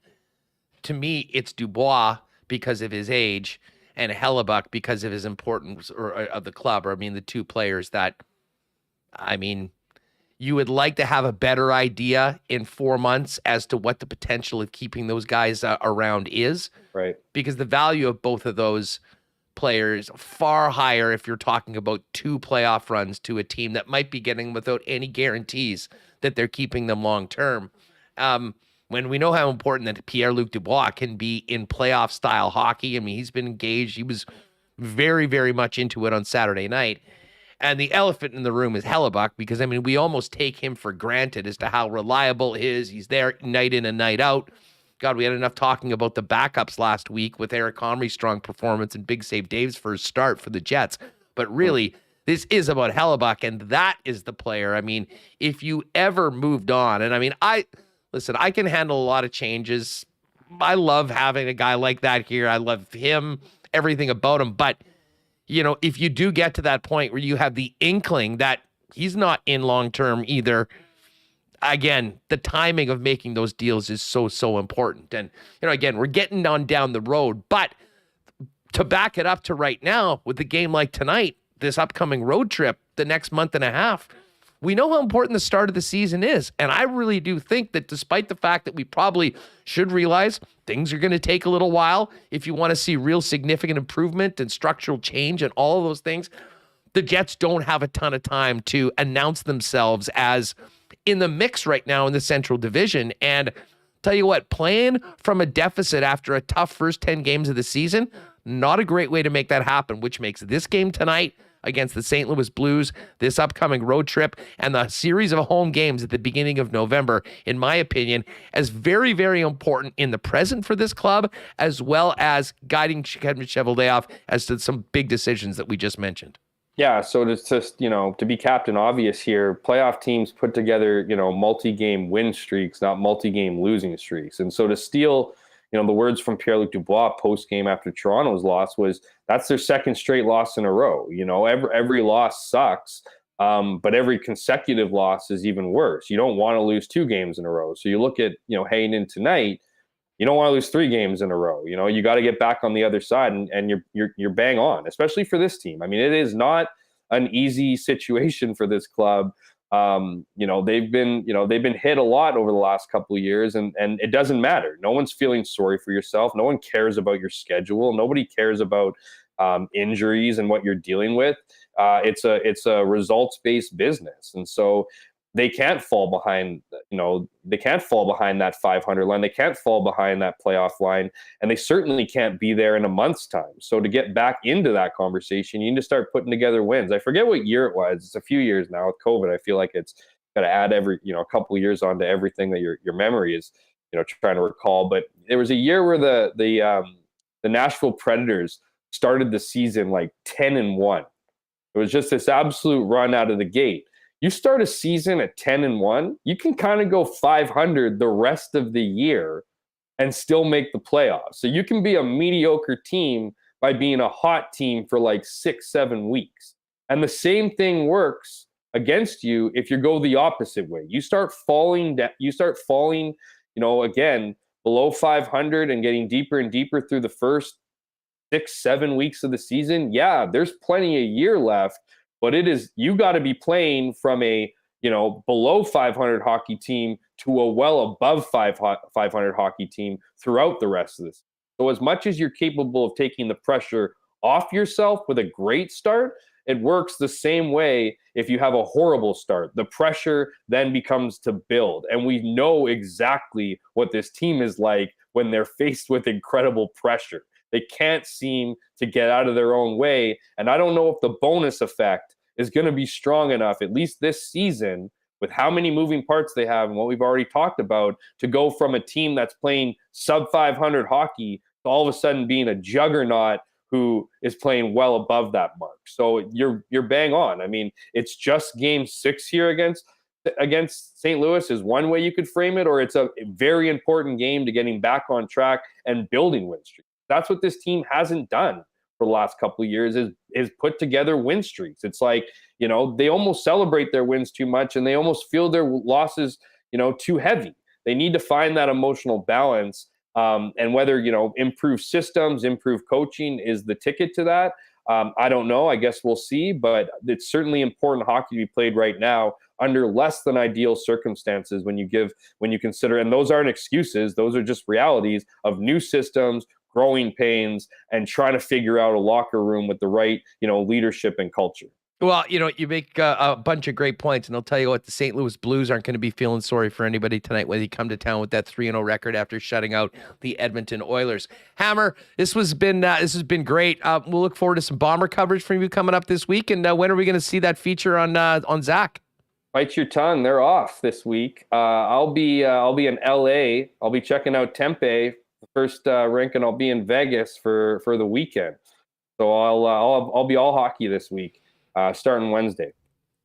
to me, it's Dubois because of his age and Hellebuck because of his importance of the club. Or I mean, the two players that, I mean, you would like to have a better idea in 4 months as to what the potential of keeping those guys around is. Right. Because the value of both of those players far higher if you're talking about 2 playoff runs to a team that might be getting without any guarantees that they're keeping them long term. When we know how important that Pierre-Luc Dubois can be in playoff style hockey. I mean, he's been engaged. He was very, very much into it on Saturday night. And the elephant in the room is Hellebuck, because, I mean, we almost take him for granted as to how reliable he is. He's there night in and night out. God, we had enough talking about the backups last week with Eric Comrie's strong performance and Big Save Dave's first start for the Jets. But really, this is about Hellebuck, and that is the player. I mean, if you ever moved on, and I mean, I can handle a lot of changes. I love having a guy like that here. I love him, everything about him. But, you know, if you do get to that point where you have the inkling that he's not in long-term either, again, the timing of making those deals is so important. And, you know, again, we're getting on down the road, but to back it up to right now with the game like tonight, this upcoming road trip, the next month and a half, we know how important the start of the season is. And I really do think that despite the fact that we probably should realize things are going to take a little while, if you want to see real significant improvement and structural change and all of those things, the Jets don't have a ton of time to announce themselves as in the mix right now in the Central Division. And tell you what, playing from a deficit after a tough first 10 games of the season, not a great way to make that happen, which makes this game tonight against the St. Louis Blues, this upcoming road trip, and the series of home games at the beginning of November, in my opinion, as very, very important in the present for this club, as well as guiding Kevin Cheveldayoff as to some big decisions that we just mentioned. Yeah, so to just, you know, to be Captain Obvious here, playoff teams put together, you know, multi-game win streaks, not multi-game losing streaks. And so to steal, you know, the words from Pierre-Luc Dubois post-game after Toronto's loss was, that's their second straight loss in a row. You know, every loss sucks, but every consecutive loss is even worse. You don't want to lose 2 games in a row. So you look at, you know, heading in tonight, you don't want to lose 3 games in a row. You know, you got to get back on the other side, and you're bang on, especially for this team. I mean, it is not an easy situation for this club. You know, they've been hit a lot over the last couple of years, and it doesn't matter. No one's feeling sorry for yourself. No one cares about your schedule. Nobody cares about injuries and what you're dealing with. It's a results-based business, and so they can't fall behind. You know, they can't fall behind that 500 line. They can't fall behind that playoff line, and they certainly can't be there in a month's time. So to get back into that conversation, you need to start putting together wins. I forget what year it was. It's a few years now with COVID. I feel like it's got to add a couple of years onto everything that your memory is, you know, trying to recall. But there was a year where the Nashville Predators started the season like 10-1. It was just this absolute run out of the gate. You start a season at 10-1, you can kind of go 500 the rest of the year and still make the playoffs. So you can be a mediocre team by being a hot team for like 6-7 weeks. And the same thing works against you if you go the opposite way. You start falling, you know, again, below 500 and getting deeper and deeper through the first 6-7 weeks of the season. Yeah, there's plenty of year left. But you got to be playing from a, you know, below 500 hockey team to a well above 500 hockey team throughout the rest of this. So as much as you're capable of taking the pressure off yourself with a great start, it works the same way if you have a horrible start. The pressure then becomes to build. And we know exactly what this team is like when they're faced with incredible pressure. They can't seem to get out of their own way. And I don't know if the bonus effect is going to be strong enough, at least this season, with how many moving parts they have and what we've already talked about, to go from a team that's playing sub 500 hockey to all of a sudden being a juggernaut who is playing well above that mark. So you're bang on. I mean, it's just game 6 here against against St. Louis is one way you could frame it, or it's a very important game to getting back on track and building win streaks. That's what this team hasn't done for the last couple of years, is put together win streaks. It's like, they almost celebrate their wins too much, and they almost feel their losses, too heavy. They need to find that emotional balance. And whether, improved systems, improved coaching is the ticket to that. I don't know. I guess we'll see. But it's certainly important hockey to be played right now under less than ideal circumstances when you consider, and those aren't excuses. Those are just realities of new systems, growing pains, and trying to figure out a locker room with the right, leadership and culture. Well, you make a bunch of great points, and I'll tell you what, the St. Louis Blues aren't going to be feeling sorry for anybody tonight when they come to town with that 3-0 record after shutting out the Edmonton Oilers. Hammer, this has been great. We'll look forward to some Bomber coverage from you coming up this week. And when are we going to see that feature on Zach? Bite your tongue. They're off this week. I'll be in LA. I'll be checking out Tempe, the first rink, and I'll be in Vegas for the weekend. So I'll be all hockey this week. Starting Wednesday.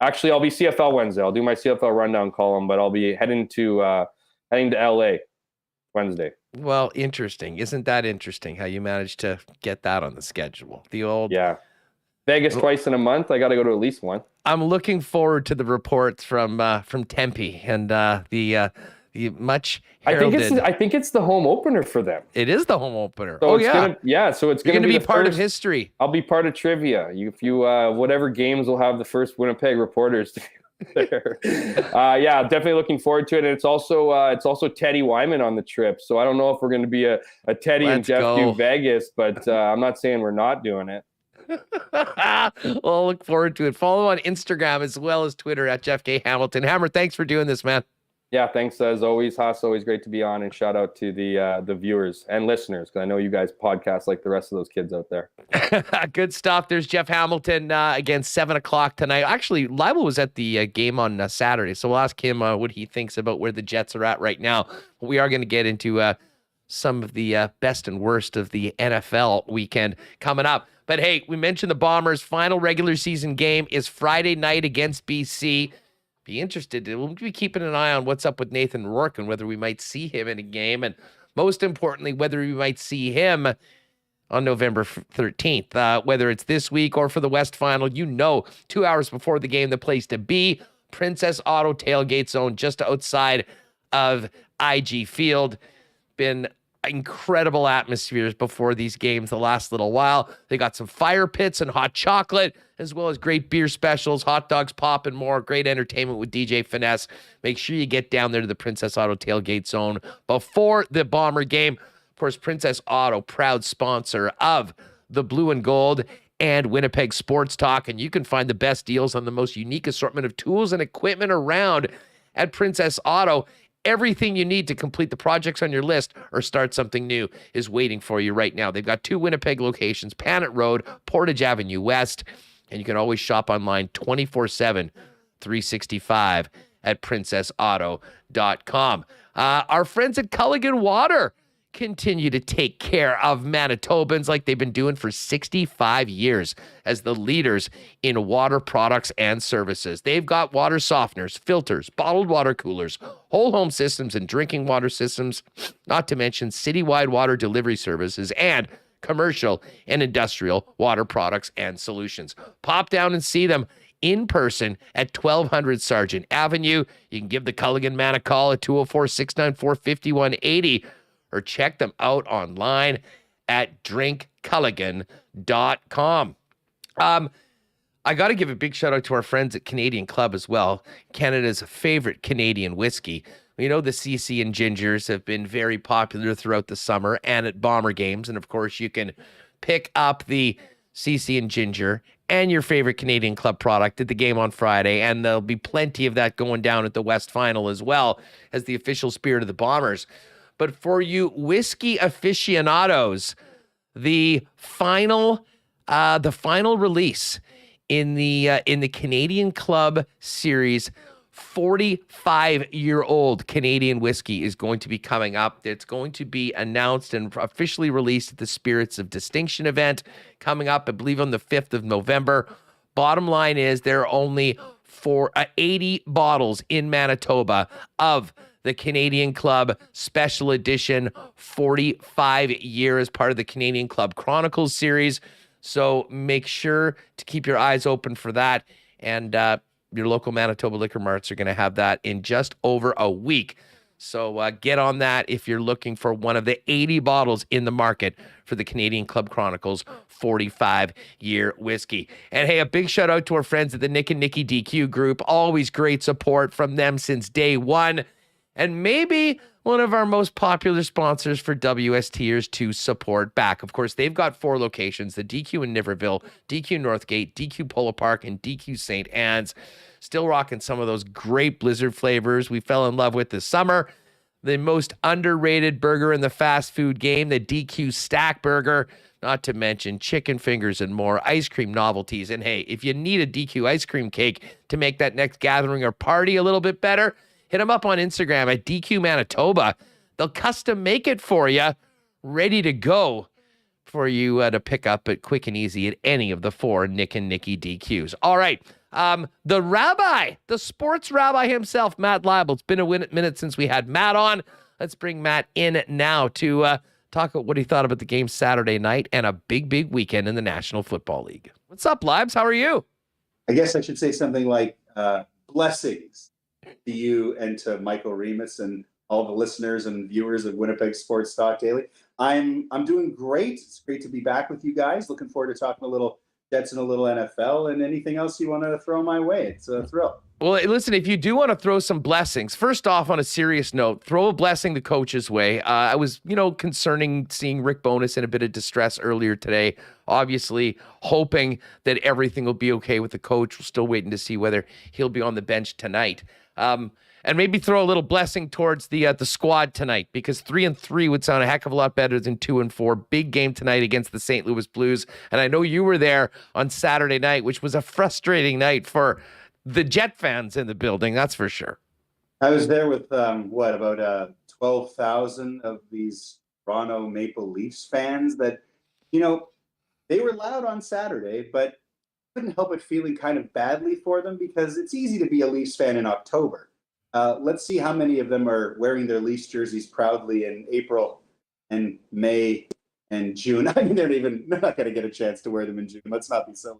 Actually, I'll be CFL Wednesday. I'll do my CFL rundown column, but I'll be heading to LA Wednesday. Well, interesting. Isn't that interesting how you managed to get that on the schedule? Vegas twice in a month. I got to go to at least one. I'm looking forward to the reports from Tempe and the much heralded. I think it's the home opener for them. It is the home opener. So so it's going to be part of history. I'll be part of trivia. If you whatever games will have the first Winnipeg reporters to be there. Definitely looking forward to it. And it's also Teddy Wyman on the trip. So I don't know if we're going to be a Teddy and Jeff do Vegas, but I'm not saying we're not doing it. Well, look forward to it. Follow on Instagram as well as Twitter at Jeff K. Hamilton. Hammer, thanks for doing this, man. Yeah, thanks as always, Haas. Always great to be on, and shout out to the viewers and listeners, because I know you guys podcast like the rest of those kids out there. Good stuff. There's Jeff Hamilton again, 7:00 tonight. Actually, Leibl was at the game on Saturday, so we'll ask him what he thinks about where the Jets are at right now. We are going to get into some of the best and worst of the NFL weekend coming up. But hey, we mentioned the Bombers' final regular season game is Friday night against BC. Be interested. We'll be keeping an eye on what's up with Nathan Rourke and whether we might see him in a game, and most importantly, whether we might see him on November 13th, whether it's this week or for the West Final. 2 hours before the game, the place to be, Princess Auto Tailgate Zone just outside of IG Field. Been incredible atmospheres before these games the last little while. They got some fire pits and hot chocolate, as well as great beer specials, hot dogs, pop, and more. Great entertainment with DJ Finesse. Make sure you get down there to the Princess Auto Tailgate Zone before the Bomber game. Of course, Princess Auto, proud sponsor of the Blue and Gold and Winnipeg Sports Talk, and you can find the best deals on the most unique assortment of tools and equipment around at Princess Auto. Everything you need to complete the projects on your list or start something new is waiting for you right now. They've got 2 Winnipeg locations, Panet Road, Portage Avenue West, and you can always shop online 24/7, 365 at princessauto.com. Our friends at Culligan Water continue to take care of Manitobans like they've been doing for 65 years as the leaders in water products and services. They've got water softeners, filters, bottled water coolers, whole home systems and drinking water systems, not to mention citywide water delivery services and commercial and industrial water products and solutions. Pop down and see them in person at 1200 Sargent Avenue. You can give the Culligan man a call at 204-694-5180 or check them out online at drinkculligan.com. I got to give a big shout out to our friends at Canadian Club as well, Canada's favorite Canadian whiskey. We know the CC and Gingers have been very popular throughout the summer and at Bomber games. And of course, you can pick up the CC and Ginger and your favorite Canadian Club product at the game on Friday. And there'll be plenty of that going down at the West Final as well as the official spirit of the Bombers. But for you whiskey aficionados, the final release in the Canadian Club series, 45-year-old Canadian whiskey is going to be coming up. It's going to be announced and officially released at the Spirits of Distinction event coming up, I believe, on the 5th of November. Bottom line is there are only for 80 bottles in Manitoba of the Canadian Club Special Edition 45 year as part of the Canadian Club Chronicles series. So make sure to keep your eyes open for that. And your local Manitoba liquor marts are going to have that in just over a week. So get on that if you're looking for one of the 80 bottles in the market for the Canadian Club Chronicles 45-year whiskey. And hey, a big shout out to our friends at the Nick and Nicky DQ group. Always great support from them since day one. And maybe one of our most popular sponsors for WSTers to support back. Of course, they've got 4 locations, the DQ in Niverville, DQ Northgate, DQ Polo Park, and DQ St. Anne's. Still rocking some of those great Blizzard flavors we fell in love with this summer. The most underrated burger in the fast food game, the DQ Stack Burger, not to mention chicken fingers and more, ice cream novelties. And hey, if you need a DQ ice cream cake to make that next gathering or party a little bit better, hit them up on Instagram at DQ Manitoba. They'll custom make it for you, ready to go for you to pick up it quick and easy at any of the 4 Nick and Nicky DQs. All right. The Rabbi, the sports rabbi himself, Matt Leibl. It's been a minute since we had Matt on. Let's bring Matt in now to talk about what he thought about the game Saturday night and a big, big weekend in the National Football League. What's up, Leibs? How are you? I guess I should say something like blessings to you and to Michael Remis and all the listeners and viewers of Winnipeg Sports Talk Daily. I'm doing great. It's great to be back with you guys. Looking forward to talking a little Jets and a little NFL and anything else you want to throw my way. It's a thrill. Well, listen, if you do want to throw some blessings, first off, on a serious note, throw a blessing the coach's way. I was, concerning seeing Rick Bowness in a bit of distress earlier today, obviously hoping that everything will be okay with the coach. We're still waiting to see whether he'll be on the bench tonight. And maybe throw a little blessing towards the squad tonight, because 3-3 would sound a heck of a lot better than 2-4. Big game tonight against the St. Louis Blues. And I know you were there on Saturday night, which was a frustrating night for the Jet fans in the building. That's for sure. I was there with about 12,000 of these Toronto Maple Leafs fans that, they were loud on Saturday, but couldn't help but feeling kind of badly for them, because it's easy to be a Leafs fan in October. Let's see how many of them are wearing their Leafs jerseys proudly in April and May and June. I mean, they're not going to get a chance to wear them in June. Let's not be silly.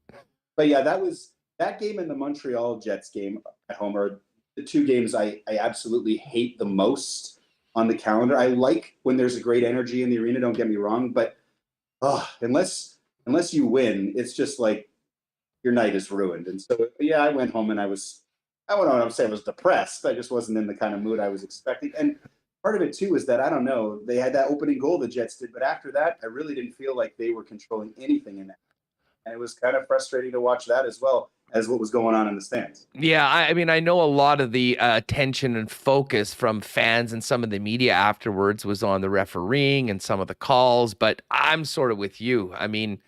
But yeah, that game and the Montreal Jets game at home are the 2 games I absolutely hate the most on the calendar. I like when there's a great energy in the arena, don't get me wrong, but unless you win, it's just like your night is ruined. And so, yeah, I went home and I wouldn't say I was depressed. I just wasn't in the kind of mood I was expecting. And part of it, too, is that, I don't know, they had that opening goal the Jets did, but after that, I really didn't feel like they were controlling anything in that. And it was kind of frustrating to watch that as well as what was going on in the stands. Yeah, I mean, I know a lot of the attention and focus from fans and some of the media afterwards was on the refereeing and some of the calls, but I'm sort of with you. I mean,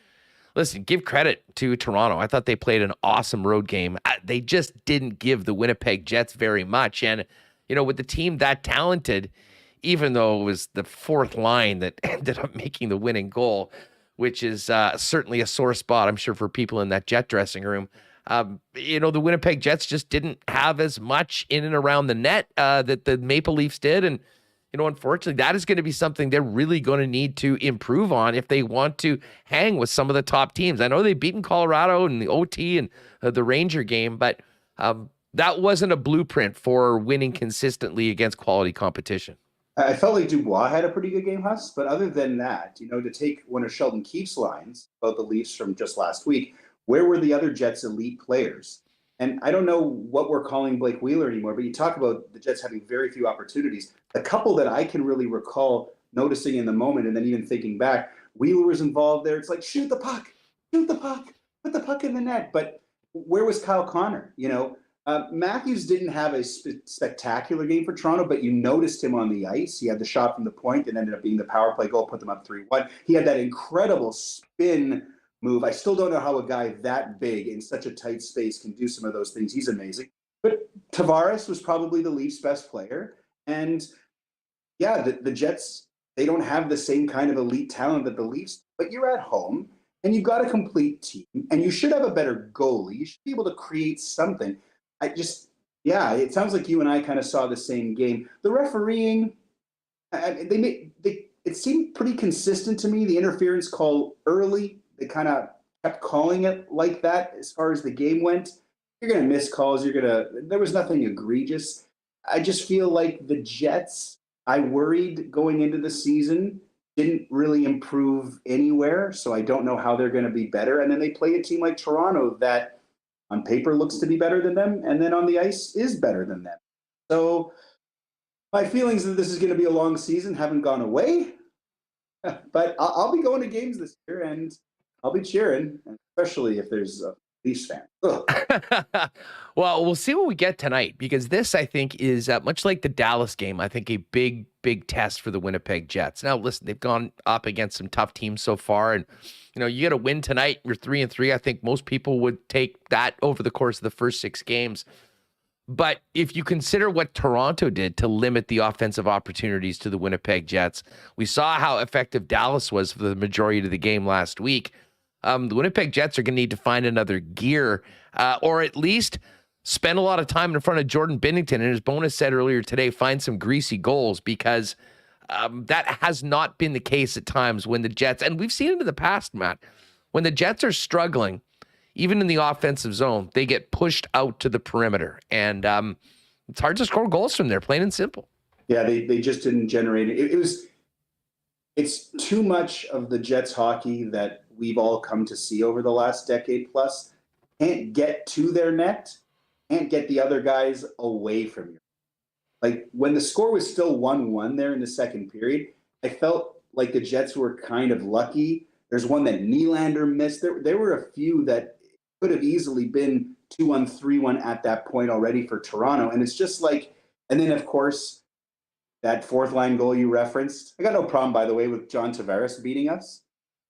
listen, give credit to Toronto. I thought they played an awesome road game. They just didn't give the Winnipeg Jets very much. And, with the team that talented, even though it was the 4th line that ended up making the winning goal, which is certainly a sore spot, I'm sure, for people in that Jet dressing room. The Winnipeg Jets just didn't have as much in and around the net that the Maple Leafs did. And, unfortunately, that is going to be something they're really going to need to improve on if they want to hang with some of the top teams. I know they've beaten Colorado in the OT and the Ranger game, but that wasn't a blueprint for winning consistently against quality competition. I felt like Dubois had a pretty good game, Huss, but other than that, to take one of Sheldon Keefe's lines about the Leafs from just last week, where were the other Jets' elite players? And I don't know what we're calling Blake Wheeler anymore, but you talk about the Jets having very few opportunities. A couple that I can really recall noticing in the moment and then even thinking back, Wheeler was involved there. It's like, shoot the puck, put the puck in the net. But where was Kyle Connor? Matthews didn't have a spectacular game for Toronto, but you noticed him on the ice. He had the shot from the point and ended up being the power play goal, put them up 3-1. He had that incredible spin move. I still don't know how a guy that big in such a tight space can do some of those things. He's amazing. But Tavares was probably the Leafs' best player. And yeah, the Jets, they don't have the same kind of elite talent that the Leafs, but you're at home and you've got a complete team and you should have a better goalie. You should be able to create something. it sounds like you and I kind of saw the same game. The refereeing, it seemed pretty consistent to me. The interference call early, they kind of kept calling it like that as far as the game went. You're going to miss calls. There was nothing egregious. I just feel like the Jets, I worried going into the season, didn't really improve anywhere. So I don't know how they're going to be better. And then they play a team like Toronto that on paper looks to be better than them, and then on the ice is better than them. So my feelings that this is going to be a long season haven't gone away, but I'll be going to games this year and I'll be cheering, especially if there's a Leafs fan. Well, we'll see what we get tonight, because this, I think, is much like the Dallas game. I think a big test for the Winnipeg Jets. Now, listen, they've gone up against some tough teams so far, and you get a win tonight. You're 3-3. I think most people would take that over the course of the first 6 games. But if you consider what Toronto did to limit the offensive opportunities to the Winnipeg Jets, we saw how effective Dallas was for the majority of the game last week. The Winnipeg Jets are going to need to find another gear, or at least spend a lot of time in front of Jordan Binnington. And as Bonus said earlier today, find some greasy goals, because that has not been the case at times when the Jets, and we've seen it in the past, Matt, when the Jets are struggling, even in the offensive zone, they get pushed out to the perimeter. And it's hard to score goals from there, plain and simple. Yeah, they just didn't generate it. It's too much of the Jets hockey that we've all come to see over the last decade plus. Can't get to their net, can't get the other guys away from you. Like when the score was still 1-1 there in the second period, I felt like the Jets were kind of lucky. There's one that Nylander missed. There were a few that could have easily been 2-1, 3-1 at that point already for Toronto. And it's just like, and then of course, that fourth line goal you referenced. I got no problem, by the way, with John Tavares beating us.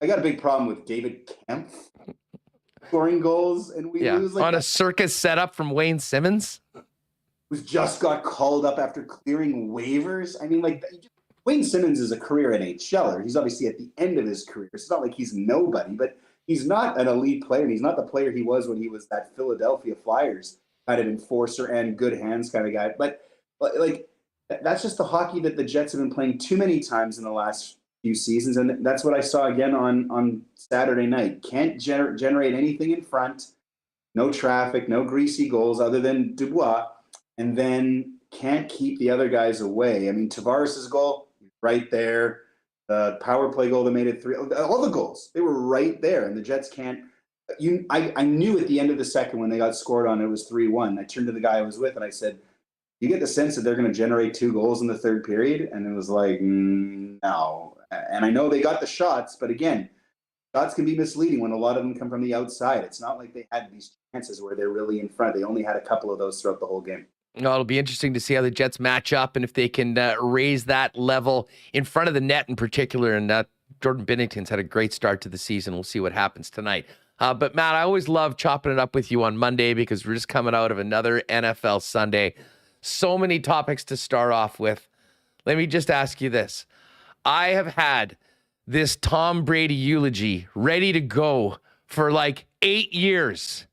I got a big problem with David Kempf scoring goals, and we lose like on a circus setup from Wayne Simmons, who's just got called up after clearing waivers. I mean, like, Wayne Simmons is a career NHLer. He's obviously at the end of his career. It's not like he's nobody, but he's not an elite player, and he's not the player he was when he was that Philadelphia Flyers kind of enforcer and good hands kind of guy. But like, that's just the hockey that the Jets have been playing too many times in the last few seasons, and that's what I saw again on Saturday night. Can't generate anything in front, no traffic, no greasy goals other than Dubois, and then can't keep the other guys away. I mean, Tavares' goal, right there. The power play goal that made it 3, all the goals, they were right there, and the Jets can't. I knew at the end of the second when they got scored on, it was 3-1. I turned to the guy I was with and I said, you get the sense that they're going to generate 2 goals in the third period? And it was like, no. And I know they got the shots, but again, shots can be misleading when a lot of them come from the outside. It's not like they had these chances where they're really in front. They only had a couple of those throughout the whole game. No, it'll be interesting to see how the Jets match up and if they can raise that level in front of the net in particular. And Jordan Binnington's had a great start to the season. We'll see what happens tonight. But Matt, I always love chopping it up with you on Monday because we're just coming out of another NFL Sunday. So many topics to start off with. Let me just ask you this. I have had this Tom Brady eulogy ready to go for like 8 years.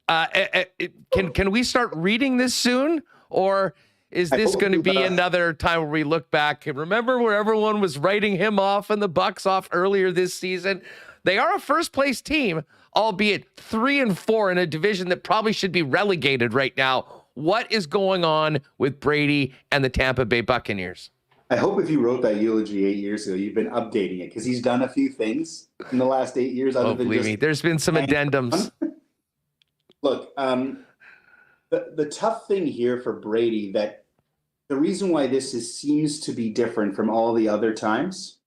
Can we start reading this soon? Or is this going to be another time where we look back and remember where everyone was writing him off and the Bucs off earlier this season? They are a first place team, albeit 3-4 in a division that probably should be relegated right now. What is going on with Brady and the Tampa Bay Buccaneers? I hope if you wrote that eulogy 8 years ago, you've been updating it because he's done a few things in the last 8 years. Other than believe me, there's been some addendums. Look, the tough thing here for Brady, that the reason why this seems to be different from all the other times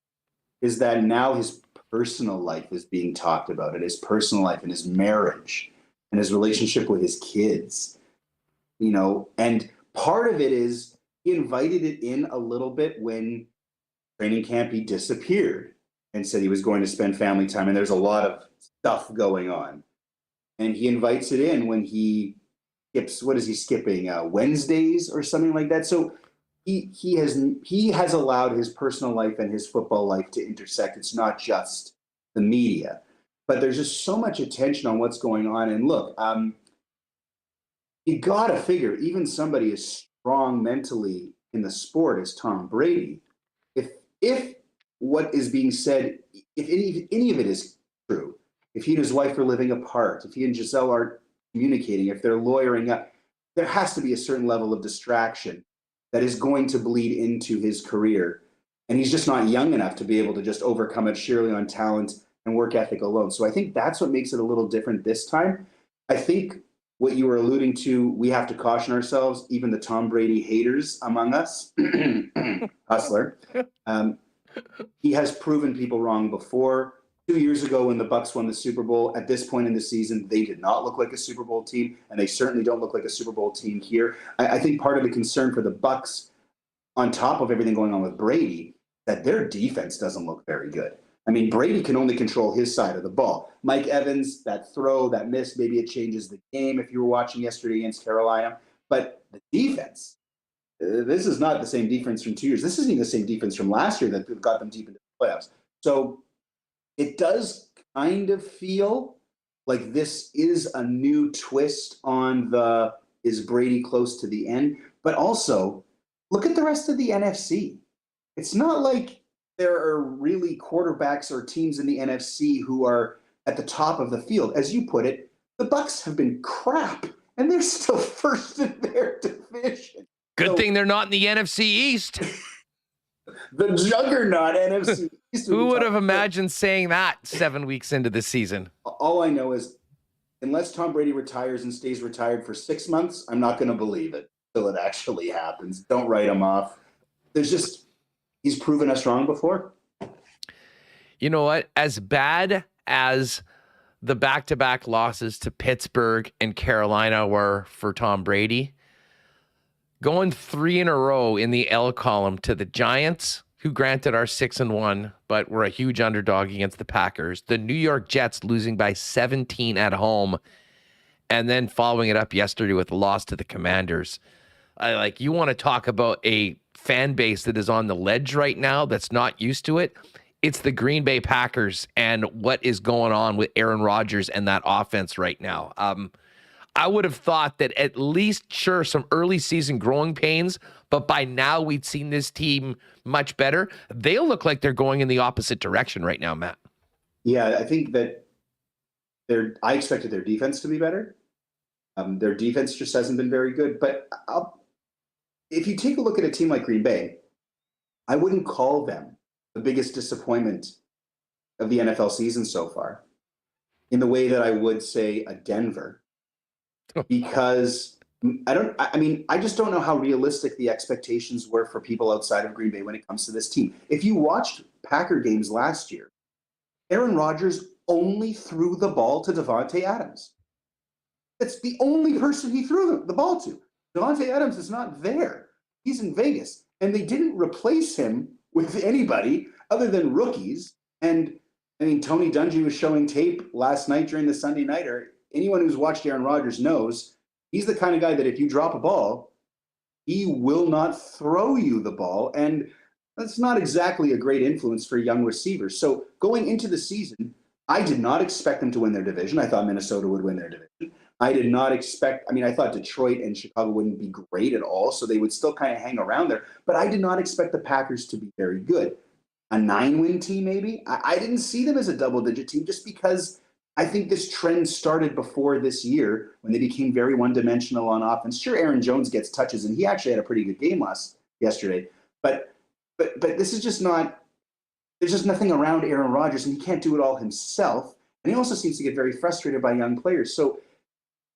is that now his personal life is being talked about, and his personal life and his marriage and his relationship with his kids. And part of it is he invited it in a little bit when training camp he disappeared and said he was going to spend family time, and there's a lot of stuff going on. And he invites it in when he skips, what is he skipping, Wednesdays or something like that. So he has allowed his personal life and his football life to intersect. It's not just the media, but there's just so much attention on what's going on. And look, you gotta figure even somebody as strong mentally in the sport as Tom Brady, if what is being said, if any of it is true, if he and his wife are living apart, if he and Giselle aren't communicating, if they're lawyering up, there has to be a certain level of distraction that is going to bleed into his career. And he's just not young enough to be able to just overcome it sheerly on talent and work ethic alone. So I think that's what makes it a little different this time. I think what you were alluding to, we have to caution ourselves, even the Tom Brady haters among us, hustler. He has proven people wrong before. 2 years ago when the Bucs won the Super Bowl, at this point in the season, they did not look like a Super Bowl team, and they certainly don't look like a Super Bowl team here. I think part of the concern for the Bucs, on top of everything going on with Brady, that their defense doesn't look very good. I mean, Brady can only control his side of the ball. Mike Evans, that throw, that miss, maybe it changes the game if you were watching yesterday against Carolina. But the defense, this is not the same defense from 2 years. This isn't even the same defense from last year that got them deep into the playoffs. So it does kind of feel like this is a new twist on the is Brady close to the end. But also, look at the rest of the NFC. It's not like there are really quarterbacks or teams in the NFC who are at the top of the field. As you put it, the Bucs have been crap, and they're still first in their division. Good thing they're not in the NFC East. The juggernaut NFC East. Who would have imagined saying that 7 weeks into the season? All I know is, unless Tom Brady retires and stays retired for 6 months, I'm not going to believe it till it actually happens. Don't write him off. He's proven us wrong before. You know what? As bad as the back-to-back losses to Pittsburgh and Carolina were for Tom Brady, going 3 in a row in the L column to the Giants, who granted are 6-1, but were a huge underdog against the Packers. The New York Jets losing by 17 at home, and then following it up yesterday with a loss to the Commanders. You want to talk about a fan base that is on the ledge right now that's not used to it. It's the Green Bay Packers and what is going on with Aaron Rodgers and that offense right now. I would have thought that at least, sure, some early season growing pains, but by now we'd seen this team much better. They look like they're going in the opposite direction right now, Matt. Yeah, I think that I expected their defense to be better. Their defense just hasn't been very good. But if you take a look at a team like Green Bay, I wouldn't call them the biggest disappointment of the NFL season so far in the way that I would say a Denver. Because I just don't know how realistic the expectations were for people outside of Green Bay when it comes to this team. If you watched Packer games last year, Aaron Rodgers only threw the ball to Davante Adams. That's the only person he threw the ball to. Davante Adams is not there. He's in Vegas. And they didn't replace him with anybody other than rookies. And I mean, Tony Dungy was showing tape last night during the Sunday Nighter. Anyone who's watched Aaron Rodgers knows he's the kind of guy that if you drop a ball, he will not throw you the ball. And that's not exactly a great influence for young receivers. So going into the season, I did not expect them to win their division. I thought Minnesota would win their division. I did not expect, I thought Detroit and Chicago wouldn't be great at all, so they would still kind of hang around there. But I did not expect the Packers to be very good. A 9-win team, maybe? I didn't see them as a double-digit team just because I think this trend started before this year when they became very one-dimensional on offense. Sure, Aaron Jones gets touches, and he actually had a pretty good game yesterday. But this is just not – there's just nothing around Aaron Rodgers, and he can't do it all himself. And he also seems to get very frustrated by young players. So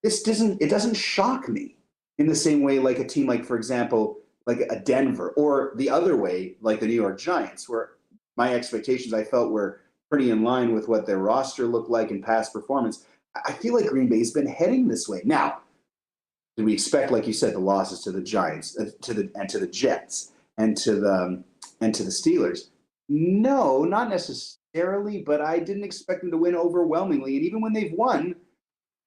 it doesn't shock me in the same way like a team like, for example, like a Denver, or the other way, like the New York Giants, where my expectations I felt were pretty in line with what their roster looked like in past performance. I feel like Green Bay's been heading this way. Now, do we expect, like you said, the losses to the Giants, to the Jets, and to the Steelers? No, not necessarily, but I didn't expect them to win overwhelmingly. And even when they've won,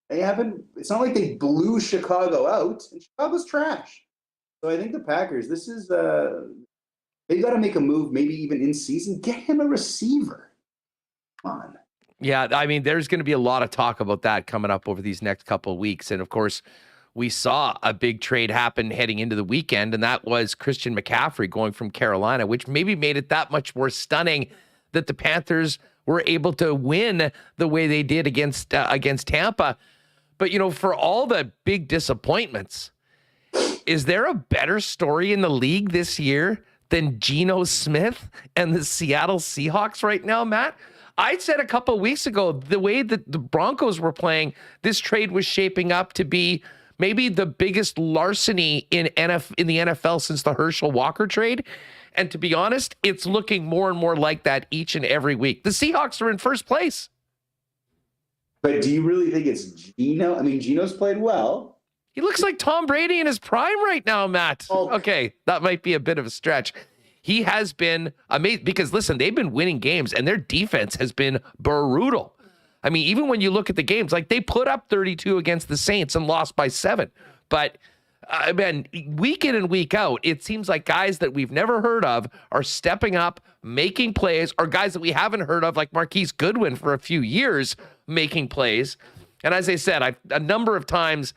they haven't. It's not like they blew Chicago out, and Chicago's trash. So I think the Packers, this is they got to make a move, maybe even in season. Get him a receiver. Come on. Yeah, I mean, there's going to be a lot of talk about that coming up over these next couple of weeks. And of course, we saw a big trade happen heading into the weekend, and that was Christian McCaffrey going from Carolina, which maybe made it that much more stunning that the Panthers were able to win the way they did against Tampa. But, for all the big disappointments, is there a better story in the league this year than Geno Smith and the Seattle Seahawks right now, Matt? I said a couple of weeks ago, the way that the Broncos were playing, this trade was shaping up to be maybe the biggest larceny in the NFL since the Herschel Walker trade. And to be honest, it's looking more and more like that each and every week. The Seahawks are in first place. But do you really think it's Geno? I mean, Geno's played well. He looks like Tom Brady in his prime right now, Matt. Oh. Okay, that might be a bit of a stretch. He has been amazing because, listen, they've been winning games and their defense has been brutal. I mean, even when you look at the games, like they put up 32 against the Saints and lost by 7. But, man, week in and week out, it seems like guys that we've never heard of are stepping up, making plays, or guys that we haven't heard of, like Marquise Goodwin for a few years, making plays. And as I said, a number of times,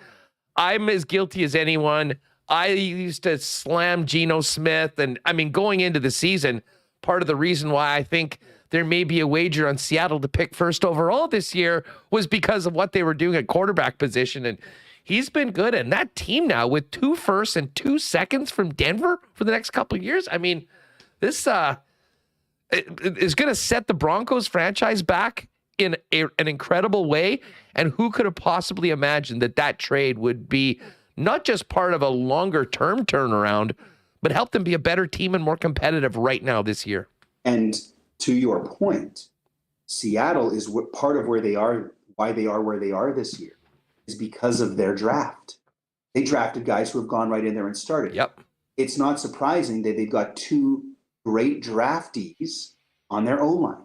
I'm as guilty as anyone. I used to slam Geno Smith. And I mean, going into the season, part of the reason why I think there may be a wager on Seattle to pick first overall this year was because of what they were doing at quarterback position. And he's been good. And that team now with 2 firsts and 2 seconds from Denver for the next couple of years. I mean, this is going to set the Broncos franchise back in an incredible way. And who could have possibly imagined that trade would be not just part of a longer term turnaround, but help them be a better team and more competitive right now this year. And to your point, Seattle is part of where they are, why they are where they are this year, is because of their draft. They drafted guys who have gone right in there and started. Yep. It's not surprising that they've got 2 great draftees on their O-line.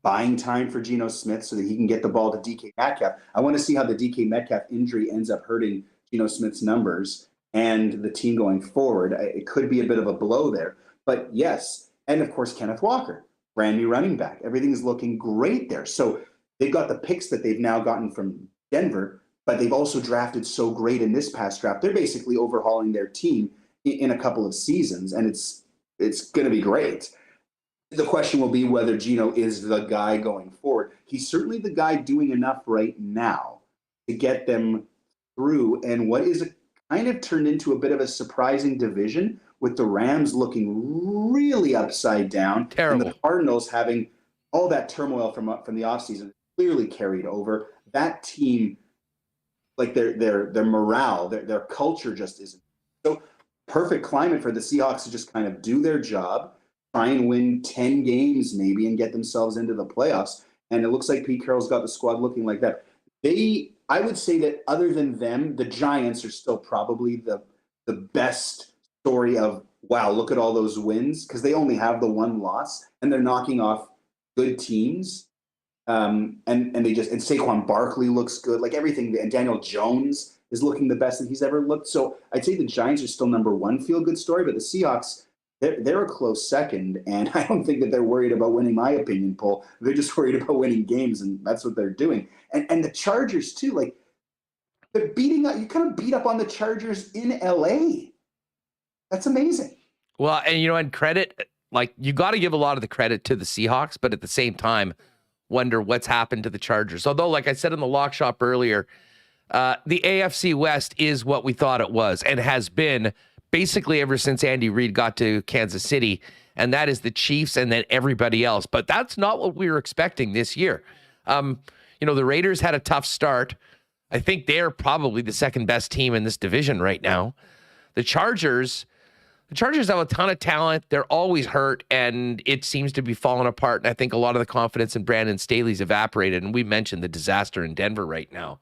Buying time for Geno Smith so that he can get the ball to DK Metcalf. I want to see how the DK Metcalf injury ends up hurting Geno Smith's numbers and the team going forward. It could be a bit of a blow there. But yes, and of course, Kenneth Walker, brand new running back. Everything's looking great there. So they've got the picks that they've now gotten from Denver, but they've also drafted so great in this past draft. They're basically overhauling their team in a couple of seasons, and it's going to be great. The question will be whether Geno is the guy going forward. He's certainly the guy doing enough right now to get them through. And what is kind of turned into a bit of a surprising division with the Rams looking really upside down. Terrible. And the Cardinals having all that turmoil from the offseason clearly carried over. That team, like their morale, their culture just isn't. So perfect climate for the Seahawks to just kind of do their job, try and win 10 games maybe and get themselves into the playoffs. And it looks like Pete Carroll's got the squad looking like that. I would say that other than them, the Giants are still probably the best story of, wow, look at all those wins, because they only have the 1 loss and they're knocking off good teams. And Saquon Barkley looks good, like everything. And Daniel Jones is looking the best that he's ever looked. So I'd say the Giants are still number 1 feel-good story, but the Seahawks, they're a close second, and I don't think that they're worried about winning my opinion poll. They're just worried about winning games, and that's what they're doing. And the Chargers, too, like, they're beating up. You kind of beat up on the Chargers in LA. That's amazing. Well, and credit, like, you got to give a lot of the credit to the Seahawks, but at the same time, wonder what's happened to the Chargers. Although, like I said in the lock shop earlier, the AFC West is what we thought it was and has been basically ever since Andy Reid got to Kansas City, and that is the Chiefs and then everybody else. But that's not what we were expecting this year. The Raiders had a tough start. I think they're probably the second best team in this division right now. The Chargers have a ton of talent. They're always hurt, and it seems to be falling apart. And I think a lot of the confidence in Brandon Staley's evaporated. And we mentioned the disaster in Denver right now.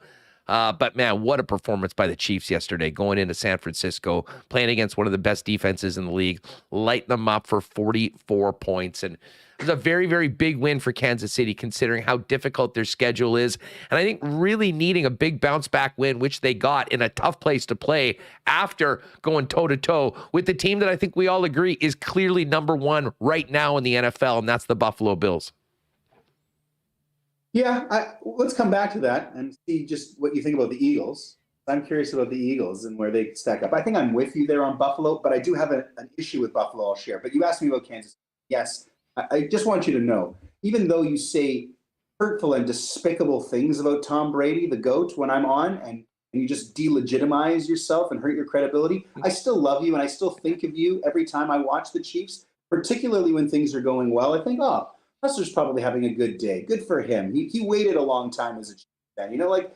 But, man, what a performance by the Chiefs yesterday, going into San Francisco, playing against one of the best defenses in the league, lighting them up for 44 points. And it was a very, very big win for Kansas City, considering how difficult their schedule is. And I think really needing a big bounce-back win, which they got in a tough place to play after going toe-to-toe with the team that I think we all agree is clearly number 1 right now in the NFL, and that's the Buffalo Bills. Yeah, let's come back to that and see just what you think about the Eagles. I'm curious about the Eagles and where they stack up. I think I'm with you there on Buffalo, but I do have an issue with Buffalo I'll share. But you asked me about Kansas. Yes, I just want you to know, even though you say hurtful and despicable things about Tom Brady, the GOAT, when I'm on, and you just delegitimize yourself and hurt your credibility, I still love you and I still think of you every time I watch the Chiefs, particularly when things are going well. I think, oh, Hustler's probably having a good day. Good for him. He waited a long time as a Chiefs fan. You know, like,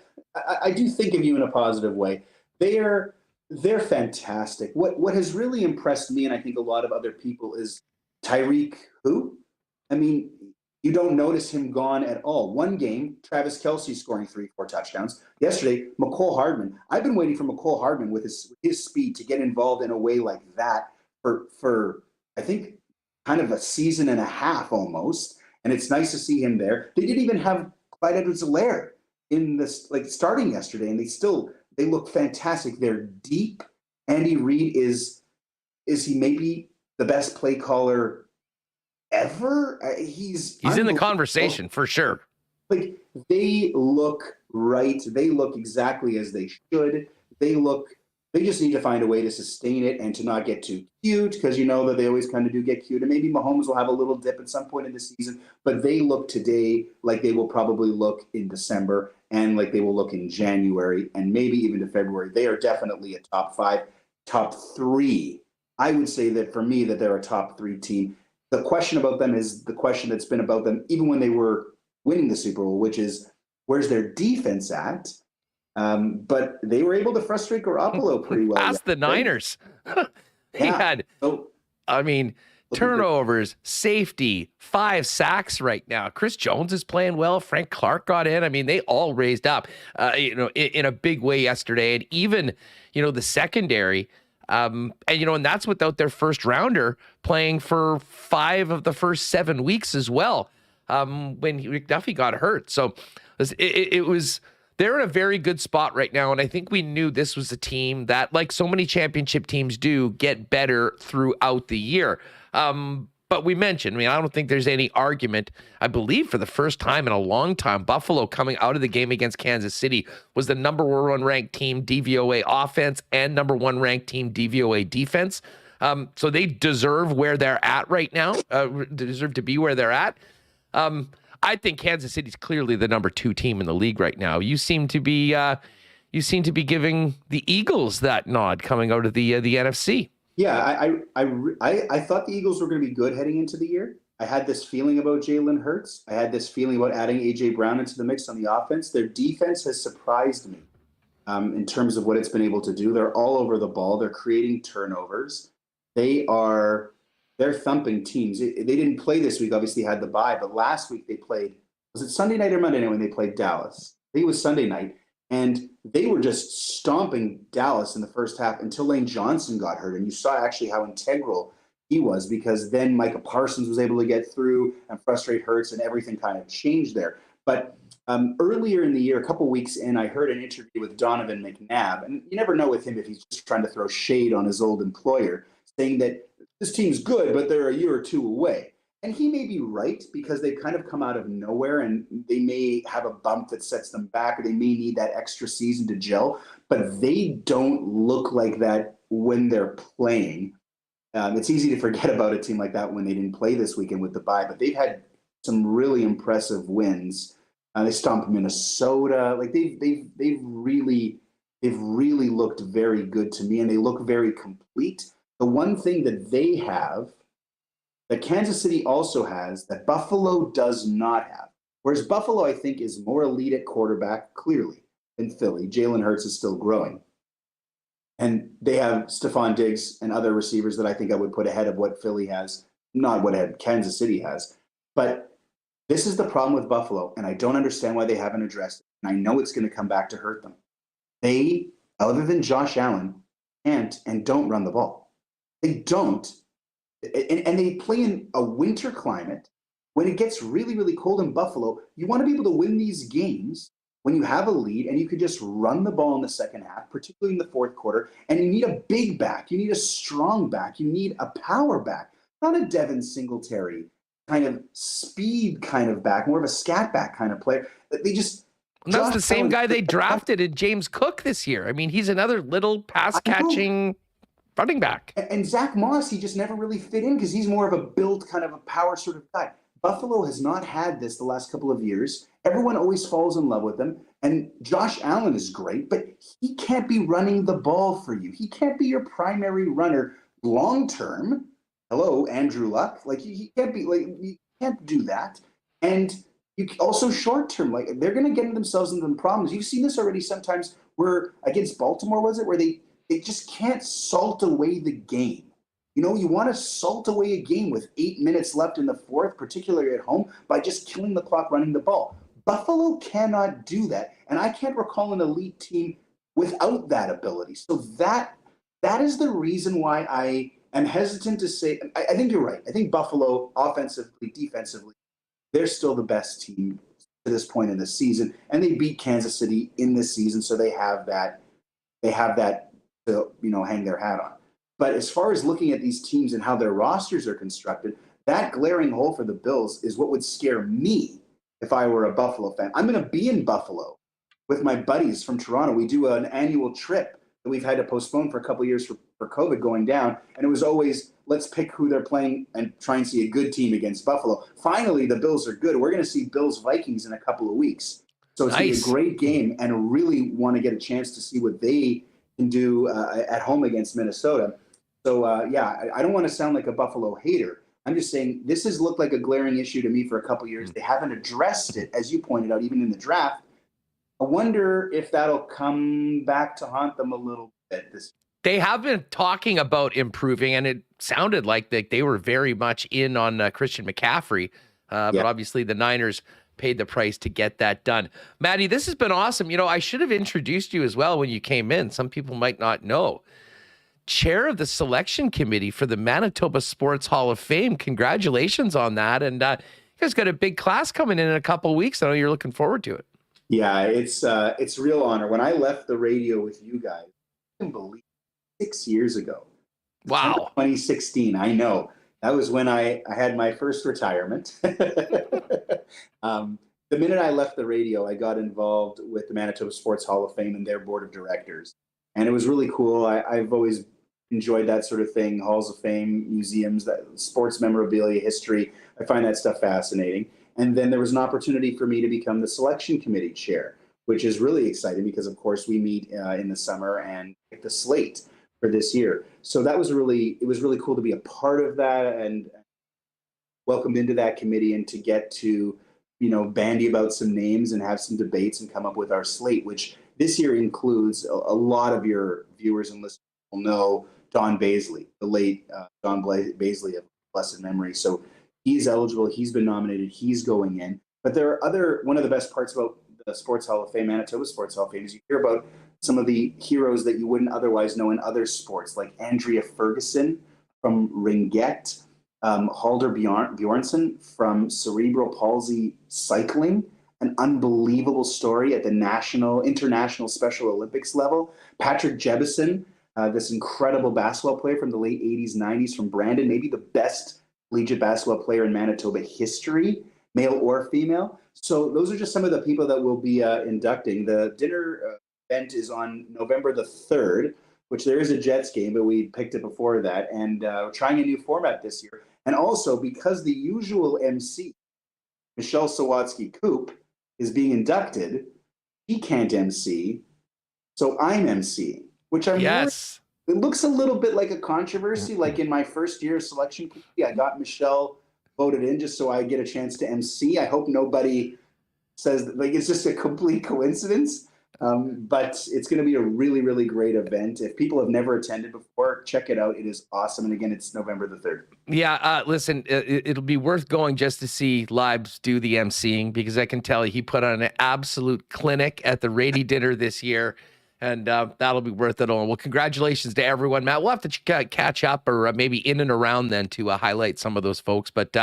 I do think of you in a positive way. They're fantastic. What has really impressed me, and I think a lot of other people, is Tyreek who? I mean, you don't notice him gone at all. One game, Travis Kelce scoring 3-4 touchdowns. Yesterday, McCole Hardman. I've been waiting for McCole Hardman with his speed to get involved in a way like that for I think kind of a season and a half almost. And it's nice to see him there. They didn't even have Clyde Edwards-Helaire in this, like, starting yesterday, and they look fantastic. They're deep. Andy Reid is he maybe the best play caller ever? He's in the conversation for sure. Like, they look right. They look exactly as they should. They just need to find a way to sustain it and to not get too cute, because you know that they always kind of do get cute. And maybe Mahomes will have a little dip at some point in the season, but they look today like they will probably look in December and like they will look in January and maybe even to February. They are definitely a top 5, top 3. I would say that for me that they're a top 3 team. The question about them is the question that's been about them even when they were winning the Super Bowl, which is, where's their defense at? But they were able to frustrate Garoppolo pretty well. Past the Niners. They had, turnovers, safety, 5 sacks right now. Chris Jones is playing well. Frank Clark got in. I mean, they all raised up, in a big way yesterday. And even, the secondary, and that's without their first rounder playing for 5 of the first 7 weeks as well, when McDuffie got hurt. So it was, they're in a very good spot right now. And I think we knew this was a team that, like so many championship teams do, get better throughout the year. But we mentioned, I don't think there's any argument. I believe for the first time in a long time, Buffalo coming out of the game against Kansas City was the number 1 ranked team DVOA offense and number 1 ranked team DVOA defense. So they deserve where they're at right now, deserve to be where they're at. I think Kansas City's clearly the number 2 team in the league right now. You seem to be giving the Eagles that nod coming out of the NFC. Yeah, I thought the Eagles were going to be good heading into the year. I had this feeling about Jalen Hurts. I had this feeling about adding A.J. Brown into the mix on the offense. Their defense has surprised me in terms of what it's been able to do. They're all over the ball. They're creating turnovers. They're thumping teams. They didn't play this week, obviously had the bye, but last week they played, was it Sunday night or Monday night when they played Dallas? I think it was Sunday night. And they were just stomping Dallas in the first half until Lane Johnson got hurt. And you saw actually how integral he was, because then Micah Parsons was able to get through and frustrate Hurts, and everything kind of changed there. But earlier in the year, a couple weeks in, I heard an interview with Donovan McNabb. And you never know with him if he's just trying to throw shade on his old employer, saying that this team's good, but they're a year or 2 away. And he may be right, because they've kind of come out of nowhere and they may have a bump that sets them back, or they may need that extra season to gel, but they don't look like that when they're playing. It's easy to forget about a team like that when they didn't play this weekend with the bye, but they've had some really impressive wins. They stomped Minnesota. Like they've really looked very good to me, and they look very complete. The one thing that they have that Kansas City also has that Buffalo does not have, whereas Buffalo, I think, is more elite at quarterback, clearly, than Philly. Jalen Hurts is still growing. And they have Stephon Diggs and other receivers that I think I would put ahead of what Philly has, not what Kansas City has. But this is the problem with Buffalo, and I don't understand why they haven't addressed it. And I know it's going to come back to hurt them. They, other than Josh Allen, can't and don't run the ball. They don't. And they play in a winter climate. When it gets really, really cold in Buffalo, you want to be able to win these games when you have a lead and you can just run the ball in the second half, particularly in the fourth quarter. And you need a big back. You need a strong back. You need a power back, not a Devin Singletary kind of speed kind of back, more of a scat back kind of player. And that's Josh the same Allen- guy they drafted in James Cook this year. I mean, he's another little pass-catching running back. And Zach Moss, he just never really fit in because he's more of a build kind of a power sort of guy. Buffalo has not had this the last couple of years. Everyone always falls in love with him. And Josh Allen is great, but he can't be running the ball for you. He can't be your primary runner long term. Hello, Andrew Luck. Like he can't be like you can't do that. And you also short term, like they're going to get themselves into some problems. You've seen this already sometimes. Where against Baltimore was it where they just can't salt away the game. You know, you want to salt away a game with 8 minutes left in the fourth, particularly at home, by just killing the clock running the ball. Buffalo cannot do that, and I can't recall an elite team without that ability. So that is the reason why I am hesitant to say. I think you're right. I think Buffalo, offensively, defensively, they're still the best team to this point in the season, and they beat Kansas City in this season, so they have that. They have that to hang their hat on. But as far as looking at these teams and how their rosters are constructed, that glaring hole for the Bills is what would scare me if I were a Buffalo fan. I'm going to be in Buffalo with my buddies from Toronto. We do an annual trip that we've had to postpone for a couple of years for COVID going down. And it was always, let's pick who they're playing and try and see a good team against Buffalo. Finally, the Bills are good. We're going to see Bills-Vikings in a couple of weeks. So it's going to be a great game, and I really want to get a chance to see what they can do at home against Minnesota. So, I don't want to sound like a Buffalo hater. I'm just saying this has looked like a glaring issue to me for a couple of years. They haven't addressed it, as you pointed out, even in the draft. I wonder if that'll come back to haunt them a little bit this year. They have been talking about improving, and it sounded like they were very much in on Christian McCaffrey. But obviously the Niners paid the price to get that done. Maddie, this has been awesome. You know, I should have introduced you as well when you came in. Some people might not know. Chair of the selection committee for the Manitoba Sports Hall of Fame. Congratulations on that. And you guys got a big class coming in a couple of weeks. I know you're looking forward to it. Yeah, it's a real honor. When I left the radio with you guys, I can believe 6 years ago. Wow. 2016, I know. That was when I had my first retirement. The minute I left the radio, I got involved with the Manitoba Sports Hall of Fame and their board of directors. And it was really cool. I've always enjoyed that sort of thing, halls of fame, museums, that sports memorabilia, history. I find that stuff fascinating. And then there was an opportunity for me to become the selection committee chair, which is really exciting because, of course, we meet in the summer and pick the slate for this year. So it was really cool to be a part of that and welcomed into that committee and to get to, bandy about some names and have some debates and come up with our slate, which this year includes a lot of your viewers and listeners will know Don Baisley, the late Don Baisley of blessed memory. So he's eligible. He's been nominated. He's going in. But there are one of the best parts about the Sports Hall of Fame, Manitoba Sports Hall of Fame, is you hear about some of the heroes that you wouldn't otherwise know in other sports, like Andrea Ferguson from Ringette, Halder Bjornsson from cerebral palsy cycling, an unbelievable story at the international Special Olympics level. Patrick Jebison, this incredible basketball player from the late 80s, 90s from Brandon, maybe the best collegiate basketball player in Manitoba history, male or female. So those are just some of the people that will be inducting. The dinner event is on November the 3rd, which there is a Jets game, but we picked it before that. And we're trying a new format this year. And also because the usual MC, Michelle Sawatsky-Coop, is being inducted, he can't MC, so I'm MC, which I'm yes. It looks a little bit like a controversy. Like in my first year of selection committee, I got Michelle voted in just so I get a chance to MC. I hope nobody says that, it's just a complete coincidence. But it's going to be a really, really great event. If people have never attended before, check it out. It is awesome. And again, it's November the 3rd. Yeah, listen, it'll be worth going just to see Leibl do the emceeing, because I can tell you he put on an absolute clinic at the Rady dinner this year, and that'll be worth it all. Well, congratulations to everyone, Matt. We'll have to catch up or maybe in and around then to highlight some of those folks. But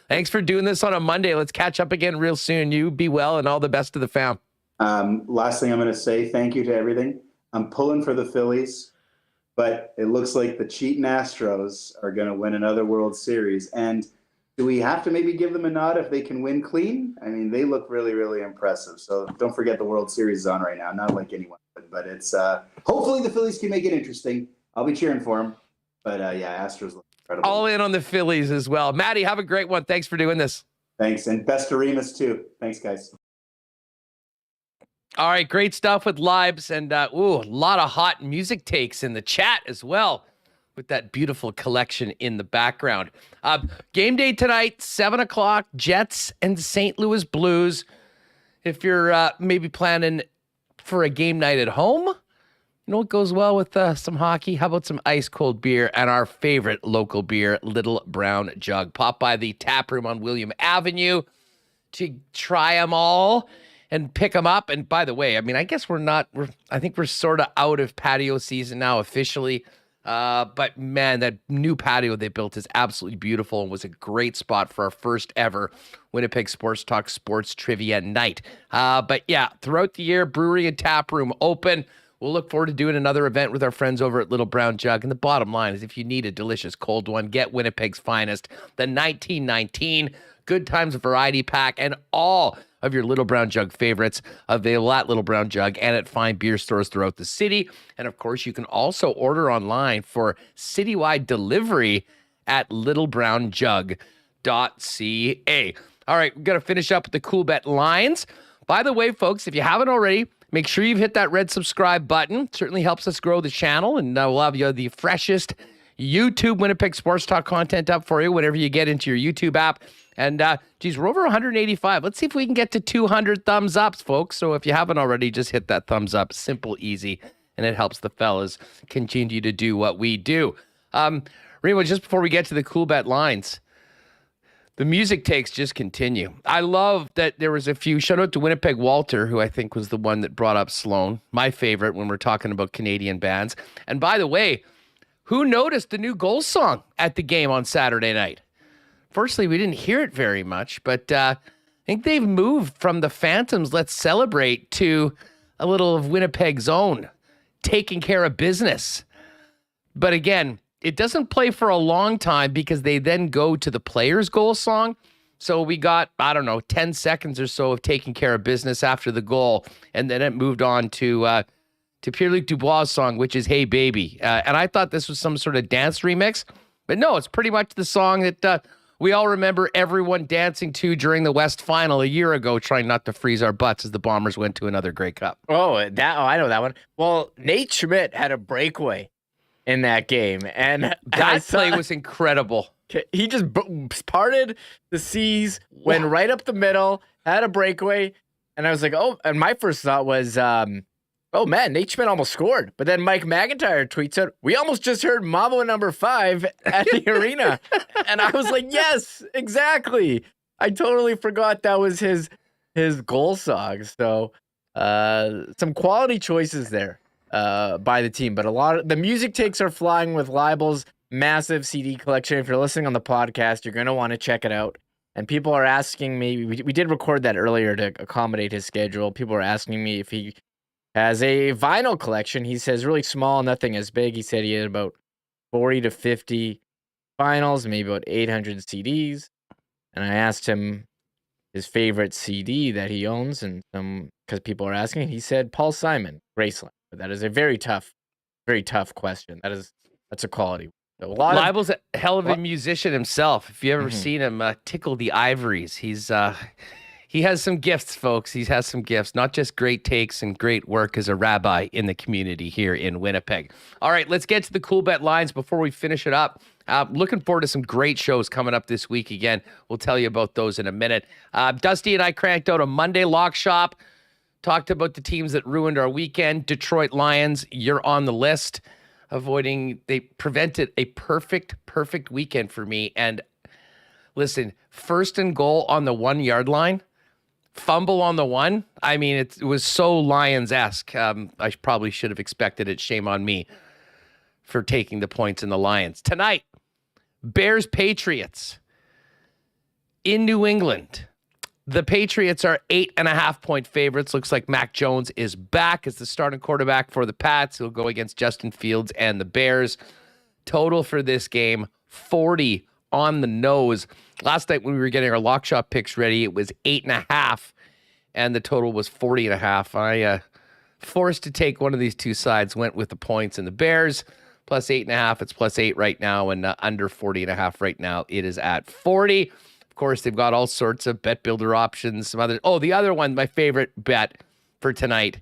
thanks for doing this on a Monday. Let's catch up again real soon. You be well, and all the best to the fam. Last thing I'm going to say, thank you to everything. I'm pulling for the Phillies, but it looks like the cheating Astros are going to win another World Series. And do we have to maybe give them a nod if they can win clean? I mean, they look really, really impressive. So don't forget the World Series is on right now. Not like anyone would, but it's hopefully the Phillies can make it interesting. I'll be cheering for them. But Astros look incredible. All in on the Phillies as well. Maddie, have a great one. Thanks for doing this. Thanks, and best to Remis too. Thanks, guys. All right, great stuff with Leibs, and a lot of hot music takes in the chat as well, with that beautiful collection in the background. Game day tonight, 7 o'clock, Jets and St. Louis Blues. If you're maybe planning for a game night at home, you know what goes well with some hockey? How about some ice-cold beer and our favorite local beer, Little Brown Jug? Pop by the tap room on William Avenue to try them all and pick them up. And by the way, I mean, I guess I think we're sort of out of patio season now officially. But man, that new patio they built is absolutely beautiful and was a great spot for our first ever Winnipeg Sports Talk Sports Trivia Night. But yeah, throughout the year, brewery and tap room open. We'll look forward to doing another event with our friends over at Little Brown Jug. And the bottom line is if you need a delicious cold one, get Winnipeg's finest, the 1919 Good Times Variety Pack, and all of your Little Brown Jug favorites available at Little Brown Jug and at fine beer stores throughout the city. And of course, you can also order online for citywide delivery at littlebrownjug.ca. All right, we're going to finish up with the Coolbet lines. By the way, folks, if you haven't already, make sure you've hit that red subscribe button. It certainly helps us grow the channel, and we'll have you the freshest YouTube Winnipeg Sports Talk content up for you whenever you get into your YouTube app. And, we're over 185. Let's see if we can get to 200 thumbs ups, folks. So if you haven't already, just hit that thumbs up. Simple, easy, and it helps the fellas continue to do what we do. Remo, just before we get to the Coolbet lines, the music takes just continue. I love that there was a few. Shout out to Winnipeg Walter, who I think was the one that brought up Sloan, my favorite when we're talking about Canadian bands. And by the way, who noticed the new goal song at the game on Saturday night? Firstly, we didn't hear it very much, but I think they've moved from the Phantoms' Let's Celebrate to a little of Winnipeg's own, Taking Care of Business. But again, it doesn't play for a long time because they then go to the player's goal song. So we got, 10 seconds or so of Taking Care of Business after the goal, and then it moved on to Pierre-Luc Dubois' song, which is Hey Baby. And I thought this was some sort of dance remix, but no, it's pretty much the song that we all remember everyone dancing to during the West Final a year ago, trying not to freeze our butts as the Bombers went to another Grey Cup. I know that one. Well, Nate Schmidt had a breakaway in that game, and that play was incredible. He just parted the seas, went right up the middle, had a breakaway, and I was like, oh, and my first thought was, oh man, Nate Schmidt almost scored. But then Mike McIntyre tweets out, we almost just heard Mambo number 5 at the arena. And I was like, yes, exactly. I totally forgot that was his goal song. So some quality choices there by the team. But a lot of the music takes are flying with Leibl's massive CD collection. If you're listening on the podcast, you're going to want to check it out. And people are asking me, we did record that earlier to accommodate his schedule. People are asking me if he has a vinyl collection. He says really small, nothing as big. He said he had about 40 to 50 vinyls, maybe about 800 CDs. And I asked him his favorite CD that he owns, and because people are asking, he said Paul Simon, Graceland. But that is a very tough question. That's a quality. So Leibl's a hell of a musician himself. If you ever seen him tickle the ivories, he has some gifts, folks. He has some gifts, not just great takes and great work as a rabbi in the community here in Winnipeg. All right, let's get to the Coolbet lines before we finish it up. Looking forward to some great shows coming up this week. Again, we'll tell you about those in a minute. Dusty and I cranked out a Monday lock shop, talked about the teams that ruined our weekend. Detroit Lions, you're on the list. They prevented a perfect weekend for me. And listen, first and goal on the 1 yard line, fumble on the 1. I mean, it was so Lions-esque. I probably should have expected it. Shame on me for taking the points in the Lions. Tonight, Bears-Patriots in New England. The Patriots are 8.5-point favorites. Looks like Mac Jones is back as the starting quarterback for the Pats. He'll go against Justin Fields and the Bears. Total for this game, 40 on the nose. Last night when we were getting our lock shop picks ready, it was 8.5, and the total was 40.5. I forced to take one of these two sides, went with the points and the Bears. Plus 8.5, it's plus 8 right now, and under 40.5 right now. It is at 40. Of course, they've got all sorts of bet builder options. Some other. Oh, the other one, my favorite bet for tonight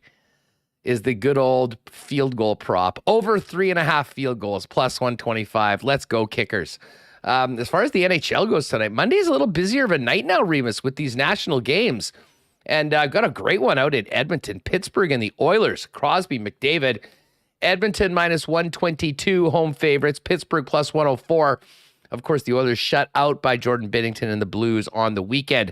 is the good old field goal prop. Over 3.5 field goals, plus 125. Let's go, Kickers. As far as the NHL goes tonight, Monday's a little busier of a night now, Remis, with these national games. And I've got a great one out at Edmonton. Pittsburgh and the Oilers. Crosby, McDavid. Edmonton minus 122 home favorites. Pittsburgh plus 104. Of course, the Oilers shut out by Jordan Binnington and the Blues on the weekend.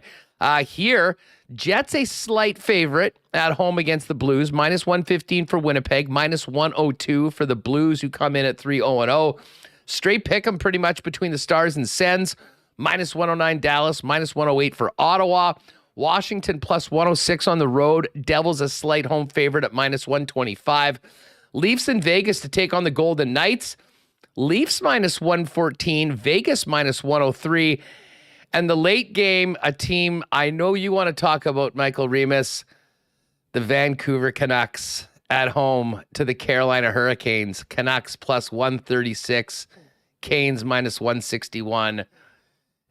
Here, Jets a slight favorite at home against the Blues. Minus 115 for Winnipeg. Minus 102 for the Blues, who come in at 3-0-0. Straight pick 'em pretty much between the Stars and Sens. Minus 109 Dallas. Minus 108 for Ottawa. Washington plus 106 on the road. Devils a slight home favorite at minus 125. Leafs in Vegas to take on the Golden Knights. Leafs minus 114, Vegas minus 103. And the late game, a team I know you want to talk about, Michael Remis, the Vancouver Canucks at home to the Carolina Hurricanes. Canucks plus 136, Canes minus 161.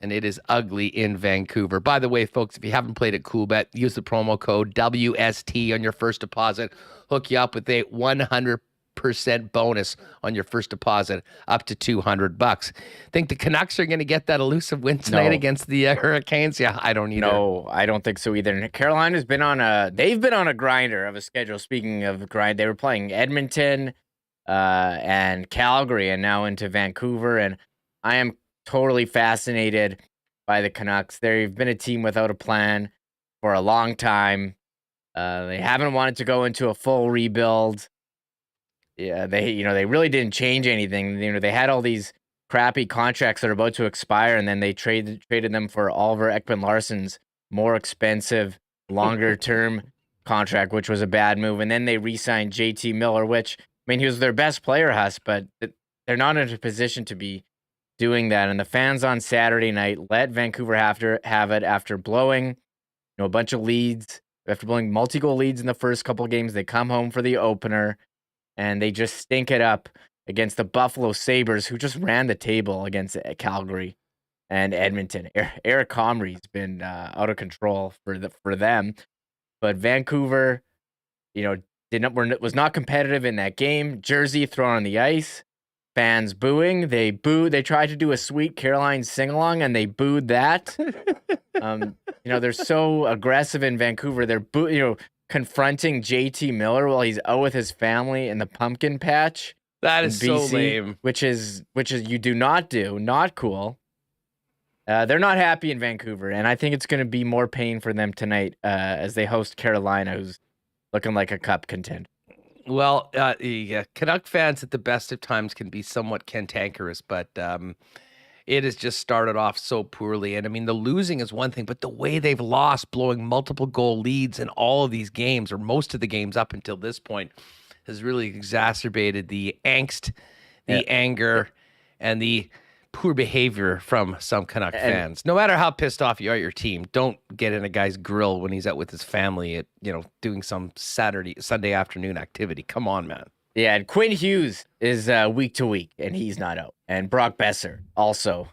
And it is ugly in Vancouver. By the way, folks, if you haven't played at Coolbet, use the promo code WST on your first deposit. Hook you up with a 100% bonus on your first deposit, up to $200. Think the Canucks are going to get that elusive win tonight against the Hurricanes? Yeah, I don't either. No, I don't think so either. And Carolina's been on a grinder of a schedule. Speaking of grind, they were playing Edmonton and Calgary, and now into Vancouver. And I am totally fascinated by the Canucks. They've been a team without a plan for a long time. They haven't wanted to go into a full rebuild. Yeah, they really didn't change anything. They had all these crappy contracts that are about to expire, and then they traded them for Oliver Ekman-Larsson's more expensive, longer term contract, which was a bad move. And then they re-signed JT Miller, which, I mean, he was their best player, Huss, but they're not in a position to be doing that. And the fans on Saturday night let Vancouver have it after blowing a bunch of leads. After blowing multi-goal leads in the first couple of games, they come home for the opener, and they just stink it up against the Buffalo Sabres, who just ran the table against Calgary and Edmonton. Eric Comrie's been out of control for them. But Vancouver, was not competitive in that game. Jersey thrown on the ice. Fans booing. They booed. They tried to do a Sweet Caroline sing-along, and they booed that. They're so aggressive in Vancouver. They're confronting JT Miller while he's out with his family in the pumpkin patch. That is BC, so lame. Which is you do not do. Not cool. They're not happy in Vancouver, and I think it's going to be more pain for them tonight as they host Carolina, who's looking like a cup contender. Well, Canuck fans at the best of times can be somewhat cantankerous, but it has just started off so poorly. And I mean, the losing is one thing, but the way they've lost, blowing multiple goal leads in all of these games, or most of the games up until this point, has really exacerbated the angst, the anger, and the poor behavior from some Canuck fans. No matter how pissed off you are at your team, don't get in a guy's grill when he's out with his family at, doing some Sunday afternoon activity. Come on, man. Yeah, and Quinn Hughes is week to week, and he's not out. And Brock Besser also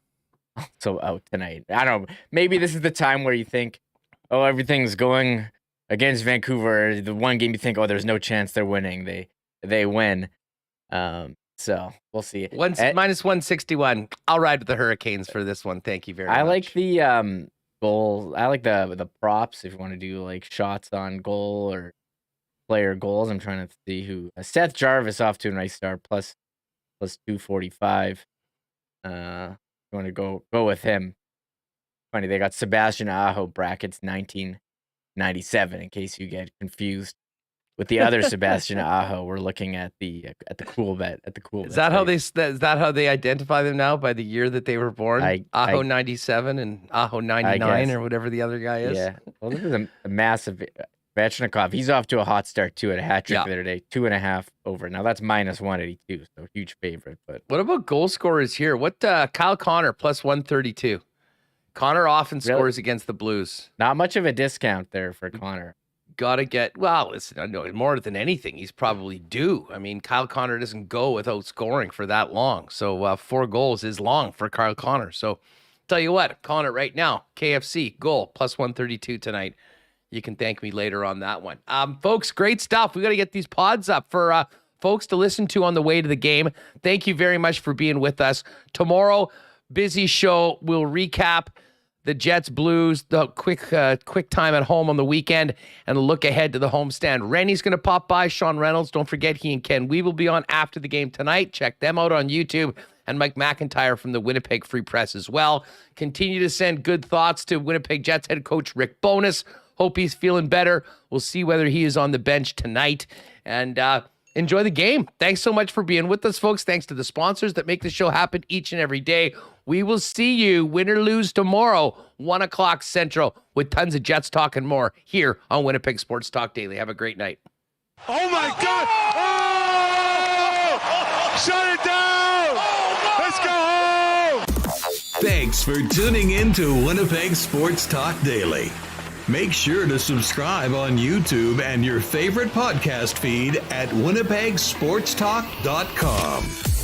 out tonight. I don't know. Maybe this is the time where you think, everything's going against Vancouver. The one game you think, there's no chance they're winning. They win. So we'll see. Minus 161. I'll ride with the Hurricanes for this one. Thank you very much. I like the goal. I like the props if you want to do like shots on goal or player goals. I'm trying to see who. Seth Jarvis off to a nice start, plus 245. You want to go with him. Funny, they got Sebastian Aho brackets 1997 in case you get confused with the other Sebastian Aho. We're looking at the Coolbet Is that how they identify them now, by the year that they were born? Aho 97 and Aho 99 or whatever the other guy is. Yeah. Well, this is a massive. Svechnikov, he's off to a hot start too at a hat trick Yeah. the other day, 2.5 over. Now that's minus 182, so huge favorite. But What about goal scorers here? What Kyle Connor plus 132. Connor often scores against the Blues. not much of a discount there for Connor. Gotta get, well, listen, I know more than anything, he's probably due. I mean, Kyle Connor doesn't go without scoring for that long. So 4 goals is long for Kyle Connor. So tell you what, calling it right now. KFC goal plus 132 tonight. You can thank me later on that one. Folks, great stuff. We got to get these pods up for folks to listen to on the way to the game. Thank you very much for being with us. Tomorrow, busy show. We'll recap the Jets Blues, the quick time at home on the weekend, and a look ahead to the homestand. Rennie's going to pop by. Sean Reynolds. Don't forget, he and Ken Weave will be on after the game tonight. Check them out on YouTube. And Mike McIntyre from the Winnipeg Free Press as well. Continue to send good thoughts to Winnipeg Jets head coach Rick Bowness. Hope he's feeling better. We'll see whether he is on the bench tonight. And enjoy the game. Thanks so much for being with us, folks. Thanks to the sponsors that make the show happen each and every day. We will see you, win or lose, tomorrow, 1 o'clock Central, with tons of Jets talk and more here on Winnipeg Sports Talk Daily. Have a great night. Oh, my God. Oh! Shut it down. Let's go home. Thanks for tuning in to Winnipeg Sports Talk Daily. Make sure to subscribe on YouTube and your favorite podcast feed at winnipegsportstalk.com.